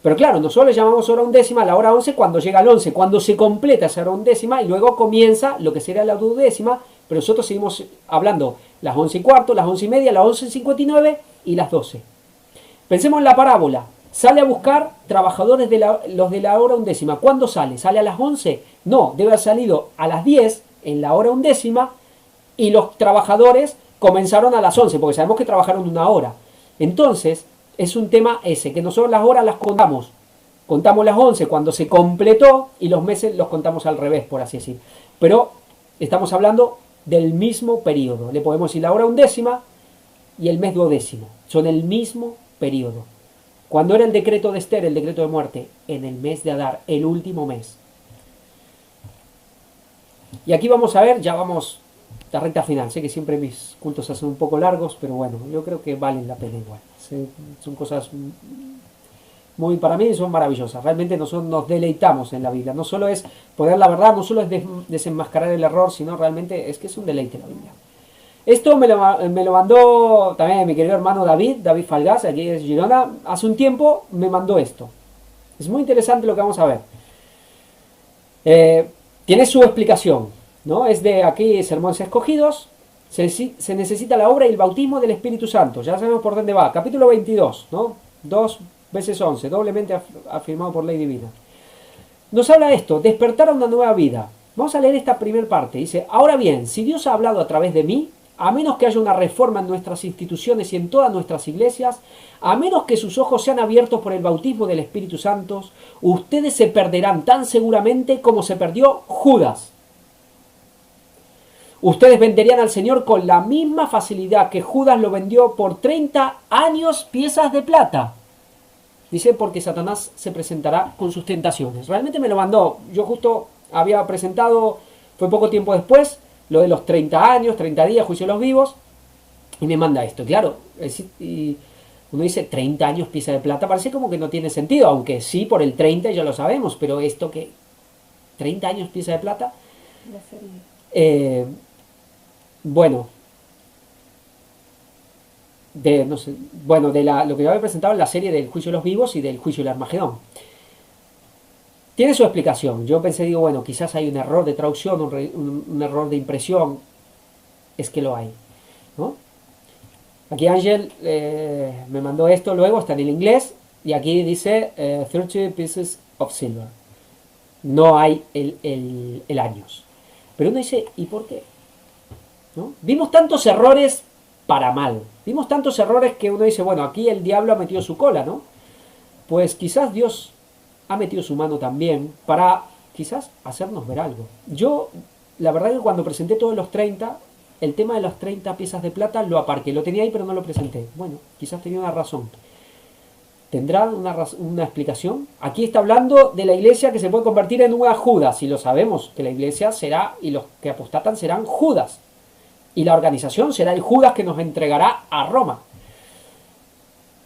Pero claro, nosotros le llamamos hora undécima a la hora 11 cuando llega al 11, cuando se completa esa hora undécima y luego comienza lo que sería la duodécima, pero nosotros seguimos hablando las 11 y cuarto, las 11 y media, las 11:59 y las 12. Pensemos en la parábola. Sale a buscar trabajadores los de la hora undécima. ¿Cuándo sale? ¿Sale a las 11? No, debe haber salido a las 10 en la hora undécima y los trabajadores comenzaron a las 11 porque sabemos que trabajaron una hora. Entonces, es un tema ese, que nosotros las horas las contamos. Contamos las 11 cuando se completó y los meses los contamos al revés, por así decir. Pero estamos hablando del mismo periodo. Le podemos decir la hora undécima y el mes duodécimo. Son el mismo periodo. Cuando era el decreto de Esther, el decreto de muerte, en el mes de Adar, el último mes. Y aquí vamos a ver, ya vamos la recta final. Sé que siempre mis cultos hacen un poco largos, pero bueno, yo creo que valen la pena igual. Son cosas muy, para mí son maravillosas. Realmente nosotros nos deleitamos en la Biblia. No solo es poner la verdad, no solo es desenmascarar el error, sino realmente es que es un deleite la Biblia. Esto me lo mandó también mi querido hermano David Falgás, aquí es Girona. Hace un tiempo me mandó esto. Es muy interesante lo que vamos a ver. Tiene su explicación, ¿no? Es de aquí, Sermones Escogidos. Se necesita la obra y el bautismo del Espíritu Santo. Ya sabemos por dónde va. Capítulo 22, ¿no? 2 veces 11, doblemente afirmado por ley divina. Nos habla de esto, despertar a una nueva vida. Vamos a leer esta primera parte. Dice, ahora bien, si Dios ha hablado a través de mí, a menos que haya una reforma en nuestras instituciones y en todas nuestras iglesias, a menos que sus ojos sean abiertos por el bautismo del Espíritu Santo, ustedes se perderán tan seguramente como se perdió Judas. Ustedes venderían al Señor con la misma facilidad que Judas lo vendió por 30 años piezas de plata. Dice, porque Satanás se presentará con sus tentaciones. Realmente me lo mandó. Yo justo había presentado, fue poco tiempo después, lo de los 30 años, 30 días, juicio de los vivos, y me manda esto. Claro, y uno dice 30 años pieza de plata, parece como que no tiene sentido, aunque sí, por el 30 ya lo sabemos, pero esto que 30 años pieza de plata, bueno, no sé, bueno, lo que yo había presentado en la serie del juicio de los vivos y del juicio del Armagedón. Tiene su explicación. Yo pensé, digo, bueno, quizás hay un error de traducción, un error de impresión. Es que lo hay, ¿no? Aquí Ángel me mandó esto luego, está en el inglés, y aquí dice 30 pieces of silver. No hay el años. Pero uno dice, ¿y por qué? ¿No? Vimos tantos errores para mal. Vimos tantos errores que uno dice, bueno, aquí el diablo ha metido su cola, ¿no? Pues quizás Dios ha metido su mano también para quizás hacernos ver algo. Yo, la verdad que cuando presenté todos los 30, el tema de las 30 piezas de plata lo aparqué. Lo tenía ahí pero no lo presenté. Bueno, quizás tenía una razón. ¿Tendrá una explicación? Aquí está hablando de la iglesia que se puede convertir en una Judas. Y lo sabemos, que la iglesia será, y los que apostatan serán Judas. Y la organización será el Judas que nos entregará a Roma.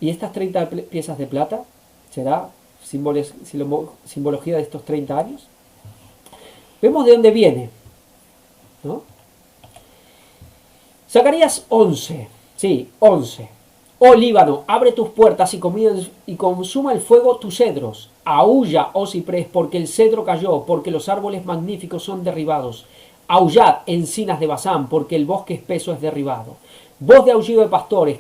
Y estas 30 piezas de plata será simbología de estos 30 años. Vemos de dónde viene, ¿no? Zacarías 11, sí, 11. Oh Líbano, abre tus puertas y consuma el fuego tus cedros. Aúlla, oh ciprés, porque el cedro cayó, porque los árboles magníficos son derribados. Aullad, encinas de Basán, porque el bosque espeso es derribado. Voz de aullido de pastores,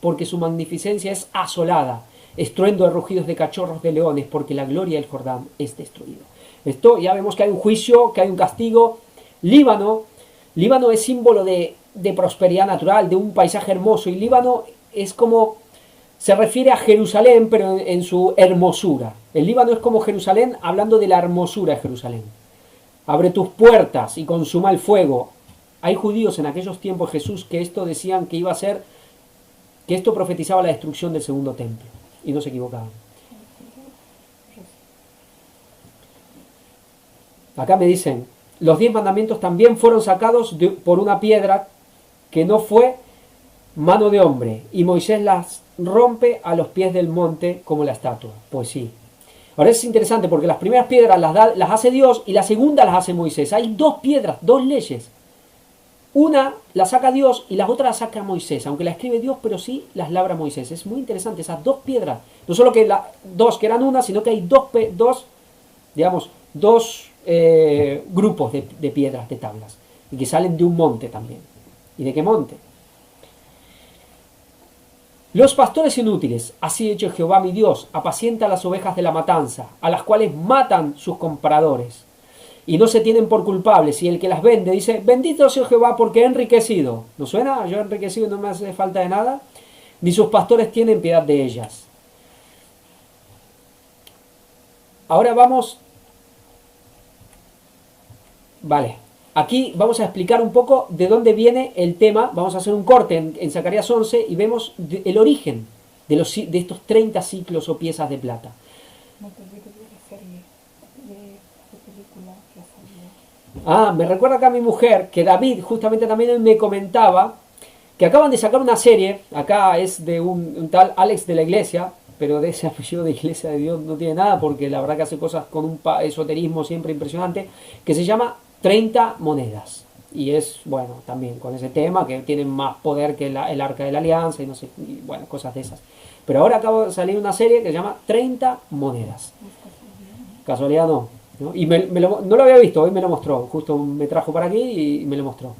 porque su magnificencia es asolada. Estruendo de rugidos de cachorros de leones, porque la gloria del Jordán es destruido. Esto ya vemos que hay un juicio, que hay un castigo. Líbano es símbolo de prosperidad natural, de un paisaje hermoso, y Líbano es como, se refiere a Jerusalén, pero en su hermosura. El Líbano es como Jerusalén, hablando de la hermosura de Jerusalén. Abre tus puertas y consuma el fuego. Hay judíos en aquellos tiempos, Jesús, que esto decían que iba a ser, que esto profetizaba la destrucción del segundo templo. Y no se equivocaban. Acá me dicen, los 10 mandamientos también fueron sacados por una piedra que no fue mano de hombre, y Moisés las rompe a los pies del monte como la estatua. Pues sí. Ahora es interesante porque las primeras piedras las hace Dios y la segunda las hace Moisés. Hay dos piedras, dos leyes. Una la saca Dios y las otras las saca Moisés, aunque la escribe Dios, pero sí las labra Moisés. Es muy interesante esas dos piedras. No solo que dos que eran una, sino que hay dos grupos de piedras, de tablas, y que salen de un monte también. ¿Y de qué monte? Los pastores inútiles, así ha hecho Jehová mi Dios, apacienta las ovejas de la matanza, a las cuales matan sus compradores, y no se tienen por culpables, y el que las vende dice, bendito sea Jehová porque he enriquecido. ¿No suena? Yo he enriquecido y no me hace falta de nada. Ni sus pastores tienen piedad de ellas. Ahora vamos... Vale. Aquí vamos a explicar un poco de dónde viene el tema. Vamos a hacer un corte en Zacarías 11 y vemos el origen de estos 30 ciclos o piezas de plata. No te olvides de la serie de película que ha salido. Me recuerda acá a mi mujer que David justamente también me comentaba que acaban de sacar una serie. Acá es de un tal Alex de la Iglesia, pero de ese apellido de Iglesia de Dios no tiene nada, porque la verdad que hace cosas con un esoterismo siempre impresionante, que se llama 30 monedas. Y es, bueno, también con ese tema, que tienen más poder que el Arca de la Alianza y no sé, y bueno, cosas de esas. Pero ahora acaba de salir una serie que se llama 30 monedas. Casualidad no. Y no lo había visto, hoy me lo mostró. Justo me trajo para aquí y me lo mostró.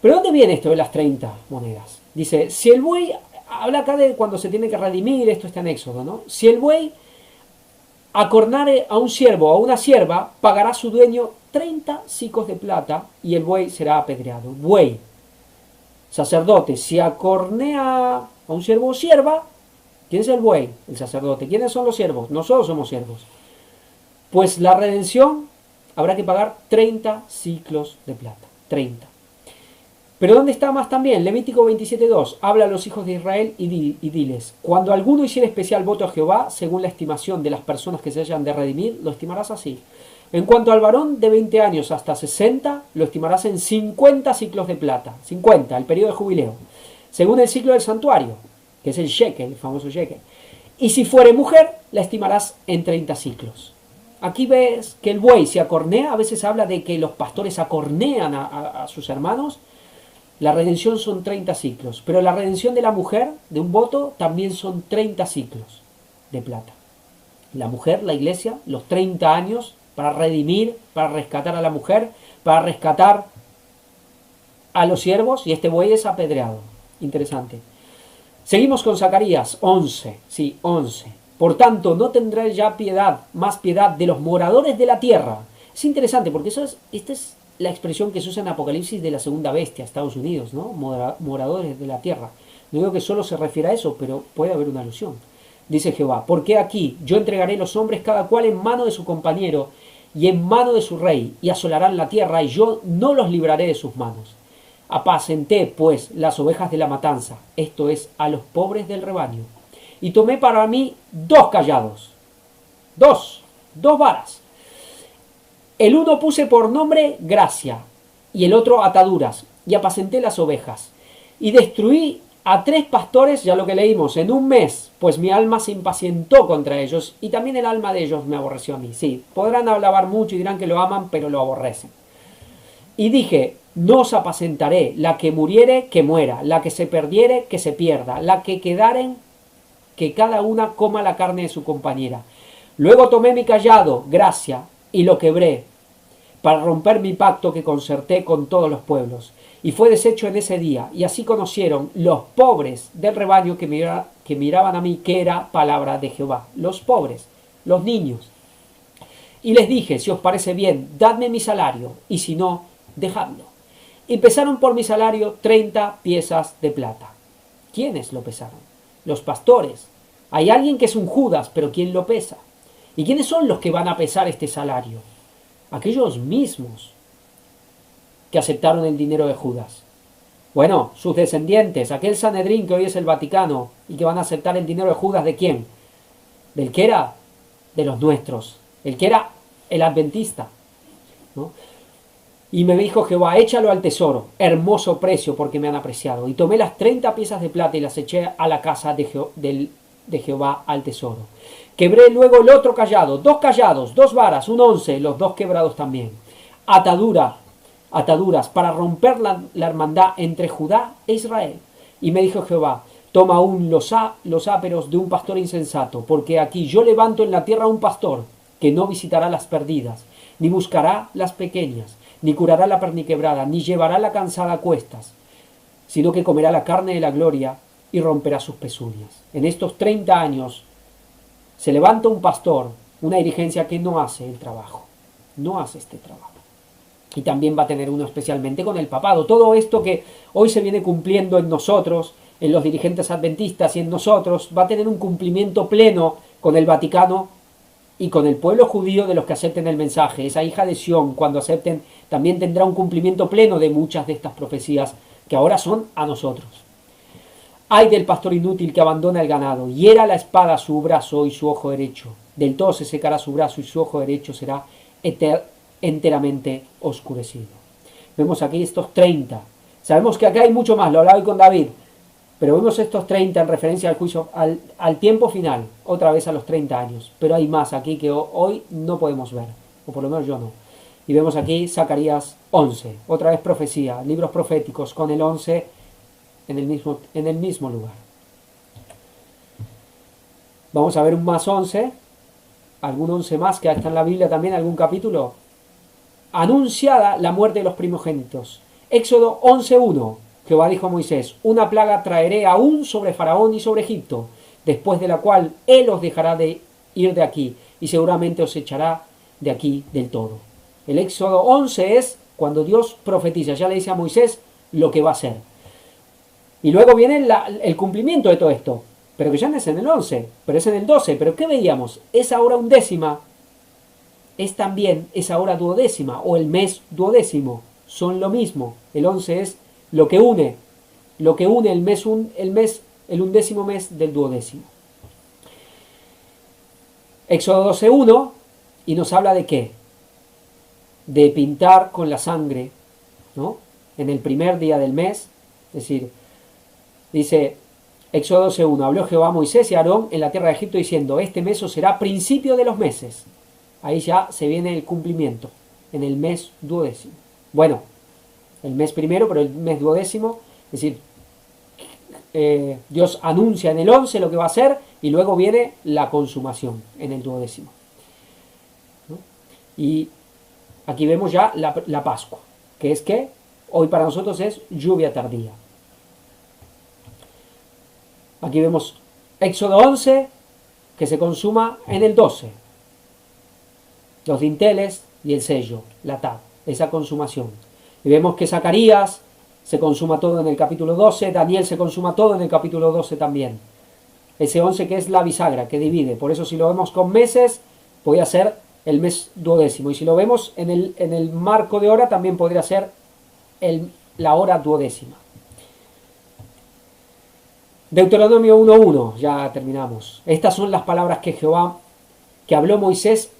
¿Pero dónde viene esto de las 30 monedas? Dice, si el buey, habla acá de cuando se tiene que redimir, esto está en Éxodo, ¿no? Si el buey acornare a un siervo o a una sierva, pagará a su dueño 30 sicos de plata y el buey será apedreado. Buey, sacerdote, si acornea a un siervo o sierva, ¿quién es el buey? El sacerdote. ¿Quiénes son los siervos? Nosotros somos siervos. Pues la redención habrá que pagar 30 ciclos de plata. 30. Pero ¿dónde está más también? Levítico 27.2. Habla a los hijos de Israel y diles, cuando alguno hiciera especial voto a Jehová, según la estimación de las personas que se hayan de redimir, lo estimarás así. En cuanto al varón de 20 años hasta 60, lo estimarás en 50 ciclos de plata. 50, el periodo de jubileo. Según el ciclo del santuario, que es el shekel, el famoso shekel. Y si fuere mujer, la estimarás en 30 ciclos. Aquí ves que el buey se acornea, a veces habla de que los pastores acornean a sus hermanos. La redención son 30 ciclos, pero la redención de la mujer, de un voto, también son 30 ciclos de plata. La mujer, la iglesia, los 30 años para redimir, para rescatar a la mujer, para rescatar a los siervos, y este buey es apedreado. Interesante. Seguimos con Zacarías 11, sí, 11. Por tanto, no tendrá ya más piedad de los moradores de la tierra. Es interesante porque esta es la expresión que se usa en Apocalipsis de la segunda bestia, Estados Unidos, ¿no? Moradores de la tierra. No digo que solo se refiere a eso, pero puede haber una alusión. Dice Jehová, porque aquí yo entregaré los hombres cada cual en mano de su compañero y en mano de su rey, y asolarán la tierra, y yo no los libraré de sus manos. Apacenté, pues, las ovejas de la matanza, esto es, a los pobres del rebaño, y tomé para mí 2 callados, dos varas. El uno puse por nombre gracia, y el otro ataduras, y apacenté las ovejas, y destruí a 3 pastores, ya lo que leímos, en un mes, pues mi alma se impacientó contra ellos, y también el alma de ellos me aborreció a mí. Sí, podrán alabar mucho y dirán que lo aman, pero lo aborrecen. Y dije, no os apacentaré, la que muriere, que muera, la que se perdiere, que se pierda, la que quedaren, que cada una coma la carne de su compañera. Luego tomé mi callado, gracia, y lo quebré, para romper mi pacto que concerté con todos los pueblos. Y fue deshecho en ese día, y así conocieron los pobres del rebaño que miraban a mí, que era palabra de Jehová. Los pobres, los niños. Y les dije, si os parece bien, dadme mi salario, y si no, dejadlo. Y pesaron por mi salario 30 piezas de plata. ¿Quiénes lo pesaron? Los pastores. Hay alguien que es un Judas, pero ¿quién lo pesa? ¿Y quiénes son los que van a pesar este salario? Aquellos mismos que aceptaron el dinero de Judas. Bueno, sus descendientes, aquel Sanedrín que hoy es el Vaticano y que van a aceptar el dinero de Judas, ¿de quién? Del que era de los nuestros, el que era el adventista, ¿no? Y me dijo Jehová, échalo al tesoro, hermoso precio porque me han apreciado. Y tomé las 30 piezas de plata y las eché a la casa de Jehová al tesoro. Quebré luego el otro callado, 2 callados, 2 varas, un 11, los 2 quebrados también. Ataduras para romper la hermandad entre Judá e Israel. Y me dijo Jehová, toma aún los áperos de un pastor insensato, porque aquí yo levanto en la tierra un pastor que no visitará las perdidas, ni buscará las pequeñas, ni curará la perniquebrada, ni llevará la cansada a cuestas, sino que comerá la carne de la gloria y romperá sus pezuñas. En estos 30 años se levanta un pastor, una dirigencia que no hace el trabajo, no hace este trabajo. Y también va a tener uno especialmente con el papado. Todo esto que hoy se viene cumpliendo en nosotros, en los dirigentes adventistas y en nosotros, va a tener un cumplimiento pleno con el Vaticano y con el pueblo judío de los que acepten el mensaje. Esa hija de Sión, cuando acepten, también tendrá un cumplimiento pleno de muchas de estas profecías que ahora son a nosotros. Ay del pastor inútil que abandona el ganado, hiera la espada su brazo y su ojo derecho. Del todo se secará su brazo y su ojo derecho será enteramente oscurecido. Vemos aquí estos 30. Sabemos que acá hay mucho más, lo hablaba hoy con David, pero vemos estos 30 en referencia al juicio, al tiempo final, otra vez a los 30 años. Pero hay más aquí que hoy no podemos ver, o por lo menos yo no. Y vemos aquí Zacarías 11, otra vez profecía, libros proféticos con el 11 en el mismo lugar. Vamos a ver un más 11, algún 11 más que está en la Biblia también, algún capítulo. Anunciada la muerte de los primogénitos. Éxodo 11:1. Jehová dijo a Moisés, una plaga traeré aún sobre Faraón y sobre Egipto, después de la cual él os dejará de ir de aquí, y seguramente os echará de aquí del todo. El Éxodo 11 es cuando Dios profetiza, ya le dice a Moisés lo que va a hacer. Y luego viene el cumplimiento de todo esto, pero que ya no es en el 11, pero es en el 12. Pero ¿qué veíamos? Esa hora undécima es también esa hora duodécima, o el mes duodécimo, son lo mismo. El 11 es lo que une el undécimo mes del duodécimo. Éxodo 12:1, y nos habla de qué? De pintar con la sangre, ¿no? En el primer día del mes, es decir, dice Éxodo 12:1, habló Jehová a Moisés y a Aarón en la tierra de Egipto diciendo, este mes os será principio de los meses. Ahí ya se viene el cumplimiento, en el mes duodécimo. Bueno, el mes primero, pero el mes duodécimo, es decir, Dios anuncia en el 11 lo que va a hacer y luego viene la consumación en el duodécimo, ¿no? Y aquí vemos ya la Pascua, que es que hoy para nosotros es lluvia tardía. Aquí vemos Éxodo 11, que se consuma en el 12. Los dinteles y el sello, la tab, esa consumación. Y vemos que Zacarías se consuma todo en el capítulo 12, Daniel se consuma todo en el capítulo 12 también. Ese 11 que es la bisagra, que divide. Por eso si lo vemos con meses, podría ser el mes duodécimo. Y si lo vemos en el marco de hora, también podría ser la hora duodécima. Deuteronomio 1:1, ya terminamos. Estas son las palabras que habló Moisés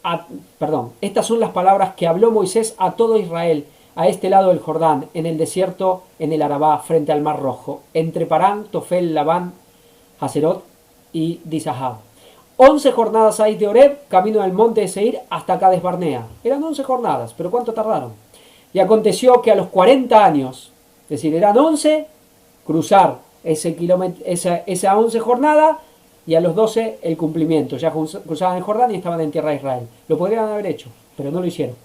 estas son las palabras que habló Moisés a todo Israel, a este lado del Jordán, en el desierto, en el Arabá, frente al Mar Rojo, entre Parán, Tofel, Labán, Haserot y Dizahab. 11 jornadas hay de Horeb, camino del monte de Seir, hasta Cades Barnea. Eran 11 jornadas, pero ¿cuánto tardaron? Y aconteció que a los 40 años, es decir, eran 11, cruzar esa 11 jornada, y a los 12 el cumplimiento. Ya cruzaban el Jordán y estaban en tierra de Israel. Lo podrían haber hecho, pero no lo hicieron.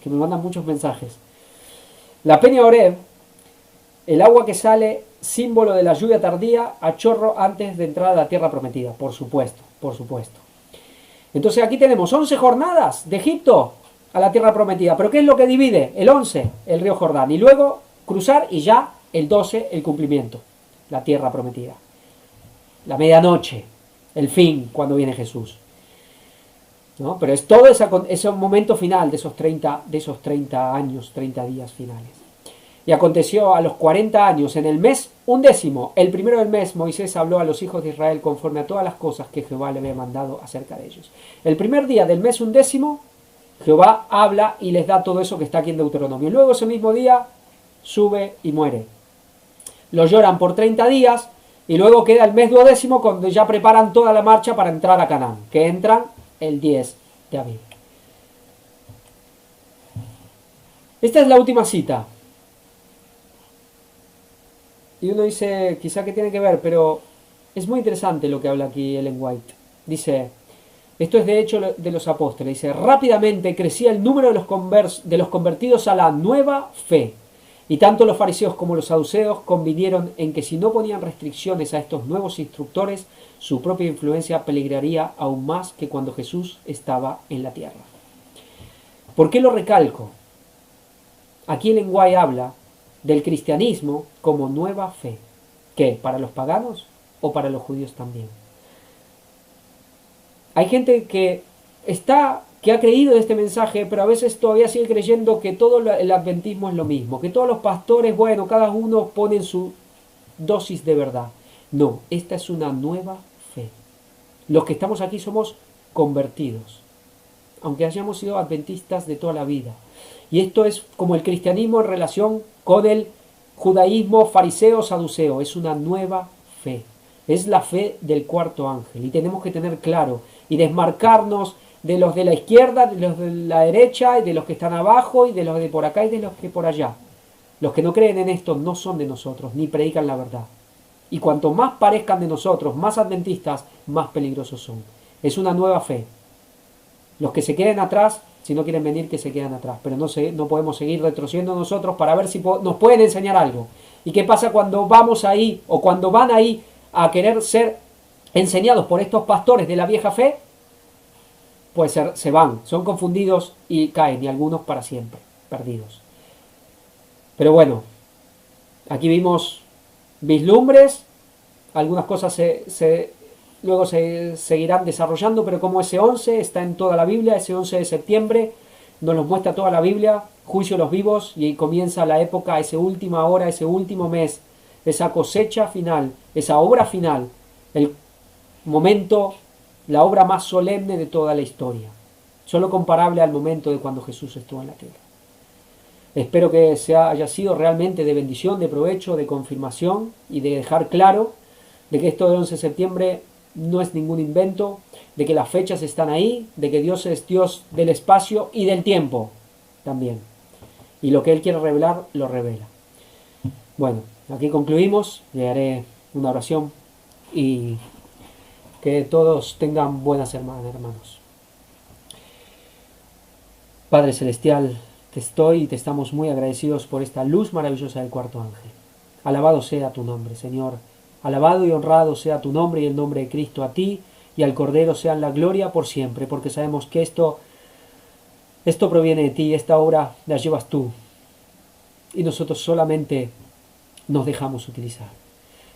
Que me mandan muchos mensajes. La peña Horeb, el agua que sale, símbolo de la lluvia tardía, a chorro antes de entrar a la tierra prometida. Por supuesto, por supuesto. Entonces aquí tenemos 11 jornadas de Egipto a la tierra prometida. ¿Pero qué es lo que divide? El 11, el río Jordán. Y luego cruzar y ya el 12, el cumplimiento. La tierra prometida. La medianoche, el fin, cuando viene Jesús, ¿no? Pero es todo ese momento final de esos 30 años, 30 días finales. Y aconteció a los 40 años, en el mes undécimo, el primero del mes, Moisés habló a los hijos de Israel conforme a todas las cosas que Jehová le había mandado acerca de ellos. El primer día del mes undécimo Jehová habla y les da todo eso que está aquí en Deuteronomio. Luego ese mismo día sube y muere. Lo lloran por 30 días y luego queda el mes 12 cuando ya preparan toda la marcha para entrar a Canaán, que entran el 10 de abril. Esta es la última cita. Y uno dice, quizá que tiene que ver, pero es muy interesante lo que habla aquí Ellen White. Dice, esto es de hecho de los apóstoles, dice, rápidamente crecía el número de los convertidos a la nueva fe. Y tanto los fariseos como los saduceos convinieron en que si no ponían restricciones a estos nuevos instructores, su propia influencia peligraría aún más que cuando Jesús estaba en la tierra. ¿Por qué lo recalco? Aquí el lenguaje habla del cristianismo como nueva fe. ¿Qué? ¿Para los paganos o para los judíos también? Hay gente que ha creído en este mensaje, pero a veces todavía sigue creyendo que todo el adventismo es lo mismo, que todos los pastores, bueno, cada uno pone su dosis de verdad. No, esta es una nueva fe. Los que estamos aquí somos convertidos, aunque hayamos sido adventistas de toda la vida. Y esto es como el cristianismo en relación con el judaísmo fariseo saduceo, es una nueva fe. Es la fe del cuarto ángel y tenemos que tener claro y desmarcarnos de los de la izquierda, de los de la derecha, y de los que están abajo, y de los de por acá y de los que por allá. Los que no creen en esto no son de nosotros, ni predican la verdad. Y cuanto más parezcan de nosotros, más adventistas, más peligrosos son. Es una nueva fe. Los que se queden atrás, si no quieren venir, que se quedan atrás. Pero no podemos seguir retrocediendo nosotros para ver si nos pueden enseñar algo. ¿Y qué pasa cuando vamos ahí, o cuando van ahí a querer ser enseñados por estos pastores de la vieja fe? Pues se van, son confundidos y caen, y algunos para siempre, perdidos. Pero bueno, aquí vimos vislumbres, algunas cosas luego se seguirán desarrollando, pero como ese 11 está en toda la Biblia, ese 11 de septiembre nos lo muestra toda la Biblia, juicio de los vivos, y comienza la época, esa última hora, ese último mes, esa cosecha final, esa obra final, el momento, la obra más solemne de toda la historia, solo comparable al momento de cuando Jesús estuvo en la tierra. Espero que haya sido realmente de bendición, de provecho, de confirmación y de dejar claro de que esto del 11 de septiembre no es ningún invento, de que las fechas están ahí, de que Dios es Dios del espacio y del tiempo también. Y lo que Él quiere revelar, lo revela. Bueno, aquí concluimos, le haré una oración y que todos tengan buenas semanas, hermanos. Padre Celestial, te estamos muy agradecidos por esta luz maravillosa del cuarto ángel. Alabado sea tu nombre, Señor. Alabado y honrado sea tu nombre y el nombre de Cristo. A ti y al Cordero sean la gloria por siempre, porque sabemos que esto proviene de ti, esta obra la llevas tú. Y nosotros solamente nos dejamos utilizar.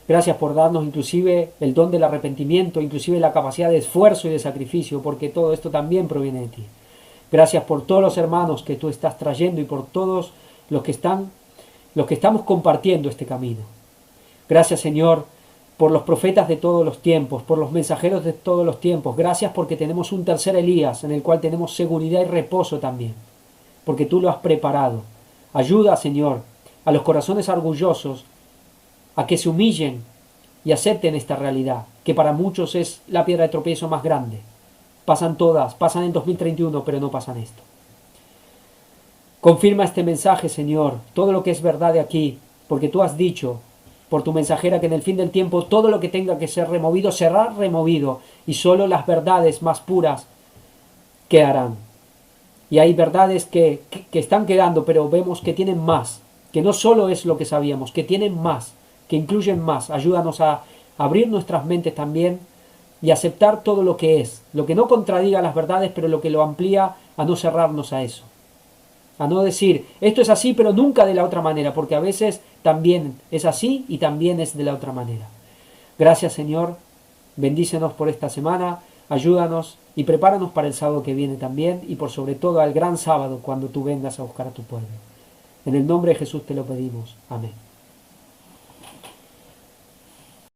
Gracias por darnos inclusive el don del arrepentimiento, inclusive la capacidad de esfuerzo y de sacrificio, porque todo esto también proviene de ti. Gracias por todos los hermanos que tú estás trayendo y por todos los que estamos compartiendo este camino. Gracias, Señor, por los profetas de todos los tiempos, por los mensajeros de todos los tiempos. Gracias porque tenemos un tercer Elías en el cual tenemos seguridad y reposo también, porque tú lo has preparado. Ayuda, Señor, a los corazones orgullosos a que se humillen y acepten esta realidad, que para muchos es la piedra de tropiezo más grande. Pasan todas, pasan en 2031, pero no pasan esto. Confirma este mensaje, Señor, todo lo que es verdad de aquí, porque tú has dicho por tu mensajera que en el fin del tiempo todo lo que tenga que ser removido será removido y solo las verdades más puras quedarán. Y hay verdades que están quedando, pero vemos que tienen más, que no solo es lo que sabíamos, que tienen más, que incluyen más. Ayúdanos a abrir nuestras mentes también y aceptar todo lo que es, lo que no contradiga las verdades, pero lo que lo amplía, a no cerrarnos a eso. A no decir, esto es así, pero nunca de la otra manera, porque a veces también es así y también es de la otra manera. Gracias, Señor. Bendícenos por esta semana, ayúdanos y prepáranos para el sábado que viene también y por sobre todo al gran sábado cuando tú vengas a buscar a tu pueblo. En el nombre de Jesús te lo pedimos. Amén.